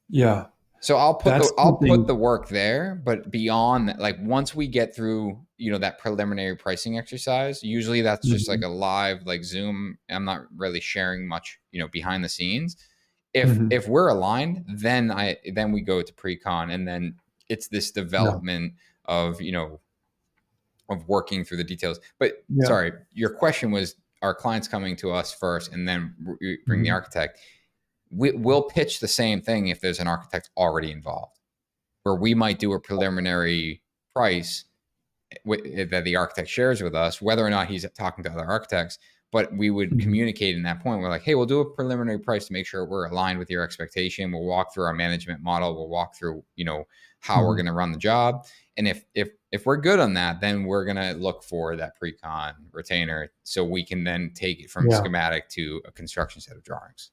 [SPEAKER 3] Yeah.
[SPEAKER 1] So
[SPEAKER 3] That's
[SPEAKER 1] I'll put
[SPEAKER 3] something.
[SPEAKER 1] the work there, but beyond that, like once we get through, you know, that preliminary pricing exercise, usually that's just like
[SPEAKER 3] Mhm.
[SPEAKER 1] a live like Zoom. I'm not really sharing much, you know, behind the scenes.
[SPEAKER 3] Mhm.
[SPEAKER 1] If we're aligned, then we go to pre-con, and then it's this
[SPEAKER 3] Yeah.
[SPEAKER 1] development of, you know, of working through the details. But
[SPEAKER 3] Yeah.
[SPEAKER 1] sorry, your question was, are clients coming to us first and then we bring the
[SPEAKER 3] Mhm.
[SPEAKER 1] architect? We'll pitch the same thing if there's an architect already involved, where we might do a preliminary price that the architect shares with us, whether or not he's talking to other architects. but we would
[SPEAKER 3] Mhm.
[SPEAKER 1] communicate in that point. We're like, hey, we'll do a preliminary price to make sure we're aligned with your expectation. We'll walk through our management model. We'll walk through, how we're
[SPEAKER 3] Mhm.
[SPEAKER 1] going to run the job. And if we're good on that, then we're going to look for that pre-con retainer so we can then take it from
[SPEAKER 3] Yeah.
[SPEAKER 1] schematic to a construction set of drawings.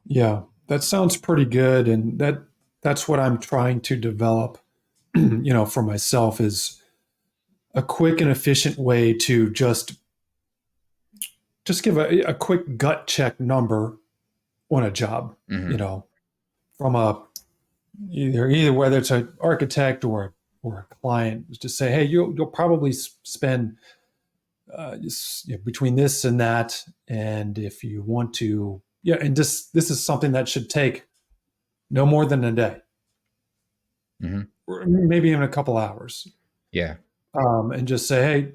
[SPEAKER 3] Yeah. That sounds pretty good. And that's what I'm trying to develop, for myself, is a quick and efficient way to just give a quick gut check number on a job,
[SPEAKER 1] Mm-hmm.
[SPEAKER 3] from either whether it's an architect or a client, is to say, hey, you'll probably spend between this and that, and if you want to, and this is something that should take no more than a day,
[SPEAKER 1] Mm-hmm.
[SPEAKER 3] or maybe even a couple hours,
[SPEAKER 1] Yeah.
[SPEAKER 3] and just say,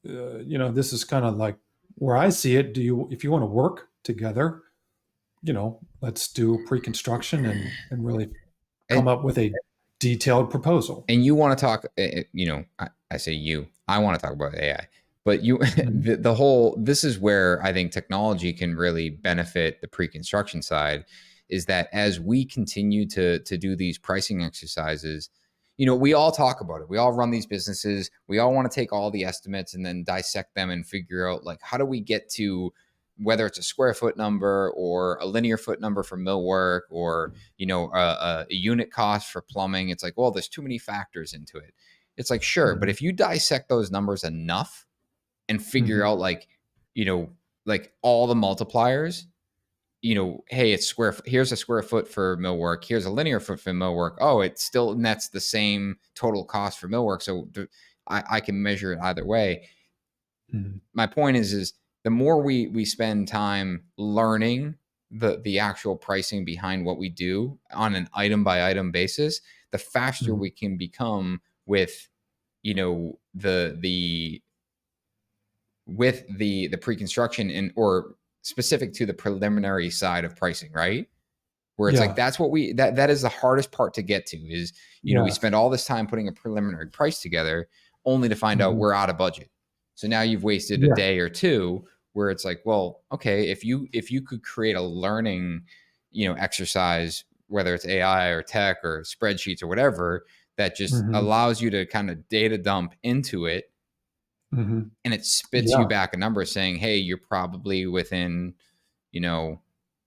[SPEAKER 3] hey, this is kind of like where I see it. If you want to work together, let's do pre-construction and really come
[SPEAKER 1] And,
[SPEAKER 3] up with a detailed proposal.
[SPEAKER 1] and you want to talk, I say I want to talk about AI, but
[SPEAKER 3] Mhm.
[SPEAKER 1] the whole, this is where I think technology can really benefit the pre-construction side, is that as we continue to do these pricing exercises, we all talk about it. We all run these businesses. We all want to take all the estimates and then dissect them and figure out, like, how do we get to, whether it's a square foot number or a linear foot number for millwork, or a unit cost for plumbing. It's like, well, there's too many factors into it. It's like, sure, but
[SPEAKER 3] Mhm.
[SPEAKER 1] if you dissect those numbers enough and figure
[SPEAKER 3] Mhm.
[SPEAKER 1] out, like, like all the multipliers, hey, it's here's a square foot for millwork, here's a linear foot for millwork, oh, it still nets the same total cost for millwork, so I can measure it either way.
[SPEAKER 3] Mhm.
[SPEAKER 1] My point is the more we spend time learning the actual pricing behind what we do on an item by item basis, the faster
[SPEAKER 3] Mhm.
[SPEAKER 1] we can become with the with the pre-construction, and or specific to the preliminary side of pricing, right? Where it's like,
[SPEAKER 3] Yeah.
[SPEAKER 1] that's what that is the hardest part to get to, is we
[SPEAKER 3] Yes.
[SPEAKER 1] spend all this time putting a preliminary price together only to find out
[SPEAKER 3] Mhm.
[SPEAKER 1] we're out of budget. So now you've wasted a
[SPEAKER 3] Yeah.
[SPEAKER 1] day or two, where it's like, well, okay, if you could create a learning exercise, whether it's AI or tech or spreadsheets or whatever, that just
[SPEAKER 3] Mhm.
[SPEAKER 1] allows you to kind of data dump into it,
[SPEAKER 3] Mhm.
[SPEAKER 1] and it spits you
[SPEAKER 3] Yeah.
[SPEAKER 1] back a number saying, hey, you're probably within, you know,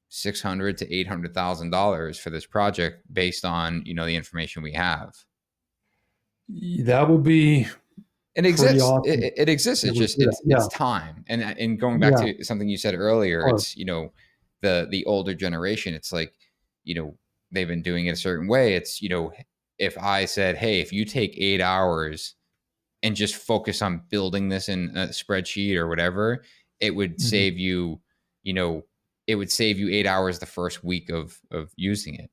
[SPEAKER 1] 600 to $800,000 for this project based on, the information we have.
[SPEAKER 3] That would be
[SPEAKER 1] It
[SPEAKER 3] pretty
[SPEAKER 1] exists.
[SPEAKER 3] awesome.
[SPEAKER 1] It exists.
[SPEAKER 3] It
[SPEAKER 1] It's
[SPEAKER 3] would
[SPEAKER 1] just
[SPEAKER 3] do that.
[SPEAKER 1] it's
[SPEAKER 3] Yeah.
[SPEAKER 1] time. And going back
[SPEAKER 3] Yeah.
[SPEAKER 1] to something you said
[SPEAKER 3] Of
[SPEAKER 1] earlier,
[SPEAKER 3] course.
[SPEAKER 1] it's, the older generation, it's like, they've been doing it a certain way. It's, if I said, hey, if you take 8 hours and just focus on building this in a spreadsheet or whatever, it would
[SPEAKER 3] Mhm.
[SPEAKER 1] save you, you know, it would save you 8 hours the first week of using it.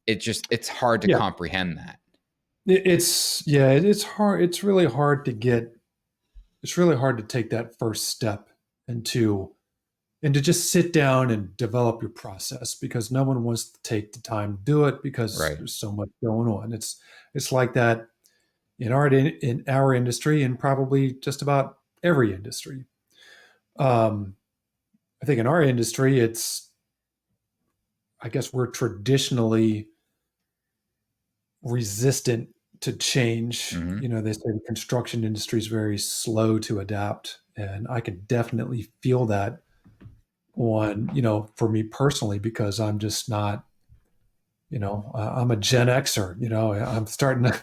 [SPEAKER 1] It's hard to
[SPEAKER 3] Yeah.
[SPEAKER 1] comprehend that.
[SPEAKER 3] It's hard. It's really hard to take that first step into and to just sit down and develop your process, because no one wants to take the time to do it because
[SPEAKER 1] Right.
[SPEAKER 3] there's so much going on. It's like that in our industry, and probably just about every industry. Um, I think in our industry, I guess we're traditionally resistant to change.
[SPEAKER 1] Mm-hmm.
[SPEAKER 3] They say the construction industry is very slow to adapt, and I can definitely feel that for me personally, because I'm just not, I'm a Gen Xer.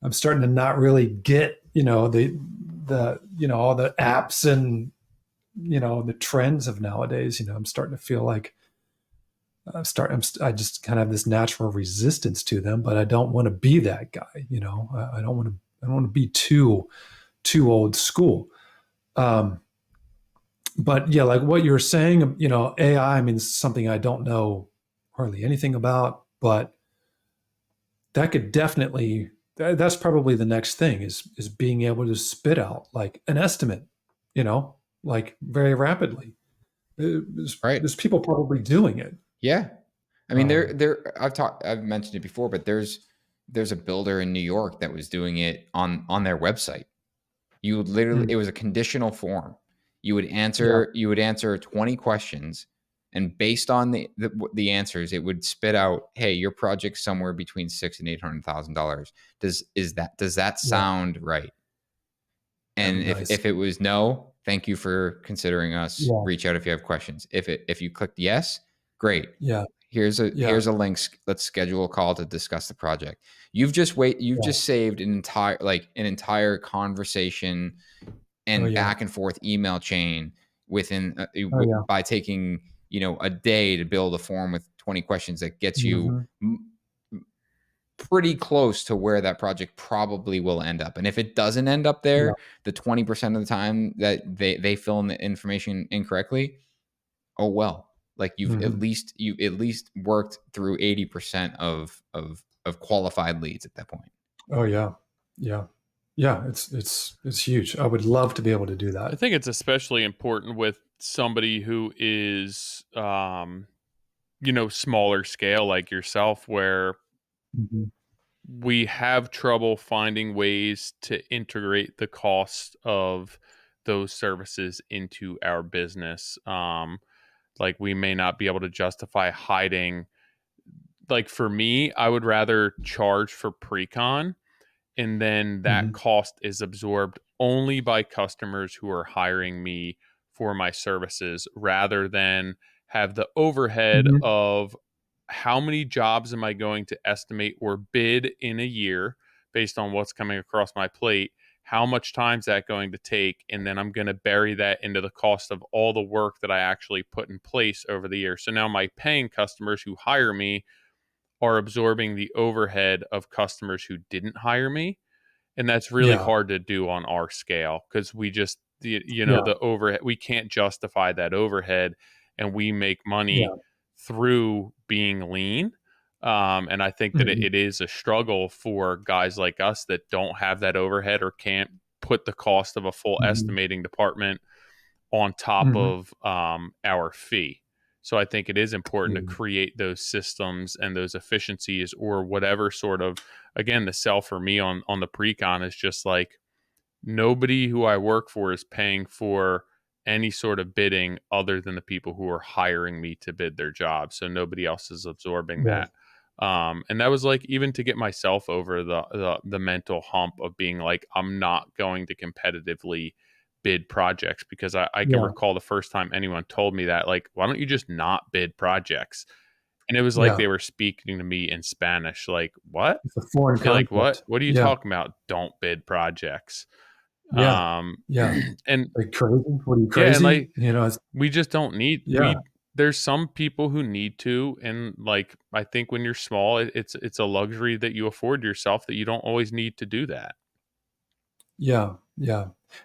[SPEAKER 3] I'm starting to not really get, all the apps and, the trends of nowadays. I'm starting to feel like I just kind of have this natural resistance to them, but I don't want to be that guy. I don't want to, be too old school. Um, but yeah, like what you're saying, AI, I mean, it's something I don't know hardly anything about, but that could definitely, that's probably the next thing, is being able to spit out like an estimate, like very rapidly.
[SPEAKER 1] Right.
[SPEAKER 3] There's people probably doing it.
[SPEAKER 1] Yeah. I mean,
[SPEAKER 3] Um,
[SPEAKER 1] I've mentioned it before, but there's a builder in New York that was doing it on their website. You would literally,
[SPEAKER 3] mm,
[SPEAKER 1] it was a conditional form. You would answer 20 questions, and based on the answers, it would spit out, hey, your project's somewhere between $600,000 and $800,000. Does that sound right? And
[SPEAKER 3] nice.
[SPEAKER 1] if it was no, thank you for considering us.
[SPEAKER 3] Yeah.
[SPEAKER 1] Reach out if you have questions. If you clicked yes, great.
[SPEAKER 3] Yeah.
[SPEAKER 1] Here's a link. Let's schedule a call to discuss the project. You've just saved an entire conversation and back and forth email chain within by taking a day to build a form with 20 questions that gets you pretty close to where that project probably will end up. And if it doesn't end up there, the 20% of the time that they fill in the information incorrectly, oh well. Like you've at least worked through 80% of qualified leads at that point.
[SPEAKER 3] Oh yeah. Yeah. Yeah, it's huge. I would love to be able to do that.
[SPEAKER 2] I think it's especially important with somebody who is smaller scale like yourself, where we have trouble finding ways to integrate the cost of those services into our business. Like we may not be able to justify hiding. Like for me, I would rather charge for pre-con, and then that cost is absorbed only by customers who are hiring me for my services, rather than have the overhead of how many jobs am I going to estimate or bid in a year based on what's coming across my plate. How much time is that going to take? And then I'm going to bury that into the cost of all the work that I actually put in place over the year. So now my paying customers who hire me are absorbing the overhead of customers who didn't hire me. And that's really hard to do on our scale, because we just, the overhead, we can't justify that overhead, and we make money through being lean. And I think that it is a struggle for guys like us that don't have that overhead or can't put the cost of a full estimating department on top of our fee. So I think it is important to create those systems and those efficiencies, or whatever sort of, again, the sell for me on the pre-con is just like, nobody who I work for is paying for any sort of bidding other than the people who are hiring me to bid their job. So nobody else is absorbing that. And that was like, even to get myself over the mental hump of being like, I'm not going to competitively bid projects, because I can recall the first time anyone told me that, like, why don't you just not bid projects? And it was like they were speaking to me in Spanish, like, what?
[SPEAKER 3] It's a foreign concept.
[SPEAKER 2] Like, what are you talking about? Don't bid projects.
[SPEAKER 3] And like, crazy? What are you, crazy?
[SPEAKER 2] And like, we just don't need. There's some people who need to, and like, I think when you're small, it's a luxury that you afford yourself, that you don't always need to do that.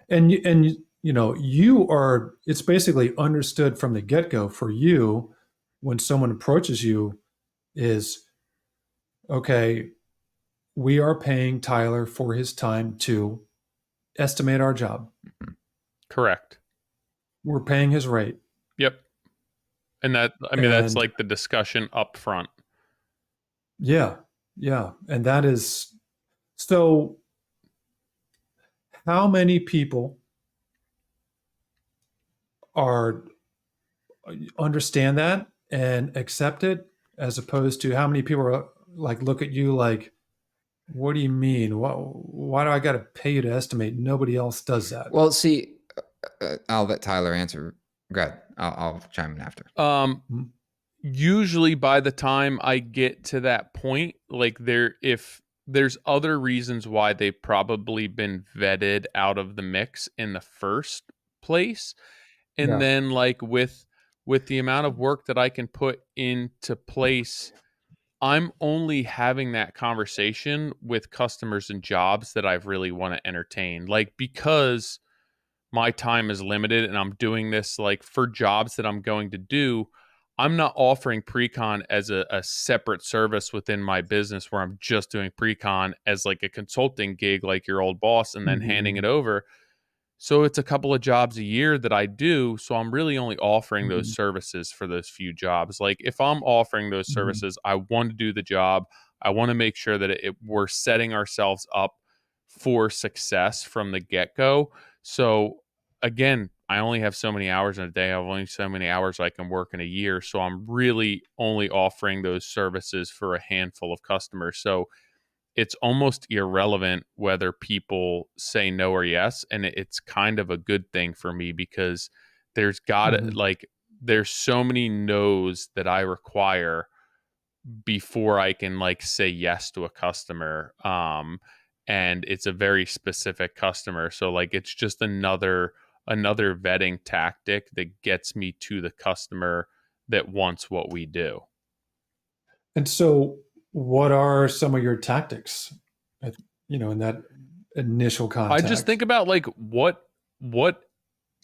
[SPEAKER 3] And you are. It's basically understood from the get-go for you when someone approaches you is, okay, we are paying Tyler for his time to estimate our job.
[SPEAKER 2] Correct.
[SPEAKER 3] We're paying his rate.
[SPEAKER 2] Yep. And that's like the discussion up front.
[SPEAKER 3] Yeah. And that is, so how many people understand that and accept it, as opposed to how many people are like, look at you like, what do you mean? Why do I got to pay you to estimate? Nobody else does that.
[SPEAKER 1] Well, see, I'll let Tyler answer. Go ahead. I'll chime in after.
[SPEAKER 2] Usually by the time I get to that point, like, if there's other reasons why they've probably been vetted out of the mix in the first place. And then like with the amount of work that I can put into place, I'm only having that conversation with customers and jobs that I really want to entertain. Like, because my time is limited and I'm doing this like for jobs that I'm going to do, I'm not offering pre-con as a separate service within my business where I'm just doing pre-con as like a consulting gig, like your old boss, and then handing it over. So it's a couple of jobs a year that I do. So I'm really only offering those services for those few jobs. Like, if I'm offering those services, I want to do the job. I want to make sure that we're setting ourselves up for success from the get-go. So again, I only have so many hours in a day. I have only so many hours I can work in a year. So I'm really only offering those services for a handful of customers. So it's almost irrelevant whether people say no or yes. And it's kind of a good thing for me because
[SPEAKER 3] Mhm.
[SPEAKER 2] there's so many no's that I require before I can like say yes to a customer. And it's a very specific customer. So like it's just another vetting tactic that gets me to the customer that wants what we do.
[SPEAKER 3] And so, what are some of your tactics, at, in that initial
[SPEAKER 2] I just
[SPEAKER 3] contact?
[SPEAKER 2] think about like what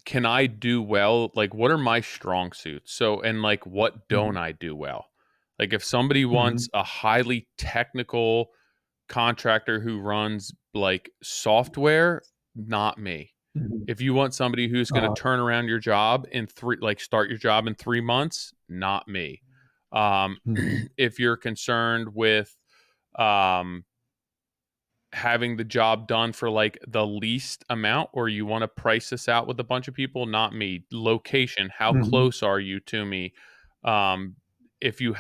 [SPEAKER 2] can I do well? Like what are my strong suits? So and like what don't
[SPEAKER 3] Mhm.
[SPEAKER 2] I do well? Like if somebody wants
[SPEAKER 3] Mhm.
[SPEAKER 2] a highly technical contractor who runs like software, not me.
[SPEAKER 3] Mhm.
[SPEAKER 2] If you want somebody who's going to
[SPEAKER 3] Uh,
[SPEAKER 2] turn around your job in start your job in 3 months, not me.
[SPEAKER 3] mhm.
[SPEAKER 2] If you're concerned with um, having the job done for like the least amount, or you want to price this out with a bunch of people, not me. Location, how
[SPEAKER 3] Mhm.
[SPEAKER 2] close are you to me? Um, if you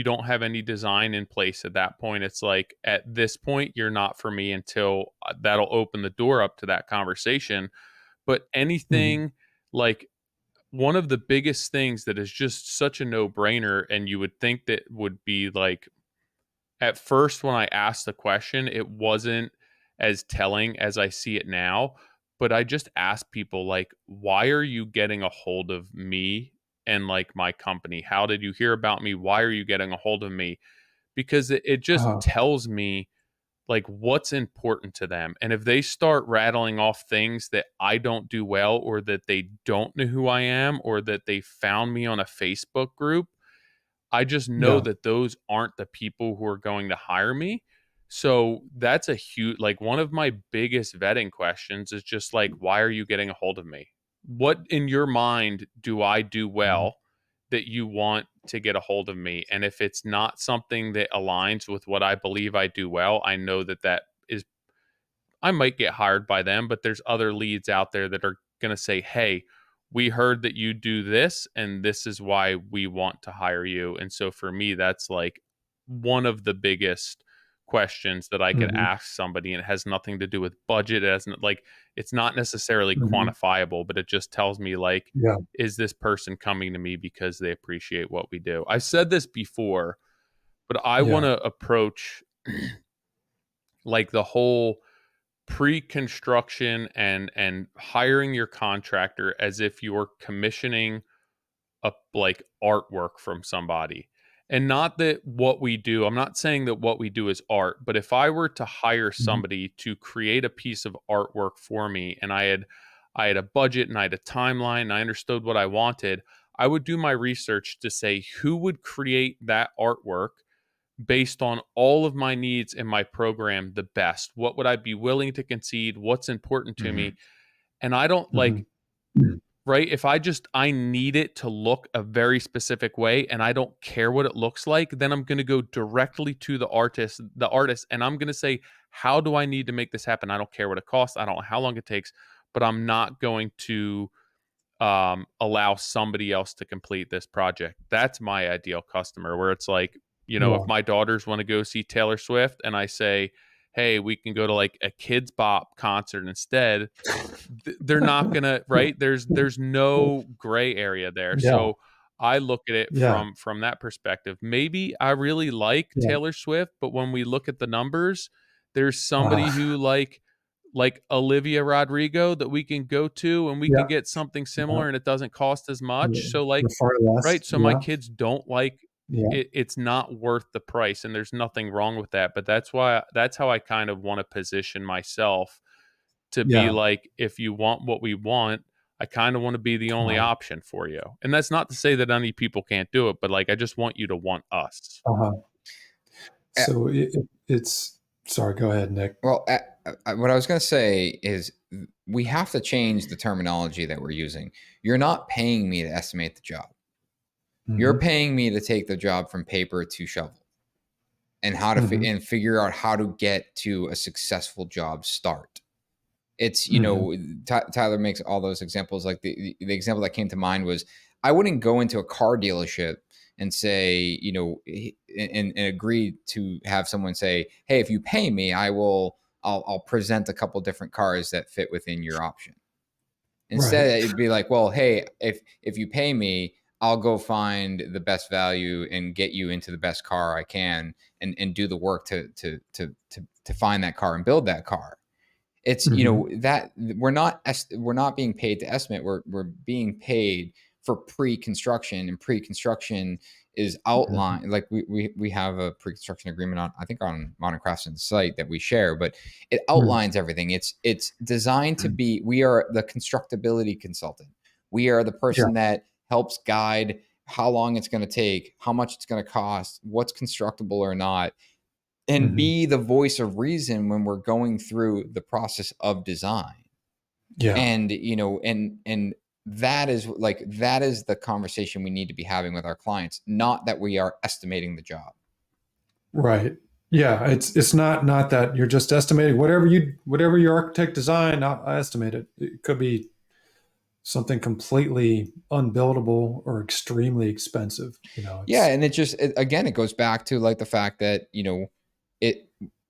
[SPEAKER 2] don't have any design in place at that point, it's like at this point you're not for me until that'll open the door up to that conversation. But
[SPEAKER 3] Mhm.
[SPEAKER 2] anything like one of the biggest things that is just such a no-brainer, and you would think that would be like at first when I asked the question, it wasn't as telling as I see it now. But I just asked people like, why are you getting a hold of me and like my company? How did you hear about me? Why are you getting a hold of me? Because it just
[SPEAKER 3] Uh,
[SPEAKER 2] tells me like what's important to them. And if they start rattling off things that I don't do well, or that they don't know who I am, or that they found me on a Facebook group, I just know
[SPEAKER 3] yeah.
[SPEAKER 2] that those aren't the people who are going to hire me. So that's a huge, like, one of my biggest vetting questions is just like, why are you getting a hold of me? What in your mind do I do
[SPEAKER 3] Mhm.
[SPEAKER 2] well that you want to get a hold of me? And if it's not something that aligns with what I believe I do well, I know that that is, I might get hired by them, but there's other leads out there that are going to say, hey, we heard that you do this, and this is why we want to hire you. And so for me, that's like one of the biggest questions that I could
[SPEAKER 3] Mhm.
[SPEAKER 2] ask somebody. And it has nothing to do with budget. It hasn't like, it's not necessarily
[SPEAKER 3] Mhm.
[SPEAKER 2] quantifiable, but it just tells me like,
[SPEAKER 3] Yeah.
[SPEAKER 2] is this person coming to me because they appreciate what we do? I've said this before, but I want
[SPEAKER 3] Yeah.
[SPEAKER 2] to approach like the whole pre-construction and hiring your contractor as if you're commissioning a like artwork from somebody. And not that what we do, I'm not saying that what we do is art, but if I were to hire
[SPEAKER 3] Mhm.
[SPEAKER 2] somebody to create a piece of artwork for me, and I had a budget and I had a timeline and I understood what I wanted, I would do my research to say who would create that artwork based on all of my needs in my program the best. What would I be willing to concede? What's important to
[SPEAKER 1] Mm-hmm.
[SPEAKER 2] me? And I don't
[SPEAKER 3] Mhm.
[SPEAKER 2] like, right? If I need it to look a very specific way and I don't care what it looks like, then I'm going to go directly to the artist, and I'm going to say, how do I need to make this happen? I don't care what it costs. I don't know how long it takes, but I'm not going to allow somebody else to complete this project. That's my ideal customer, where it's like, if
[SPEAKER 3] Yeah.
[SPEAKER 2] my daughters want to go see Taylor Swift and I say, hey, we can go to like a Kids Bop concert instead, they're not gonna, right? There's no gray area there.
[SPEAKER 3] Yeah.
[SPEAKER 2] So I look at it
[SPEAKER 3] Yeah.
[SPEAKER 2] from that perspective. Maybe I really like
[SPEAKER 3] Yeah.
[SPEAKER 2] Taylor Swift, but when we look at the numbers, there's somebody
[SPEAKER 3] Uh,
[SPEAKER 2] who like Olivia Rodrigo that we can go to and we can
[SPEAKER 3] yeah.
[SPEAKER 2] get something
[SPEAKER 3] Yeah.
[SPEAKER 2] similar and it doesn't cost as
[SPEAKER 3] Yeah.
[SPEAKER 2] much. So
[SPEAKER 3] For
[SPEAKER 2] like,
[SPEAKER 3] far less.
[SPEAKER 2] right, so my
[SPEAKER 3] Yeah.
[SPEAKER 2] kids don't like
[SPEAKER 3] Yeah.
[SPEAKER 2] it, it's not worth the price, and there's nothing wrong with that, but that's how I kind of want to position myself, to be
[SPEAKER 3] Yeah.
[SPEAKER 2] like, if you want what we want, I kind of want to be the only
[SPEAKER 3] Uh-huh.
[SPEAKER 2] option for you. And that's not to say that any people can't do it, but like I just want you to want us.
[SPEAKER 3] Uh-huh.
[SPEAKER 1] Uh,
[SPEAKER 3] So it's sorry. Go ahead, Nick.
[SPEAKER 1] Well, what I was going to say is we have to change the terminology that we're using. You're not paying me to estimate the job. You're
[SPEAKER 3] Hmm.
[SPEAKER 1] paying me to take the job from paper to shovel and
[SPEAKER 3] Hmm.
[SPEAKER 1] and figure out how to get to a successful job start. It's, you know, Tyler makes all those examples. Like the example that came to mind was, I wouldn't go into a car dealership and say, you know, and agree to have someone say, hey, if you pay me, I'll present a couple different cars that fit within your option. Instead,
[SPEAKER 3] Right.
[SPEAKER 1] it'd be like, well, hey, if you pay me, I'll go find the best value and get you into the best car I can, and do the work to find that car and build that car. It's, you know, that we're not being paid to estimate. We're being paid for pre-construction, and pre-construction is outlined. Like we have a pre-construction agreement on, I think, on Modern Craftsman's site that we share, but it outlines everything. It's designed to be, we are the constructability consultant. We are the
[SPEAKER 3] Yeah.
[SPEAKER 1] person that helps guide how long it's going to take, how much it's going to cost, what's constructible or not, and be the voice of reason when we're going through the process of design.
[SPEAKER 3] Yeah.
[SPEAKER 1] And, you know, and that is the conversation we need to be having with our clients, not that we are estimating the job.
[SPEAKER 3] Right. Yeah. It's not that you're just estimating whatever your architect designed. I estimate it. It could be something completely unbuildable or extremely expensive. You know.
[SPEAKER 1] Yeah, and again, it goes back to like the fact that, you know,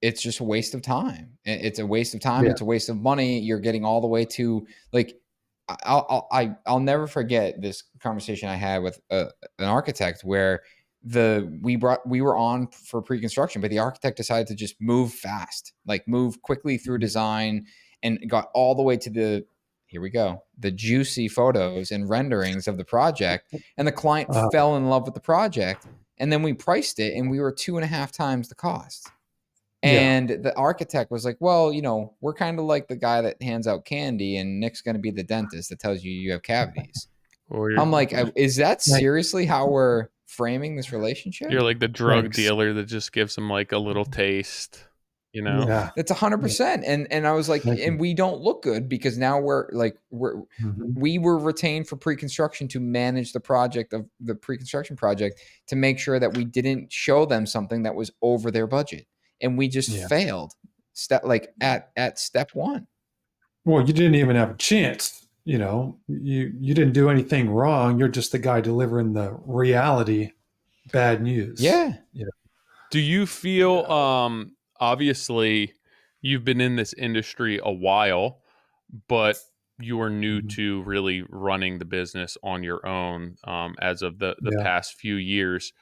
[SPEAKER 1] it's just a waste of time. It's a waste of time.
[SPEAKER 3] Yeah.
[SPEAKER 1] It's a waste of money. You're getting all the way to, like, I'll never forget this conversation I had with an architect where we were on for pre-construction, but the architect decided to just move fast, like move quickly through design, and got all the way to here we go, the juicy photos and renderings of the project. And the client fell in love with the project. And then we priced it, and we were 2.5 times the cost. And the architect was like, well, you know, we're kind of like the guy that hands out candy, and Nick's going to be the dentist that tells you have cavities. I'm like, is that seriously how we're framing this relationship?
[SPEAKER 2] You're like the drug dealer that just gives them like a little taste, you know?
[SPEAKER 3] Yeah.
[SPEAKER 1] That's 100%. And I was like, and we don't look good because now we were retained for pre-construction to manage the project of the pre-construction project, to make sure that we didn't show them something that was over their budget. And we just failed at step one.
[SPEAKER 3] Well, you didn't even have a chance. You know, you didn't do anything wrong. You're just the guy delivering the reality, bad news.
[SPEAKER 1] Yeah.
[SPEAKER 3] You know?
[SPEAKER 2] Do you feel, obviously you've been in this industry a while, but you are new to really running the business on your own, as of the past few years.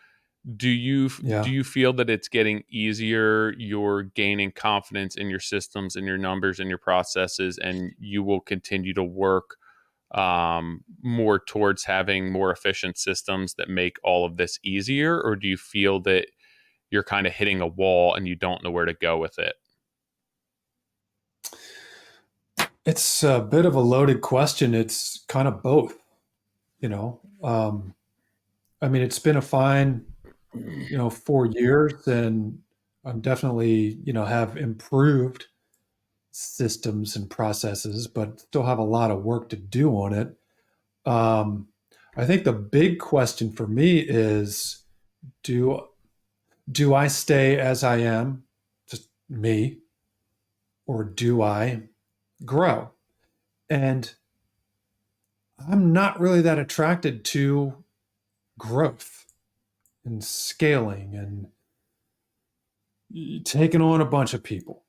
[SPEAKER 2] Do you feel that it's getting easier? You're gaining confidence in your systems and your numbers and your processes, and you will continue to work more towards having more efficient systems that make all of this easier? Or do you feel that you're kind of hitting a wall and you don't know where to go with it?
[SPEAKER 3] It's a bit of a loaded question. It's kind of both, you know. I mean, it's been a fine, 4 years, and I'm definitely, have improved systems and processes, but still have a lot of work to do on it. I think the big question for me is, do I stay as I am, just me, or do I grow? And I'm not really that attracted to growth and scaling and taking on a bunch of people.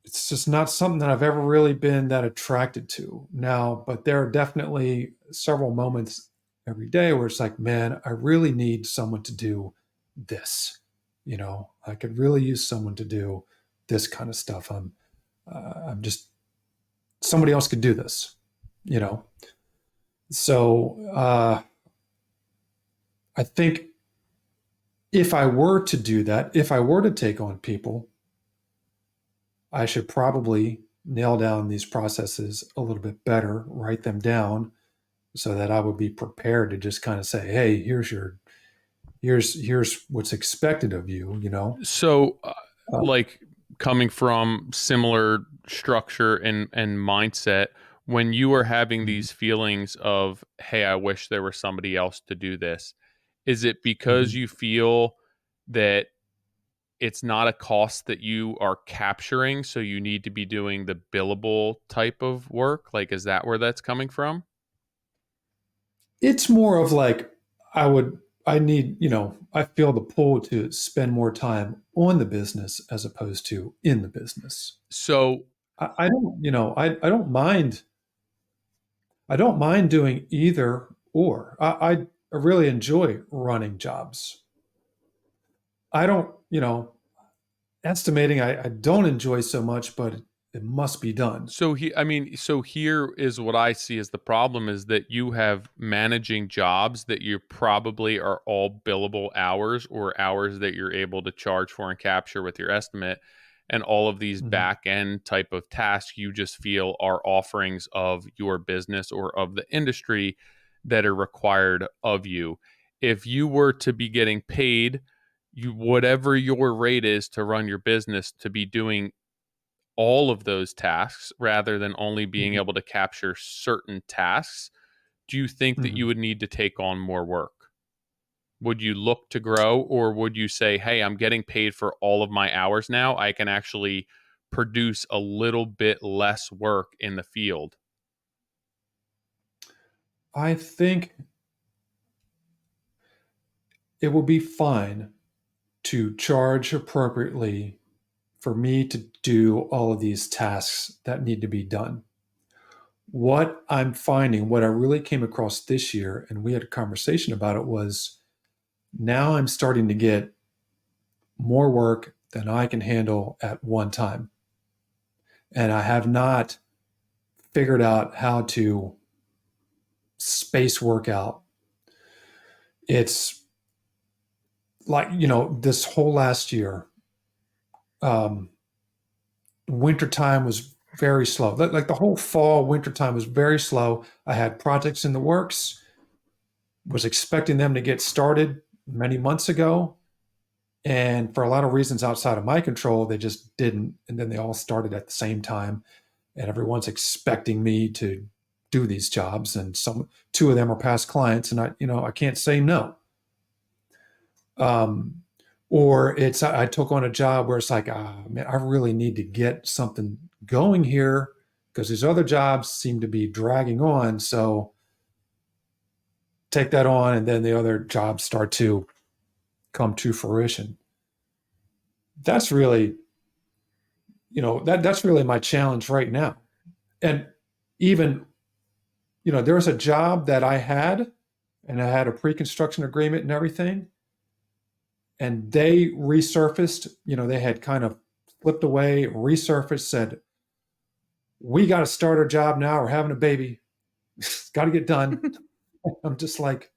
[SPEAKER 3] It's just not something that I've ever really been that attracted to now, but there are definitely several moments every day where it's like, man, I really need someone to do this. I could really use someone to do this kind of stuff. I'm just, somebody else could do this, So I think if I were to do that, if I were to take on people, I should probably nail down these processes a little bit better, write them down so that I would be prepared to just kind of say, hey, here's what's expected of you,
[SPEAKER 2] So like coming from similar structure and mindset, when you are having these feelings of, hey, I wish there was somebody else to do this, is it because you feel that it's not a cost that you are capturing, so you need to be doing the billable type of work? Like, is that where that's coming from?
[SPEAKER 3] It's more of like I need, I feel the pull to spend more time on the business as opposed to in the business.
[SPEAKER 2] So
[SPEAKER 3] I don't, I don't mind doing either or. I really enjoy running jobs. I don't, estimating I don't enjoy so much, but it must be done.
[SPEAKER 2] so here is what I see as the problem is that you have managing jobs that you probably are all billable hours or hours that you're able to charge for and capture with your estimate. And all of these
[SPEAKER 3] Mhm.
[SPEAKER 2] back end type of tasks you just feel are offerings of your business or of the industry that are required of you. If you were to be getting paid, you whatever your rate is to run your business, to be doing all of those tasks rather than only being
[SPEAKER 3] Mhm.
[SPEAKER 2] able to capture certain tasks, do you think that you
[SPEAKER 3] Mhm.
[SPEAKER 2] would need to take on more work? Would you look to grow, or would you say, hey, I'm getting paid for all of my hours now? I can actually produce a little bit less work in the field?
[SPEAKER 3] I think it will be fine to charge appropriately for me to do all of these tasks that need to be done. What I'm finding, what I really came across this year, and we had a conversation about it, was now I'm starting to get more work than I can handle at one time. And I have not figured out how to space work out. It's like, this whole last year, um, wintertime was very slow. Like the whole fall, wintertime was very slow. I had projects in the works, was expecting them to get started many months ago. And for a lot of reasons outside of my control, they just didn't. And then they all started at the same time. And everyone's expecting me to do these jobs. And two of them are past clients. And I can't say no. Um, or I took on a job where it's like, man, I really need to get something going here because these other jobs seem to be dragging on. So take that on, and then the other jobs start to come to fruition. That's really, that's really my challenge right now. And even, there was a job that I had, and I had a pre-construction agreement and everything, and they resurfaced. They had kind of slipped away, resurfaced, said, "We got to start our job now. We're having a baby. Got to get done." I'm just like,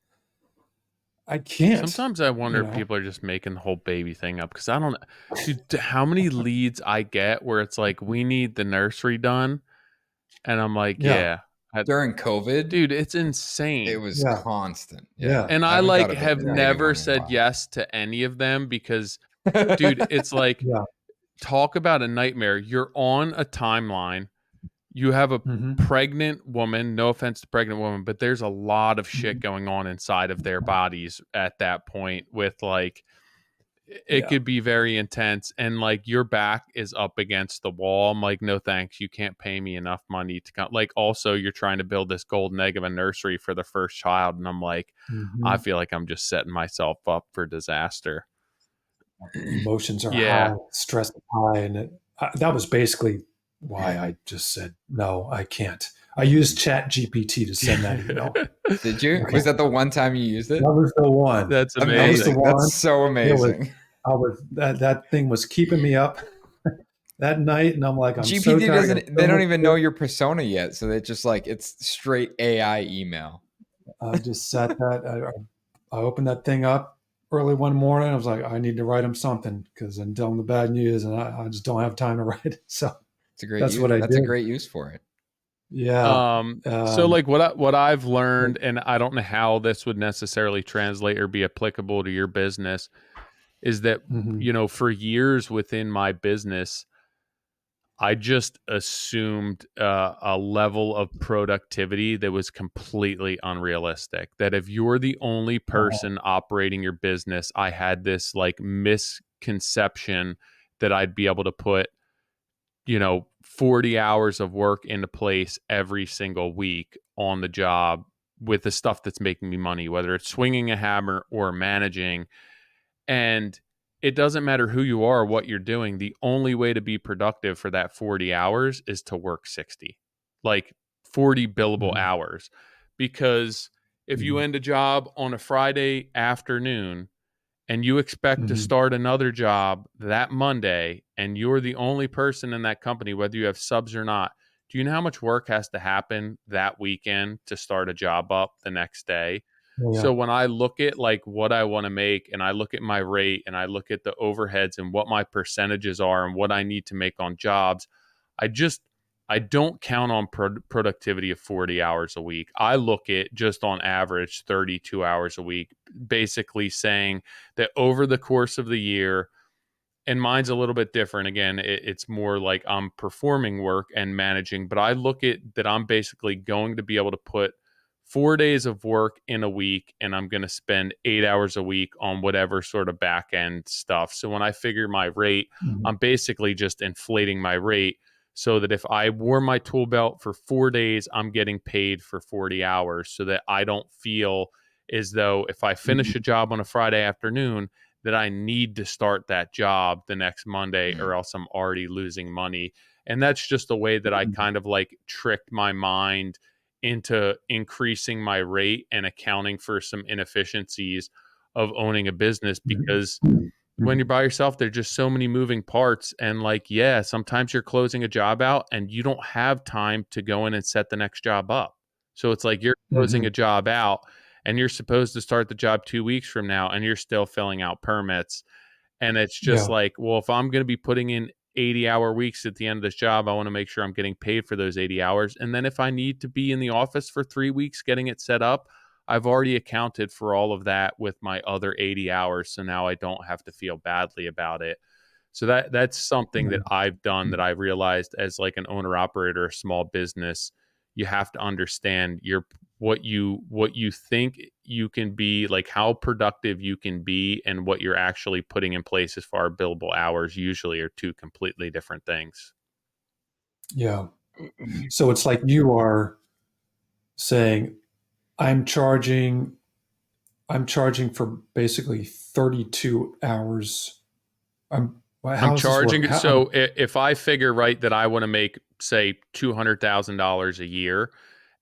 [SPEAKER 3] I can't.
[SPEAKER 2] Sometimes I wonder
[SPEAKER 3] You
[SPEAKER 2] if
[SPEAKER 3] know,
[SPEAKER 2] people are just making the whole baby thing up, because I don't, dude, how many leads I get where it's like, we need the nursery done. And I'm like,
[SPEAKER 3] yeah,
[SPEAKER 2] yeah,
[SPEAKER 1] During COVID,
[SPEAKER 2] dude, it's
[SPEAKER 1] it
[SPEAKER 2] insane.
[SPEAKER 1] was
[SPEAKER 3] yeah,
[SPEAKER 1] constant. Yeah.
[SPEAKER 3] yeah,
[SPEAKER 2] And
[SPEAKER 1] I
[SPEAKER 2] I
[SPEAKER 1] haven't got
[SPEAKER 2] like
[SPEAKER 1] a
[SPEAKER 2] have
[SPEAKER 1] baby
[SPEAKER 2] never
[SPEAKER 1] one in a
[SPEAKER 2] said
[SPEAKER 1] while.
[SPEAKER 2] yes to any of them because, dude, it's like,
[SPEAKER 3] yeah.
[SPEAKER 2] talk about a nightmare. You're on a timeline. You have a
[SPEAKER 3] Hmm.
[SPEAKER 2] pregnant woman, no offense to pregnant woman, but there's a lot of shit
[SPEAKER 3] Hmm.
[SPEAKER 2] going on inside of their bodies at that point with like, it
[SPEAKER 3] Yeah.
[SPEAKER 2] could be very intense, and like your back is up against the wall. I'm like, no thanks, you can't pay me enough money to come. Like, also you're trying to build this golden egg of a nursery for the first child, and I'm like, I
[SPEAKER 3] Hmm.
[SPEAKER 2] feel like I'm just setting myself up for disaster.
[SPEAKER 3] Emotions are
[SPEAKER 2] Yeah.
[SPEAKER 3] high, stress is high, and that was basically why I just said no. I can't. I used Chat GPT to send that email.
[SPEAKER 1] Did you?
[SPEAKER 3] Okay,
[SPEAKER 1] Was that the one time you used it?
[SPEAKER 3] that was the one.
[SPEAKER 2] That's
[SPEAKER 3] That was the
[SPEAKER 2] amazing.
[SPEAKER 1] Amazing.
[SPEAKER 3] one.
[SPEAKER 1] That's so
[SPEAKER 3] It was.
[SPEAKER 1] amazing.
[SPEAKER 3] I was that thing was keeping me up that night, and I'm like, I'm so
[SPEAKER 1] GPT
[SPEAKER 3] tired. I got
[SPEAKER 1] doesn't, they
[SPEAKER 3] so
[SPEAKER 1] don't
[SPEAKER 3] much
[SPEAKER 1] even
[SPEAKER 3] to
[SPEAKER 1] know
[SPEAKER 3] do.
[SPEAKER 1] your persona yet. So they're just like, it's straight AI email.
[SPEAKER 3] I just sat that. I opened that thing up early one morning. I was like, I need to write him something because I'm telling the bad news, and I just don't have time to write it. So
[SPEAKER 1] It's a great
[SPEAKER 3] that's
[SPEAKER 1] use.
[SPEAKER 3] what I
[SPEAKER 1] That's a
[SPEAKER 3] did.
[SPEAKER 1] great use for it.
[SPEAKER 3] Yeah.
[SPEAKER 2] So
[SPEAKER 3] Um,
[SPEAKER 2] like what I've learned, and I don't know how this would necessarily translate or be applicable to your business, is that,
[SPEAKER 3] mhm.
[SPEAKER 2] for years within my business, I just assumed a level of productivity that was completely unrealistic. That if you're the only
[SPEAKER 3] Uh,
[SPEAKER 2] person operating your business, I had this like conception that I'd be able to put, 40 hours of work into place every single week on the job with the stuff that's making me money, whether it's swinging a hammer or managing. And it doesn't matter who you are or what you're doing. The only way to be productive for that 40 hours is to work 60, like 40 billable hours. Because if you end a job on a Friday afternoon and you expect to start another job that Monday, and you're the only person in that company, whether you have subs or not, do you know how much work has to happen that weekend to start a job up the next day? So when I look at like what I want to make, and I look at my rate, and I look at the overheads and what my percentages are and what I need to make on jobs, I don't count on productivity of 40 hours a week. I look at just on average 32 hours a week, basically saying that over the course of the year, and mine's a little bit different. Again, it's more like I'm performing work and managing, but I look at that I'm basically going to be able to put 4 days of work in a week, and I'm going to spend 8 hours a week on whatever sort of back end stuff. So when I figure my rate, I'm basically just inflating my rate so that if I wore my tool belt for 4 days, I'm getting paid for 40 hours, so that I don't feel as though if I finish a job on a Friday afternoon, that I need to start that job the next Monday, or else I'm already losing money. And that's just the way that I kind of like tricked my mind into increasing my rate and accounting for some inefficiencies of owning a business. Because when you're by yourself, there's just so many moving parts. And like, yeah, sometimes you're closing a job out and you don't have time to go in and set the next job up. So it's like you're closing a job out and you're supposed to start the job 2 weeks from now, and you're still filling out permits. And it's just like, well, if I'm going to be putting in 80-hour weeks at the end of this job, I want to make sure I'm getting paid for those 80 hours. And then if I need to be in the office for 3 weeks getting it set up, I've already accounted for all of that with my other 80 hours. So now I don't have to feel badly about it. So that's something that I've done, that I realized as like an owner operator, a small business, you have to understand what you think you can be, like how productive you can be, and what you're actually putting in place as far as billable hours usually are two completely different things.
[SPEAKER 3] Yeah. So it's like you are saying, I'm charging for basically 32 hours.
[SPEAKER 2] I'm charging. So if I figure right that I want to make, say, $200,000 a year,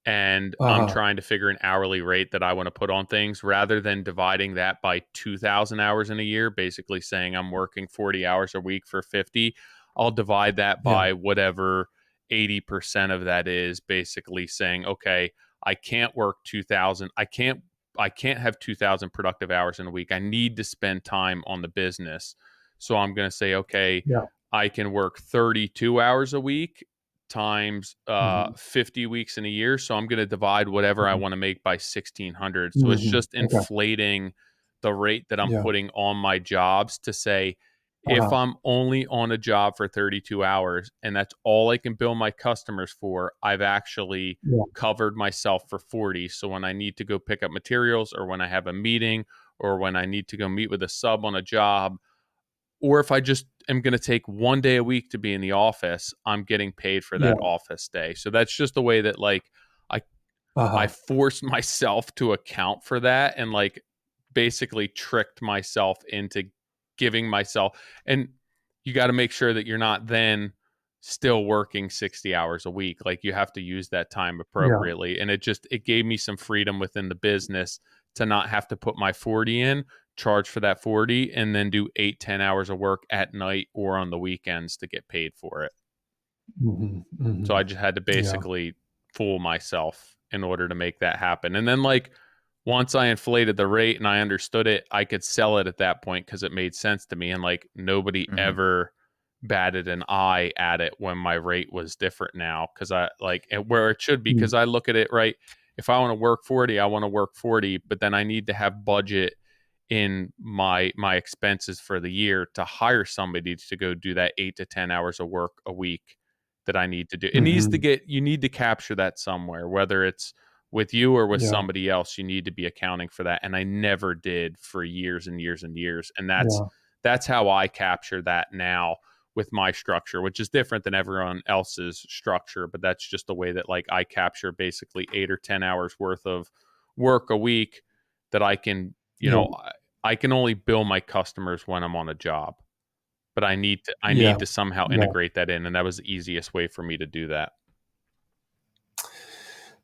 [SPEAKER 2] and I'm trying to figure an hourly rate that I want to put on things, rather than dividing that by 2,000 hours in a year, basically saying I'm working 40 hours a week for 50, I'll divide that by whatever 80% of that is, basically saying, okay, I can't work 2,000. I can't have 2,000 productive hours in a week. I need to spend time on the business. So I'm going to say, okay, I can work 32 hours a week times 50 weeks in a year. So I'm going to divide whatever I want to make by 1,600. So it's just inflating the rate that I'm putting on my jobs to say, if I'm only on a job for 32 hours and that's all I can bill my customers for, I've actually covered myself for 40. So when I need to go pick up materials, or when I have a meeting, or when I need to go meet with a sub on a job, or if I just am going to take 1 day a week to be in the office, I'm getting paid for that office day. So that's just the way that like I forced myself to account for that, and like basically tricked myself into giving myself. And you got to make sure that you're not then still working 60 hours a week. Like you have to use that time appropriately. And it gave me some freedom within the business to not have to put my 40 in, charge for that 40, and then do 8-10 hours of work at night or on the weekends to get paid for it. So I just had to basically fool myself in order to make that happen. And then like once I inflated the rate and I understood it, I could sell it at that point because it made sense to me. And like nobody ever batted an eye at it when my rate was different now, because I like where it should be, because I look at it right. If I want to work 40, I want to work 40, but then I need to have budget in my expenses for the year to hire somebody to go do that 8 to 10 hours of work a week that I need to do. It needs to you need to capture that somewhere, whether it's with you or with somebody else. You need to be accounting for that. And I never did for years and years and years. And That's how I capture that now with my structure, which is different than everyone else's structure, but that's just the way that like I capture basically 8 or 10 hours worth of work a week that I can,
[SPEAKER 3] Yeah.
[SPEAKER 2] I can only bill my customers when I'm on a job, but I need
[SPEAKER 3] Yeah.
[SPEAKER 2] to somehow
[SPEAKER 3] Yeah.
[SPEAKER 2] integrate that in, and that was the easiest way for me to do that.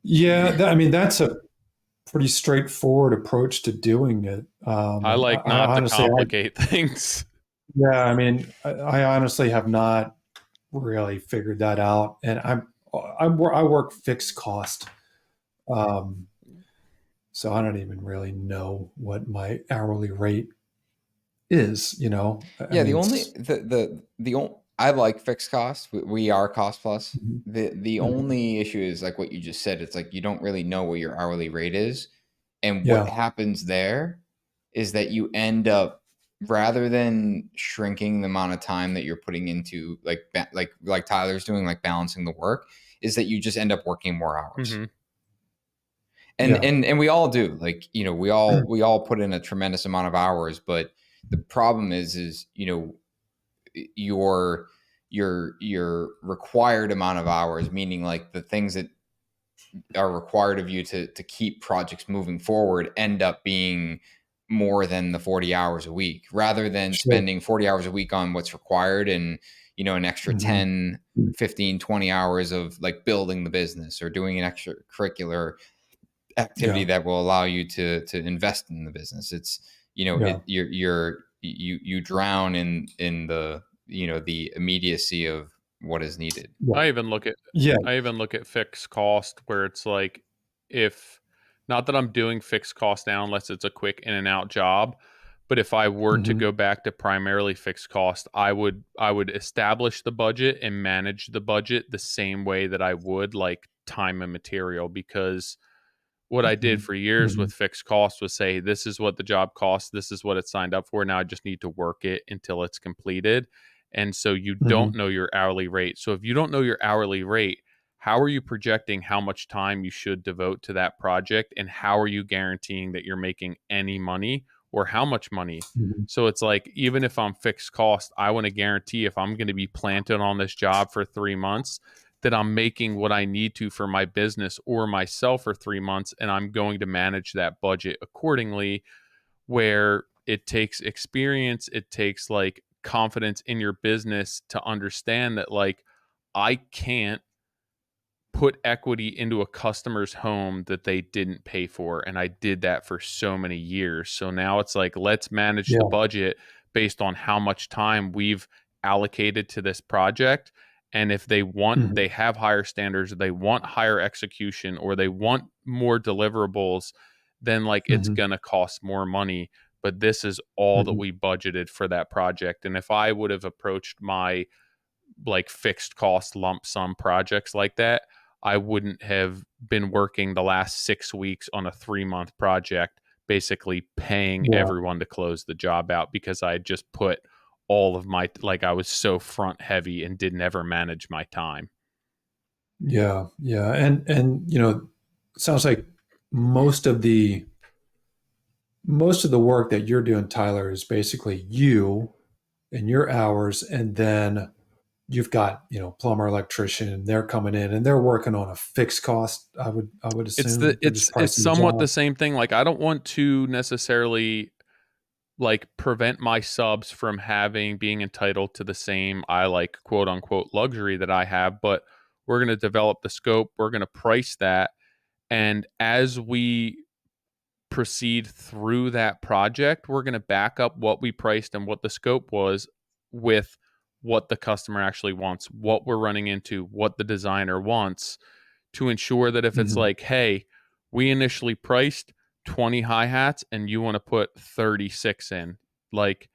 [SPEAKER 3] Yeah. I mean, that's a pretty straightforward approach to doing it.
[SPEAKER 2] I
[SPEAKER 3] And
[SPEAKER 2] like
[SPEAKER 3] I
[SPEAKER 2] not to
[SPEAKER 3] honestly,
[SPEAKER 2] complicate things.
[SPEAKER 3] yeah, I mean, I honestly have not really figured that out. And I work fixed cost. Um, so I don't even really know what my hourly rate is, you know. I
[SPEAKER 1] Yeah, the
[SPEAKER 3] mean,
[SPEAKER 1] only
[SPEAKER 3] it's
[SPEAKER 1] the only I like fixed costs. We are cost plus.
[SPEAKER 3] Mhm.
[SPEAKER 1] The
[SPEAKER 3] Mhm.
[SPEAKER 1] only issue is like what you just said. It's like you don't really know what your hourly rate is, and what
[SPEAKER 3] Yeah.
[SPEAKER 1] happens there is that you end up, rather than shrinking the amount of time that you're putting into like Tyler's doing, like balancing the work, is that you just end up working more hours.
[SPEAKER 2] Mm-hmm.
[SPEAKER 1] And
[SPEAKER 3] Yeah.
[SPEAKER 1] and we all do, like, we all put in a tremendous amount of hours, but the problem is your required amount of hours, meaning like the things that are required of you to keep projects moving forward, end up being more than the 40 hours a week, rather than
[SPEAKER 3] Sure.
[SPEAKER 1] spending 40 hours a week on what's required, and an extra
[SPEAKER 3] Mhm.
[SPEAKER 1] 10, 15, 20 hours of like building the business or doing an extracurricular activity
[SPEAKER 3] Yeah.
[SPEAKER 1] that will allow you to invest in the business. It's
[SPEAKER 3] Yeah.
[SPEAKER 1] you drown in the immediacy of what is needed.
[SPEAKER 3] Yeah.
[SPEAKER 2] I even look at
[SPEAKER 3] Yeah.
[SPEAKER 2] fixed cost, where it's like, if not that I'm doing fixed cost now unless it's a quick in and out job, but if I were to
[SPEAKER 3] Mhm.
[SPEAKER 2] go back to primarily fixed cost, I would establish the budget and manage the budget the same way that I would like time and material, because what I did
[SPEAKER 3] Mhm.
[SPEAKER 2] for years
[SPEAKER 3] Mhm.
[SPEAKER 2] with fixed cost was say, this is what the job costs, this is what it's signed up for. Now I just need to work it until it's completed. And so you don't
[SPEAKER 3] Mhm.
[SPEAKER 2] know your hourly rate. So if you don't know your hourly rate, how are you projecting how much time you should devote to that project? And how are you guaranteeing that you're making any money or how much money?
[SPEAKER 3] Mhm.
[SPEAKER 2] So it's like, even if I'm fixed cost, I want to guarantee if I'm going to be planted on this job for 3 months, that I'm making what I need to for my business or myself for 3 months, and I'm going to manage that budget accordingly. Where it takes experience, it takes like confidence in your business to understand that, like, I can't put equity into a customer's home that they didn't pay for. And I did that for so many years. So now it's like, let's manage the
[SPEAKER 3] Yeah.
[SPEAKER 2] budget based on how much time we've allocated to this project. And if
[SPEAKER 3] Mhm.
[SPEAKER 2] they have higher standards, they want higher execution, or they want more deliverables, then like it's
[SPEAKER 3] Mhm.
[SPEAKER 2] going to cost more money. But this is all that
[SPEAKER 3] Mhm.
[SPEAKER 2] we budgeted for that project. And if I would have approached my like fixed cost lump sum projects like that, I wouldn't have been working the last 6 weeks on a 3 month project, basically paying
[SPEAKER 3] Yeah.
[SPEAKER 2] everyone to close the job out, because I had just put all of my, like, I was so front heavy and didn't ever manage my time.
[SPEAKER 3] Yeah. Yeah. And it sounds like most of the most of the work that you're doing, Tyler, is basically you and your hours, and then you've got plumber, electrician, and they're coming in and they're working on a fixed cost. I would assume they're just
[SPEAKER 2] It's
[SPEAKER 3] pricing the
[SPEAKER 2] somewhat the
[SPEAKER 3] job.
[SPEAKER 2] same thing. Like, I don't want to necessarily like prevent my subs from being entitled to the same, I like, quote unquote luxury that I have, but we're going to develop the scope, we're going to price that, and as we proceed through that project, we're going to back up what we priced and what the scope was with what the customer actually wants, what we're running into, what the designer wants, to ensure that if it's
[SPEAKER 3] Mhm.
[SPEAKER 2] like, hey, we initially priced 20 hi-hats and you want to put 36 in, like,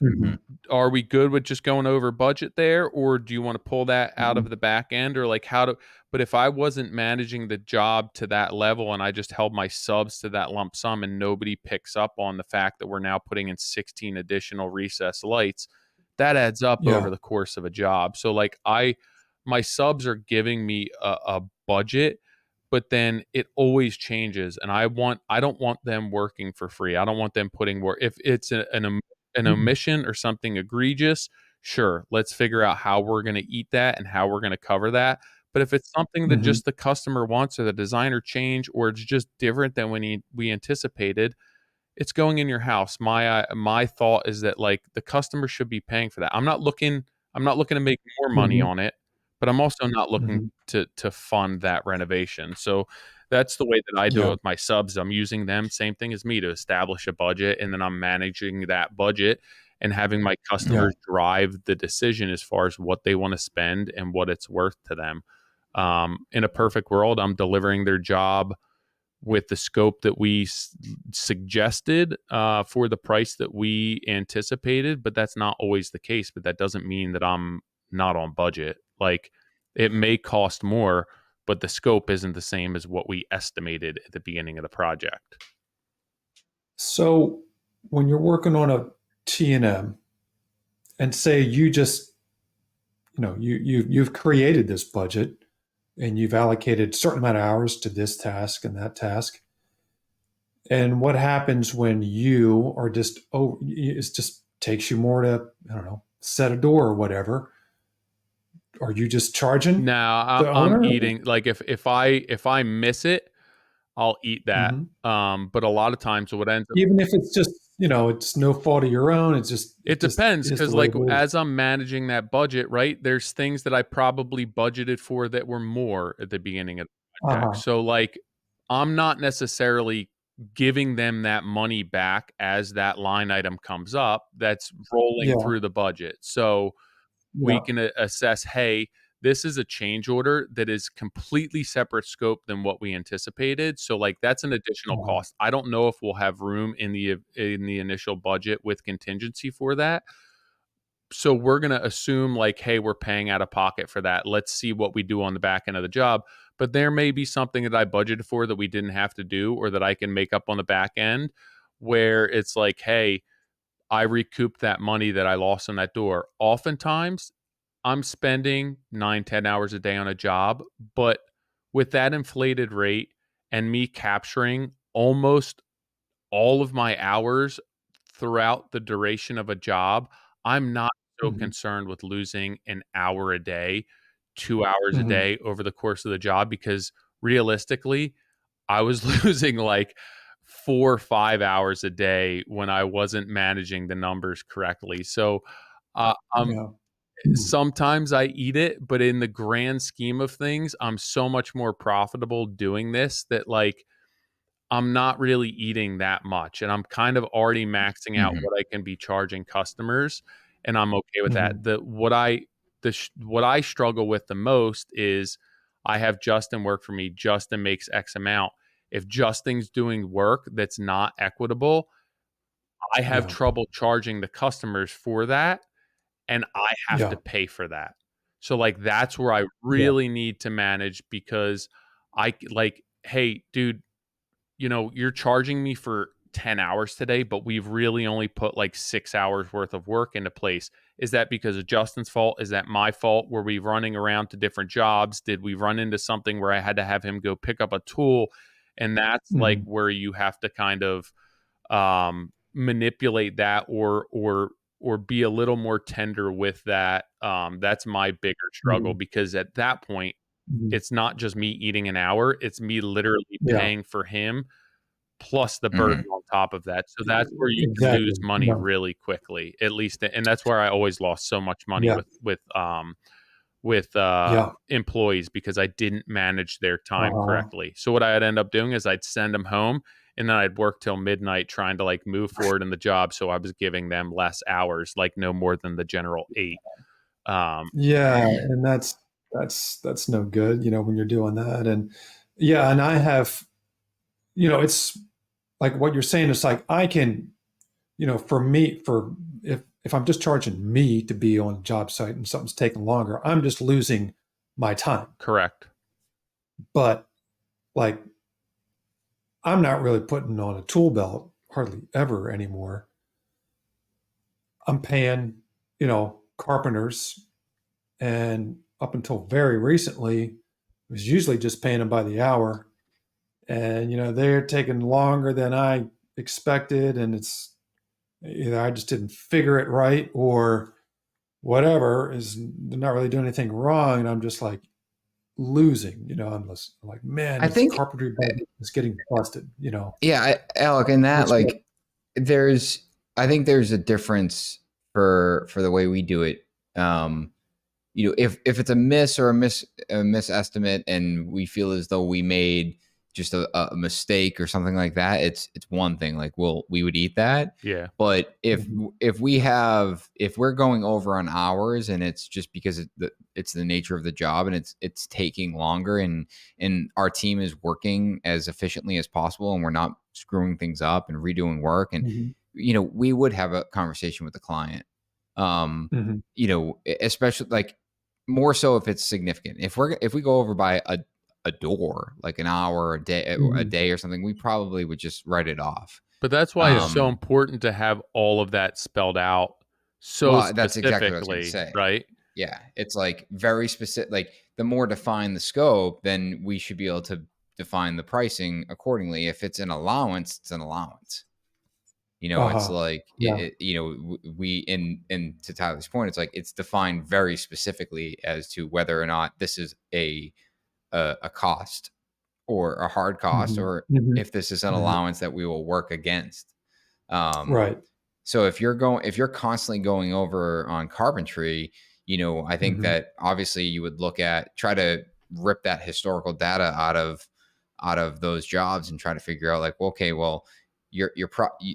[SPEAKER 3] Mhm.
[SPEAKER 2] are we good with just going over budget there, or do you want to pull that out
[SPEAKER 3] Mhm.
[SPEAKER 2] of the back end, or like how to? But if I wasn't managing the job to that level and I just held my subs to that lump sum, and nobody picks up on the fact that we're now putting in 16 additional recessed lights, that adds up over
[SPEAKER 3] Yeah.
[SPEAKER 2] the course of a job. So like, my subs are giving me a budget, but then it always changes, and I don't want them working for free. I don't want them putting work, if it's an an omission or something egregious, sure, let's figure out how we're going to eat that and how we're going to cover that. But if it's something that just the customer wants or the designer change, or it's just different than we anticipated, it's going in your house. My thought is that like the customer should be paying for that. I'm not looking to make more money on it, but I'm also not looking to fund that renovation. So that's the way that I do it with my subs. I'm using them, same thing as me, to establish a budget, and then I'm managing that budget and having my customers drive the decision as far as what they want to spend and what it's worth to them. In a perfect world, I'm delivering their job with the scope that we suggested for the price that we anticipated, but that's not always the case. But that doesn't mean that I'm not on budget. Like, it may cost more, but the scope isn't the same as what we estimated at the beginning of the project.
[SPEAKER 3] So when you're working on a T&M, and say you just, you've created this budget and you've allocated a certain amount of hours to this task and that task. And what happens when you are just, it just takes you more to, I don't know, set a door or whatever? Are you just charging?
[SPEAKER 2] No, I'm eating. Like if I miss it, I'll eat that. But a lot of times what ends up,
[SPEAKER 3] even if it's just, it's no fault of your own,
[SPEAKER 2] it depends, because like as I'm managing that budget, right, there's things that I probably budgeted for that were more at the beginning of the project. So like I'm not necessarily giving them that money back as that line item comes up that's rolling through the budget. So we can assess, hey, this is a change order that is completely separate scope than what we anticipated. So like that's an additional cost. I don't know if we'll have room in the initial budget with contingency for that. So we're going to assume like, hey, we're paying out of pocket for that. Let's see what we do on the back end of the job. But there may be something that I budgeted for that we didn't have to do, or that I can make up on the back end, where it's like, hey, I recouped that money that I lost on that door. Oftentimes, I'm spending 9-10 hours a day on a job, but with that inflated rate and me capturing almost all of my hours throughout the duration of a job, I'm not so concerned with losing an hour a day, 2 hours a day over the course of the job, because realistically, I was losing like 4 or 5 hours a day when I wasn't managing the numbers correctly. So, sometimes I eat it, but in the grand scheme of things, I'm so much more profitable doing this that like I'm not really eating that much, and I'm kind of already maxing out what I can be charging customers, and I'm okay with that. What I struggle with the most is I have Justin work for me. Justin makes X amount. If Justin's doing work that's not equitable, I have trouble charging the customers for that, and I have to pay for that. So like that's where I really need to manage, because I like, hey, dude, you're charging me for 10 hours today, but we've really only put like 6 hours worth of work into place. Is that because of Justin's fault? Is that my fault? Were we running around to different jobs? Did we run into something where I had to have him go pick up a tool? And that's like where you have to kind of manipulate that, or be a little more tender with that. That's my bigger struggle, because at that point, it's not just me eating an hour, it's me literally paying for him plus the burden on top of that. So that's where you can lose money really quickly, at least. And that's where I always lost so much money with employees, because I didn't manage their time correctly. So what I'd end up doing is I'd send them home, and then I'd work till midnight trying to like move forward in the job. So I was giving them less hours, like no more than the general 8.
[SPEAKER 3] And that's no good, when you're doing that. And and I have, it's like what you're saying. It's like I can, for me, if I'm just charging me to be on a job site and something's taking longer, I'm just losing my time.
[SPEAKER 2] Correct.
[SPEAKER 3] But like, I'm not really putting on a tool belt hardly ever anymore. I'm paying, carpenters, and up until very recently, I was usually just paying them by the hour. And, they're taking longer than I expected. And either I just didn't figure it right or whatever is they're not really doing anything wrong. And I'm just like losing, I'm just like, man,
[SPEAKER 1] I
[SPEAKER 3] this
[SPEAKER 1] think,
[SPEAKER 3] carpentry budget is getting busted,
[SPEAKER 1] yeah, Alec, in that,
[SPEAKER 3] Which,
[SPEAKER 1] like, there's, I think there's a difference for the way we do it. Um, if it's a miss or a miss estimate, and we feel as though we made just a mistake or something like that, it's one thing. Like, we would eat that.
[SPEAKER 2] Yeah.
[SPEAKER 1] But
[SPEAKER 3] Mhm.
[SPEAKER 1] if we're going over on hours, and it's just because it's the nature of the job, and it's taking longer, and our team is working as efficiently as possible, and we're not screwing things up and redoing work, and
[SPEAKER 3] Mhm.
[SPEAKER 1] we would have a conversation with the client. Um,
[SPEAKER 3] Mhm.
[SPEAKER 1] Especially, like, more so if it's significant. If we go over by a door, like an hour, a
[SPEAKER 3] Mhm.
[SPEAKER 1] day or something, we probably would just write it off.
[SPEAKER 2] But that's why it's so
[SPEAKER 1] Um,
[SPEAKER 2] important to have all of that spelled out so
[SPEAKER 1] well, that's exactly what I was going to
[SPEAKER 2] specifically,
[SPEAKER 1] say.
[SPEAKER 2] right?
[SPEAKER 1] Yeah, it's like very specific. Like, the more defined the scope, then we should be able to define the pricing accordingly. If it's an allowance, it's an allowance. It's
[SPEAKER 3] Uh-huh.
[SPEAKER 1] like
[SPEAKER 3] Yeah.
[SPEAKER 1] we in to Tyler's point, it's like it's defined very specifically as to whether or not this is a cost, or a hard cost,
[SPEAKER 3] Mhm.
[SPEAKER 1] or
[SPEAKER 3] Mhm.
[SPEAKER 1] if this is an
[SPEAKER 3] Mhm.
[SPEAKER 1] allowance that we will work against. Um,
[SPEAKER 3] Right.
[SPEAKER 1] so if you're constantly going over on carpentry, I think
[SPEAKER 3] Mhm.
[SPEAKER 1] that obviously you would try to rip that historical data out of those jobs, and try to figure out, like, well, okay, well,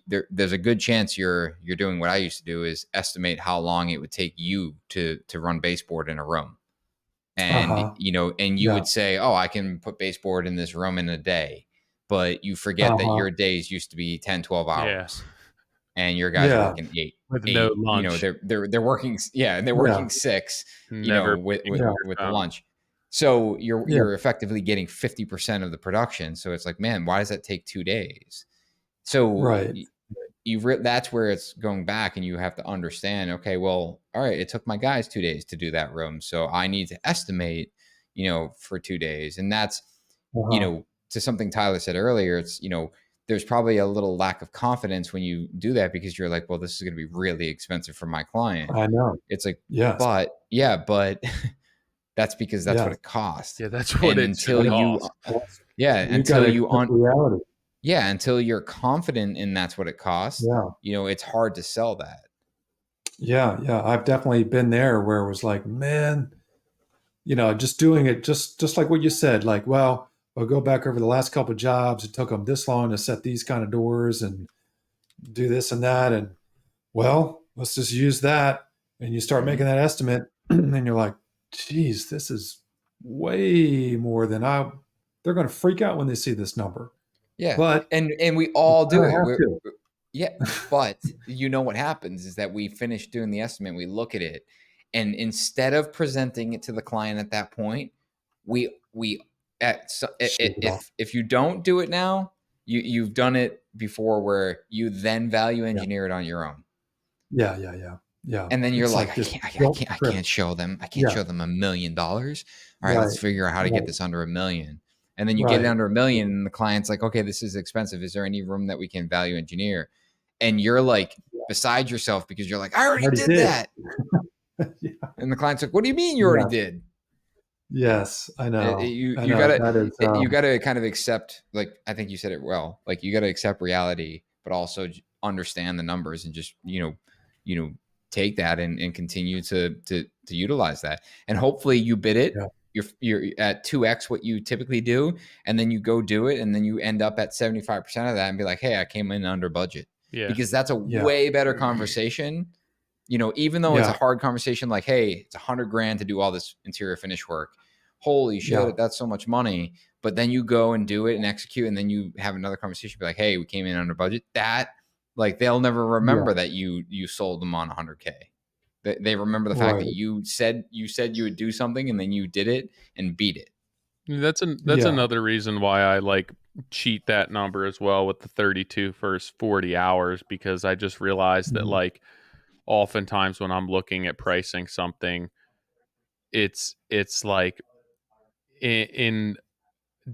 [SPEAKER 1] there's a good chance you're doing what I used to do, is estimate how long it would take you to run baseboard in a room. And
[SPEAKER 3] Uh-huh.
[SPEAKER 1] you
[SPEAKER 3] Yeah.
[SPEAKER 1] would say, oh, I can put baseboard in this room in a day, but you forget that
[SPEAKER 3] Uh-huh.
[SPEAKER 1] your days used to be 10, 12
[SPEAKER 2] Yeah.
[SPEAKER 1] hours, and your guys are
[SPEAKER 3] Yeah.
[SPEAKER 1] working eight
[SPEAKER 2] With no
[SPEAKER 1] eight
[SPEAKER 2] lunch,
[SPEAKER 1] they're working, yeah, they're
[SPEAKER 3] Yeah.
[SPEAKER 1] working six,
[SPEAKER 2] never
[SPEAKER 1] with
[SPEAKER 2] picking
[SPEAKER 1] with,
[SPEAKER 2] up
[SPEAKER 3] Yeah.
[SPEAKER 2] your
[SPEAKER 1] with the
[SPEAKER 2] phone.
[SPEAKER 1] lunch. So you're
[SPEAKER 3] Yeah.
[SPEAKER 1] you're effectively getting 50% of the production. So it's like, man, why does that take 2 days? So
[SPEAKER 3] Right.
[SPEAKER 1] that's where it's going back, and you have to understand, okay, well, all right, it took my guys 2 days to do that room, so I need to estimate, for 2 days. And that's,
[SPEAKER 3] Uh-huh.
[SPEAKER 1] to something Tyler said earlier, it's, there's probably a little lack of confidence when you do that, because you're like, well, this is going to be really expensive for my client.
[SPEAKER 3] I know.
[SPEAKER 1] It's like,
[SPEAKER 3] Yes.
[SPEAKER 1] but yeah, but that's because that's what
[SPEAKER 3] Yes.
[SPEAKER 1] it costs.
[SPEAKER 2] Yeah, that's what
[SPEAKER 1] And
[SPEAKER 2] it should
[SPEAKER 1] until
[SPEAKER 3] That's
[SPEAKER 1] you,
[SPEAKER 2] cost.
[SPEAKER 3] that's
[SPEAKER 1] yeah,
[SPEAKER 3] you gotta
[SPEAKER 1] until you
[SPEAKER 3] accept reality.
[SPEAKER 1] yeah, until you're confident in that's what it costs,
[SPEAKER 3] Yeah.
[SPEAKER 1] it's hard to sell that.
[SPEAKER 3] Yeah. Yeah. I've definitely been there where it was like, man, just doing it just like what you said, like, well, I'll go back over the last couple of jobs. It took them this long to set these kind of doors and do this and that. And well, let's just use that. And you start
[SPEAKER 1] Mhm.
[SPEAKER 3] making that estimate, and you're like, geez, this is way more than they're going to freak out when they see this number.
[SPEAKER 1] Yeah,
[SPEAKER 3] But
[SPEAKER 1] and we
[SPEAKER 3] you
[SPEAKER 1] all do
[SPEAKER 3] kind of
[SPEAKER 1] it.
[SPEAKER 3] have to.
[SPEAKER 1] Yeah, but what happens is that we finish doing the estimate, we look at it, and instead of presenting it to the client at that point, we
[SPEAKER 3] Shake it off.
[SPEAKER 1] if you don't do it now, you've done it before, where you then value
[SPEAKER 3] Yeah.
[SPEAKER 1] engineer it on your own.
[SPEAKER 3] Yeah. Yeah. Yeah. Yeah.
[SPEAKER 1] And then you're
[SPEAKER 3] It's
[SPEAKER 1] like,
[SPEAKER 3] like this guilt
[SPEAKER 1] I
[SPEAKER 3] trip.
[SPEAKER 1] can't show them. I can't
[SPEAKER 3] Yeah.
[SPEAKER 1] show them $1 million. All right, let's
[SPEAKER 3] Right.
[SPEAKER 1] figure out how to get
[SPEAKER 3] Right.
[SPEAKER 1] this under 1 million. And then you get it
[SPEAKER 3] Right.
[SPEAKER 1] under 1 million, and the client's like, okay, this is expensive. Is there any room that we can value engineer? And you're like
[SPEAKER 3] Yeah.
[SPEAKER 1] beside yourself, because you're like, I
[SPEAKER 3] I
[SPEAKER 1] already
[SPEAKER 3] already
[SPEAKER 1] did
[SPEAKER 3] did.
[SPEAKER 1] that.
[SPEAKER 3] Yeah.
[SPEAKER 1] And the client's like, what do you mean you already
[SPEAKER 3] Yeah.
[SPEAKER 1] did?
[SPEAKER 3] Yes. I know.
[SPEAKER 1] You
[SPEAKER 3] I
[SPEAKER 1] you
[SPEAKER 3] know.
[SPEAKER 1] gotta
[SPEAKER 3] That is.
[SPEAKER 1] you gotta kind of accept, like, I think you said it well. Like, you gotta accept reality, but also understand the numbers, and just you know take that, and continue to utilize that. And hopefully you bid it.
[SPEAKER 3] Yeah.
[SPEAKER 1] You're at 2x what you typically do, and then you go do it, and then you end up at 75% of that, and be like, hey, I came in under budget.
[SPEAKER 2] Yeah.
[SPEAKER 1] Because that's a
[SPEAKER 3] Yeah.
[SPEAKER 1] way better conversation. Even though it's a
[SPEAKER 3] Yeah.
[SPEAKER 1] hard conversation, like, hey, it's 100 grand to do all this interior finish work. Holy
[SPEAKER 3] Yeah.
[SPEAKER 1] shit, that's so much money. But then you go and do it and execute, and then you have another conversation, be like, hey, we came in under budget. That, like, they'll never
[SPEAKER 3] Yeah.
[SPEAKER 1] remember that you sold them on 100K. They remember the fact that
[SPEAKER 3] Right.
[SPEAKER 1] you would do something, and then you did it and beat it.
[SPEAKER 2] That's
[SPEAKER 3] Yeah.
[SPEAKER 2] another reason why I like cheat that number as well with the 32 first 40 hours, because I just realized that,
[SPEAKER 3] Mhm.
[SPEAKER 2] like, oftentimes when I'm looking at pricing something, it's like in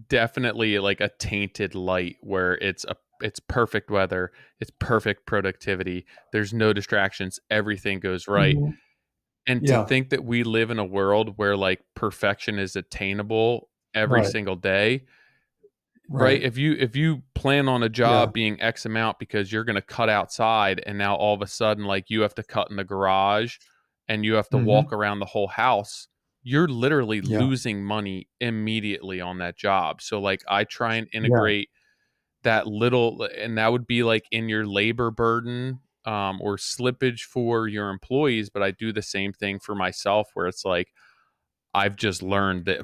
[SPEAKER 2] definitely like a tainted light, where it's a it's perfect weather, it's perfect productivity, there's no distractions, everything goes right.
[SPEAKER 3] Mhm.
[SPEAKER 2] And to
[SPEAKER 3] Yeah.
[SPEAKER 2] think that we live in a world where like perfection is attainable every
[SPEAKER 3] Right.
[SPEAKER 2] single day, right?
[SPEAKER 3] Right.
[SPEAKER 2] If you plan on a
[SPEAKER 3] Yeah.
[SPEAKER 2] job being X amount because you're going to cut outside, and now all of a sudden like you have to cut in the garage and you have to walk
[SPEAKER 3] Mhm.
[SPEAKER 2] around the whole house, you're literally
[SPEAKER 3] Yeah.
[SPEAKER 2] losing money immediately on that job. So like I try and
[SPEAKER 3] Yeah.
[SPEAKER 2] integrate that little, and that would be like in your labor burden, or slippage for your employees, but I do the same thing for myself where it's like I've just learned that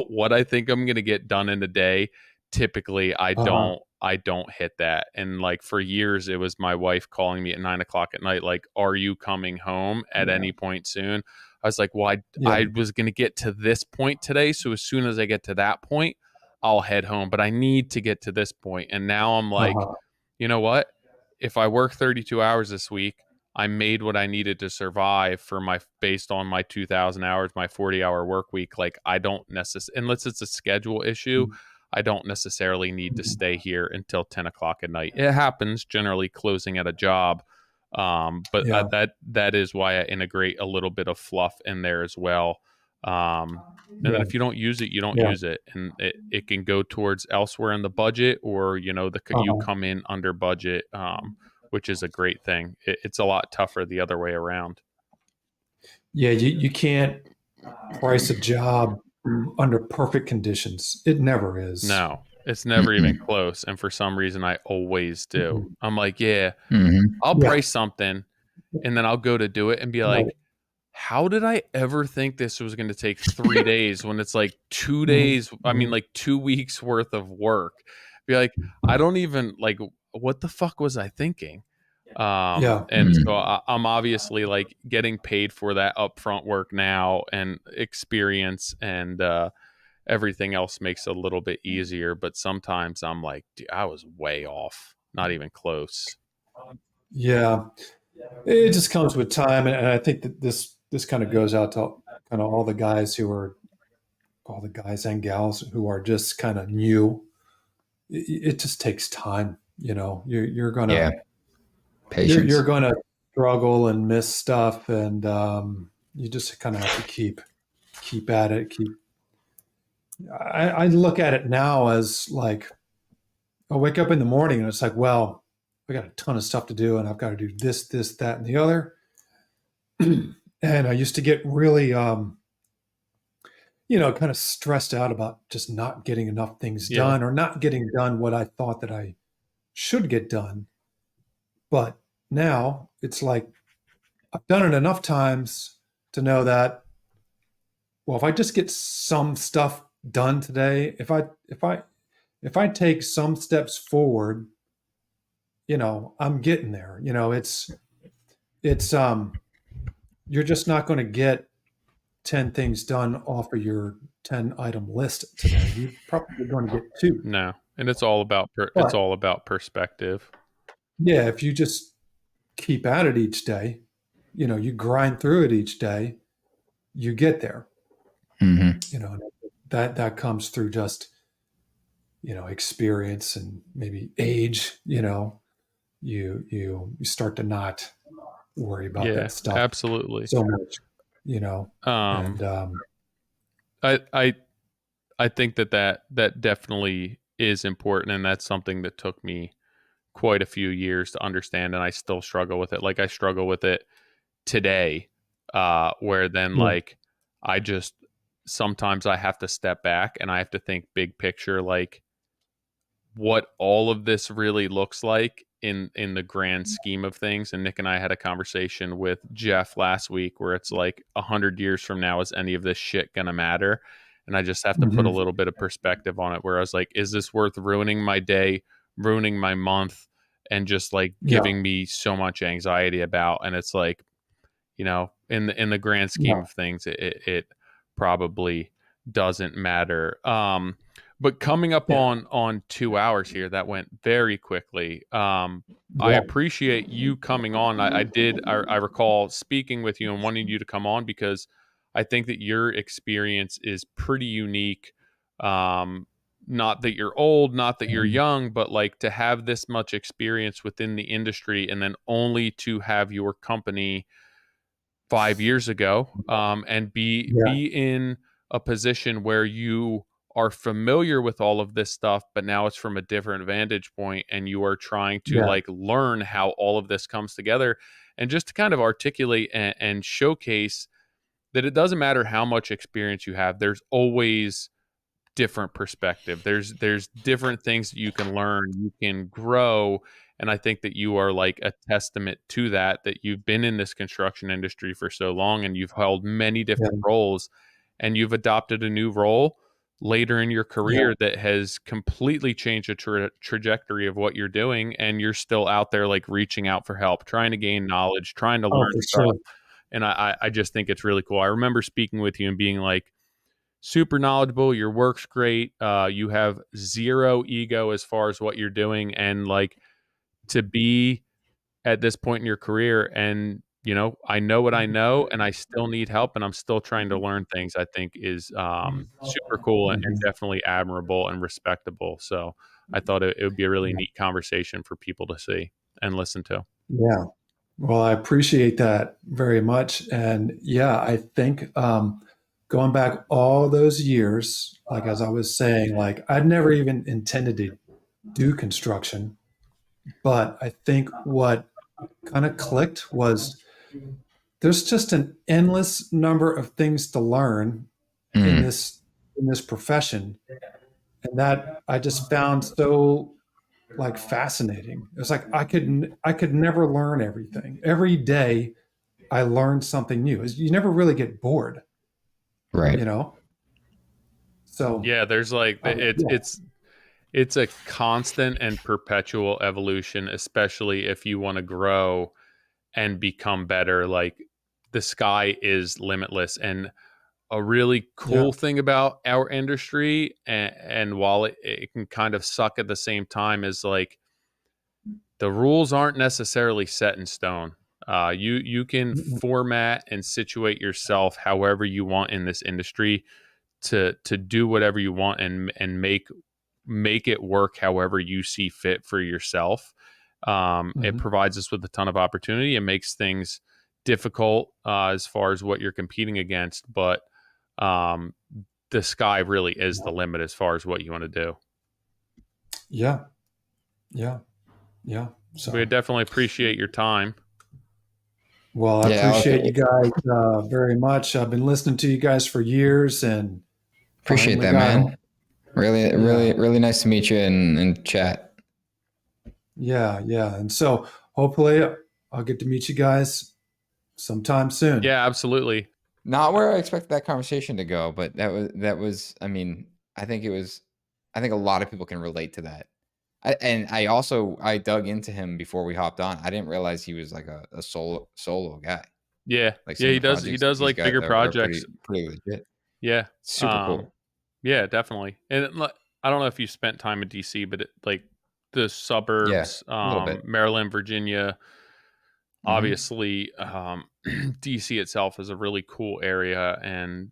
[SPEAKER 2] what I think I'm going to get done in a day, typically
[SPEAKER 3] Uh-huh.
[SPEAKER 2] I don't hit that. And like for years, it was my wife calling me at 9 o'clock at night, like, "Are you coming home at
[SPEAKER 3] Yeah.
[SPEAKER 2] any point soon?" I was like, "Well,
[SPEAKER 3] Yeah.
[SPEAKER 2] I was going to get to this point today, so as soon as I get to that point, I'll head home. But I need to get to this point." And now I'm like,
[SPEAKER 3] Uh-huh.
[SPEAKER 2] you know what? If I work 32 hours this week, I made what I needed to survive for my, based on my 2,000 hours, my 40-hour work week. Like I don't necessarily, unless it's a schedule issue, I don't necessarily need to stay here until 10 o'clock at night. It happens generally closing at a job. But
[SPEAKER 3] Yeah.
[SPEAKER 2] that is why I integrate a little bit of fluff in there as well. And then
[SPEAKER 3] Yeah.
[SPEAKER 2] if you don't use it, you don't
[SPEAKER 3] Yeah.
[SPEAKER 2] use it, and it can go towards elsewhere in the budget, or you
[SPEAKER 3] Uh-huh.
[SPEAKER 2] come in under budget, which is a great thing. It's a lot tougher the other way around.
[SPEAKER 3] Yeah, you can't price a job under perfect conditions. It never is.
[SPEAKER 2] No, it's never even
[SPEAKER 1] Mm-mm.
[SPEAKER 2] close, and for some reason, I always do.
[SPEAKER 3] Mhm.
[SPEAKER 2] I'm like, yeah,
[SPEAKER 1] Mm-hmm.
[SPEAKER 2] I'll
[SPEAKER 3] Yeah.
[SPEAKER 2] price something, and then I'll go to do it and be
[SPEAKER 3] Right.
[SPEAKER 2] like, how did I ever think this was going to take 3 days when it's like two
[SPEAKER 3] Mhm.
[SPEAKER 2] days? I mean,
[SPEAKER 3] Mhm.
[SPEAKER 2] like 2 weeks worth of work. Be like, I don't even like, what the fuck was I thinking?
[SPEAKER 3] Yeah.
[SPEAKER 2] And so I'm obviously like getting paid for that upfront work now, and experience and everything else makes it a little bit easier. But sometimes I'm like, dude, I was way off, not even close.
[SPEAKER 3] Yeah. It just comes with time, and I think that this kind of goes out to kind of all the guys and gals who are just kind of new. It just takes time. You're
[SPEAKER 1] Yeah.
[SPEAKER 3] gonna you're
[SPEAKER 1] Patience.
[SPEAKER 3] gonna struggle and miss stuff, and you just kind of have to keep at it. I look at it now as like I wake up in the morning and it's like, well, I got a ton of stuff to do, and I've got to do this, that, and the other. And I used to get really, kind of stressed out about just not getting enough things
[SPEAKER 2] Yeah.
[SPEAKER 3] done or not getting done what I thought that I should get done. But now it's like I've done it enough times to know that, well, if I just get some stuff done today, if I take some steps forward, I'm getting there. It's you're just not going to get 10 things done off of your 10 item list today. You're probably going to get two.
[SPEAKER 2] No, and it's all about it's
[SPEAKER 3] But
[SPEAKER 2] all about perspective.
[SPEAKER 3] yeah, if you just keep at it each day, you grind through it each day, you get there.
[SPEAKER 1] Mm-hmm.
[SPEAKER 3] That comes through just, experience and maybe age, you start to not worry about
[SPEAKER 2] Yeah,
[SPEAKER 3] that stuff
[SPEAKER 2] absolutely.
[SPEAKER 3] so much, you know,
[SPEAKER 2] Um,
[SPEAKER 3] and
[SPEAKER 2] I I I think that definitely is important, and that's something that took me quite a few years to understand, and I still struggle with it. Like I struggle with it today, where then
[SPEAKER 3] yeah,
[SPEAKER 2] like I just sometimes I have to step back and I have to think big picture, like what all of this really looks like in the grand scheme of things. And Nick and I had a conversation with Jeff last week where it's like 100 years from now, is any of this shit gonna matter? And I just have to put a
[SPEAKER 3] mhm,
[SPEAKER 2] little bit of perspective on it, where I was like, is this worth ruining my day, ruining my month, and just like
[SPEAKER 3] yeah,
[SPEAKER 2] giving me so much anxiety about? And it's like, in the grand scheme
[SPEAKER 3] yeah,
[SPEAKER 2] of things, it probably doesn't matter. But coming up
[SPEAKER 3] yeah,
[SPEAKER 2] on 2 hours here, that went very quickly. I
[SPEAKER 3] yeah,
[SPEAKER 2] appreciate you coming on. I recall speaking with you and wanting you to come on because I think that your experience is pretty unique. Um, not that you're old, not that you're young, but like to have this much experience within the industry and then only to have your company 5 years ago, and
[SPEAKER 3] Yeah.
[SPEAKER 2] be in a position where you are familiar with all of this stuff, but now it's from a different vantage point, and you are trying to
[SPEAKER 3] Yeah.
[SPEAKER 2] like learn how all of this comes together, and just to kind of articulate and showcase that it doesn't matter how much experience you have. There's always different perspective. There's different things that you can learn, you can grow, and I think that you are like a testament to that, that you've been in this construction industry for so long and you've held many
[SPEAKER 3] Yeah.
[SPEAKER 2] different roles, and you've adopted a new role later in your
[SPEAKER 3] Yeah.
[SPEAKER 2] career that has completely changed the trajectory of what you're doing, and you're still out there like reaching out for help, trying to gain knowledge, trying to
[SPEAKER 3] Oh,
[SPEAKER 2] learn
[SPEAKER 3] for
[SPEAKER 2] stuff.
[SPEAKER 3] sure.
[SPEAKER 2] And I just think it's really cool. I remember speaking with you and being like, super knowledgeable, your work's great, you have zero ego as far as what you're doing, and like to be at this point in your career, and I know what I know and I still need help and I'm still trying to learn things, I think is super cool and
[SPEAKER 3] Mhm.
[SPEAKER 2] definitely admirable and respectable. So I thought it would be a really neat conversation for people to see and listen to.
[SPEAKER 3] Yeah. Well, I appreciate that very much. And yeah, I think going back all those years, like as I was saying, like I'd never even intended to do construction, but I think what kind of clicked was there's just an endless number of things to learn in
[SPEAKER 1] Mm,
[SPEAKER 3] this profession, and that I just found so like fascinating. It was like I could never learn everything. Every day I learned something new. You never really get bored,
[SPEAKER 1] right.
[SPEAKER 3] you know? So,
[SPEAKER 2] Yeah, there's like
[SPEAKER 3] yeah.
[SPEAKER 2] it's a constant and perpetual evolution, especially if you want to grow and become better. Like the sky is limitless. And a really
[SPEAKER 3] Yeah.
[SPEAKER 2] cool thing about our industry, and while it can kind of suck at the same time, is like the rules aren't necessarily set in stone. You can
[SPEAKER 3] Mhm.
[SPEAKER 2] format and situate yourself however you want in this industry to do whatever you want, and make it work however you see fit for yourself. It
[SPEAKER 3] Mhm.
[SPEAKER 2] provides us with a ton of opportunity and makes things difficult as far as what you're competing against, but um, the sky really is the limit as far as what you want to do.
[SPEAKER 3] Yeah. Yeah. Yeah.
[SPEAKER 2] We
[SPEAKER 3] So,
[SPEAKER 2] definitely appreciate your time.
[SPEAKER 3] well, I
[SPEAKER 1] Yeah, Alec,
[SPEAKER 3] appreciate you guys very much. I've been listening to you guys for years and
[SPEAKER 1] appreciate
[SPEAKER 3] finally
[SPEAKER 1] that,
[SPEAKER 3] got
[SPEAKER 1] man.
[SPEAKER 3] on.
[SPEAKER 1] Really, really,
[SPEAKER 3] Yeah.
[SPEAKER 1] really nice to meet you and chat.
[SPEAKER 3] Yeah. Yeah. And so hopefully I'll get to meet you guys sometime soon.
[SPEAKER 2] Yeah, absolutely.
[SPEAKER 1] Not where I expected that conversation to go, but that was. I mean, I think it was. I think a lot of people can relate to that. And I dug into him before we hopped on. I didn't realize he was like a solo guy.
[SPEAKER 2] Yeah,
[SPEAKER 1] Like
[SPEAKER 2] yeah,
[SPEAKER 1] some of
[SPEAKER 2] he
[SPEAKER 1] the
[SPEAKER 2] does. He
[SPEAKER 1] projects that
[SPEAKER 2] does
[SPEAKER 1] he's
[SPEAKER 2] like
[SPEAKER 1] got
[SPEAKER 2] bigger
[SPEAKER 1] are
[SPEAKER 2] projects.
[SPEAKER 1] pretty legit.
[SPEAKER 2] Yeah,
[SPEAKER 1] Super
[SPEAKER 2] um,
[SPEAKER 1] cool.
[SPEAKER 2] yeah, definitely. And I don't know if you spent time in DC, but like the
[SPEAKER 1] Yeah,
[SPEAKER 2] suburbs,
[SPEAKER 1] a little bit.
[SPEAKER 2] Maryland, Virginia,
[SPEAKER 1] Hmm.
[SPEAKER 2] obviously, DC itself is a really cool area, and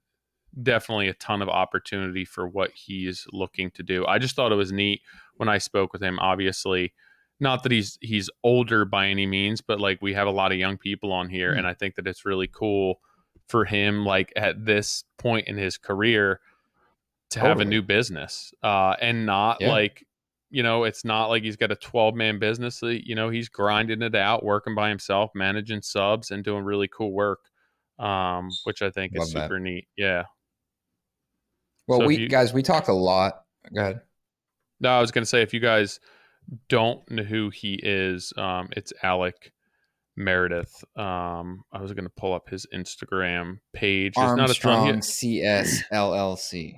[SPEAKER 2] definitely a ton of opportunity for what he's looking to do. I just thought it was neat when I spoke with him. Obviously, not that he's older by any means, but like we have a lot of young people on here, and I think that it's really cool for him, like at this point in his career, to have a
[SPEAKER 1] Totally.
[SPEAKER 2] new business, and not
[SPEAKER 1] Yeah,
[SPEAKER 2] like, it's not like he's got a 12-man business. He's grinding it out, working by himself, managing subs, and doing really cool work, which I think is
[SPEAKER 1] love that.
[SPEAKER 2] super neat. Yeah.
[SPEAKER 1] Well,
[SPEAKER 2] So if
[SPEAKER 1] we
[SPEAKER 2] you,
[SPEAKER 1] guys, we talked a lot. Go ahead.
[SPEAKER 2] no, I was going to say, if you guys don't know who he is, it's Alec Meredith. I was going to pull up his Instagram page. There's not a ton.
[SPEAKER 1] Armstrong CS LLC.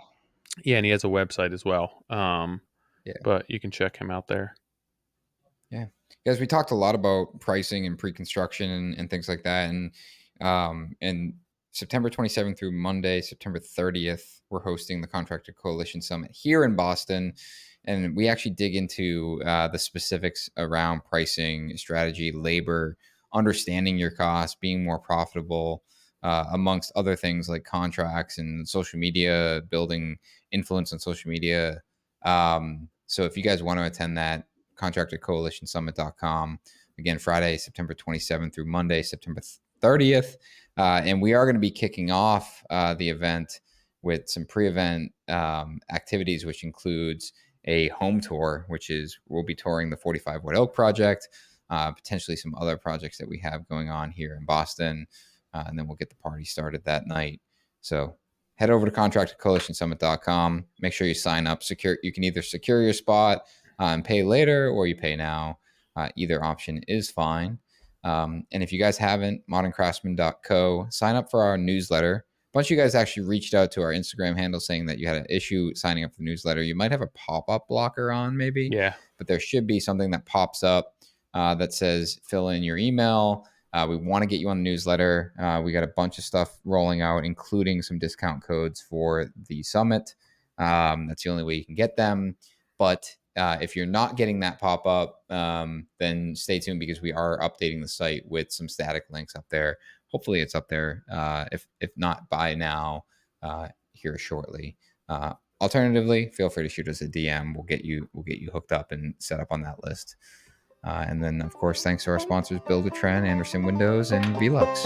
[SPEAKER 2] Yeah, and he has a website as well.
[SPEAKER 1] Yeah.
[SPEAKER 2] But you can check him out there.
[SPEAKER 1] Yeah. Guys, we talked a lot about pricing and pre-construction and things like that. And September 27th through Monday, September 30th, we're hosting the Contractor Coalition Summit here in Boston. And we actually dig into the specifics around pricing, strategy, labor, understanding your costs, being more profitable, amongst other things like contracts and social media, building influence on social media, So if you guys want to attend that, contractorcoalitionsummit.com. Again, Friday, September 27th through Monday, September 30th. And we are going to be kicking off the event with some pre-event activities, which includes a home tour, which is we'll be touring the 45 Wood Oak project, potentially some other projects that we have going on here in Boston. And then we'll get the party started that night. So head over to contractorcoalitionsummit.com. Make sure you sign up. You can either secure your spot and pay later, or you pay now. Either option is fine. And if you guys haven't, moderncraftsman.co, sign up for our newsletter. A bunch of you guys actually reached out to our Instagram handle saying that you had an issue signing up for the newsletter. You might have a pop-up blocker on maybe.
[SPEAKER 2] Yeah.
[SPEAKER 1] But there should be something that pops up that says fill in your email. We want to get you on the newsletter. We got a bunch of stuff rolling out, including some discount codes for the summit. That's the only way you can get them. But if you're not getting that pop-up, then stay tuned, because we are updating the site with some static links up there. Hopefully it's up there, if not by now, here shortly. Alternatively, feel free to shoot us a DM. We'll get you hooked up and set up on that list. And then, of course, thanks to our sponsors, Buildertrend, Andersen Windows, and Velux.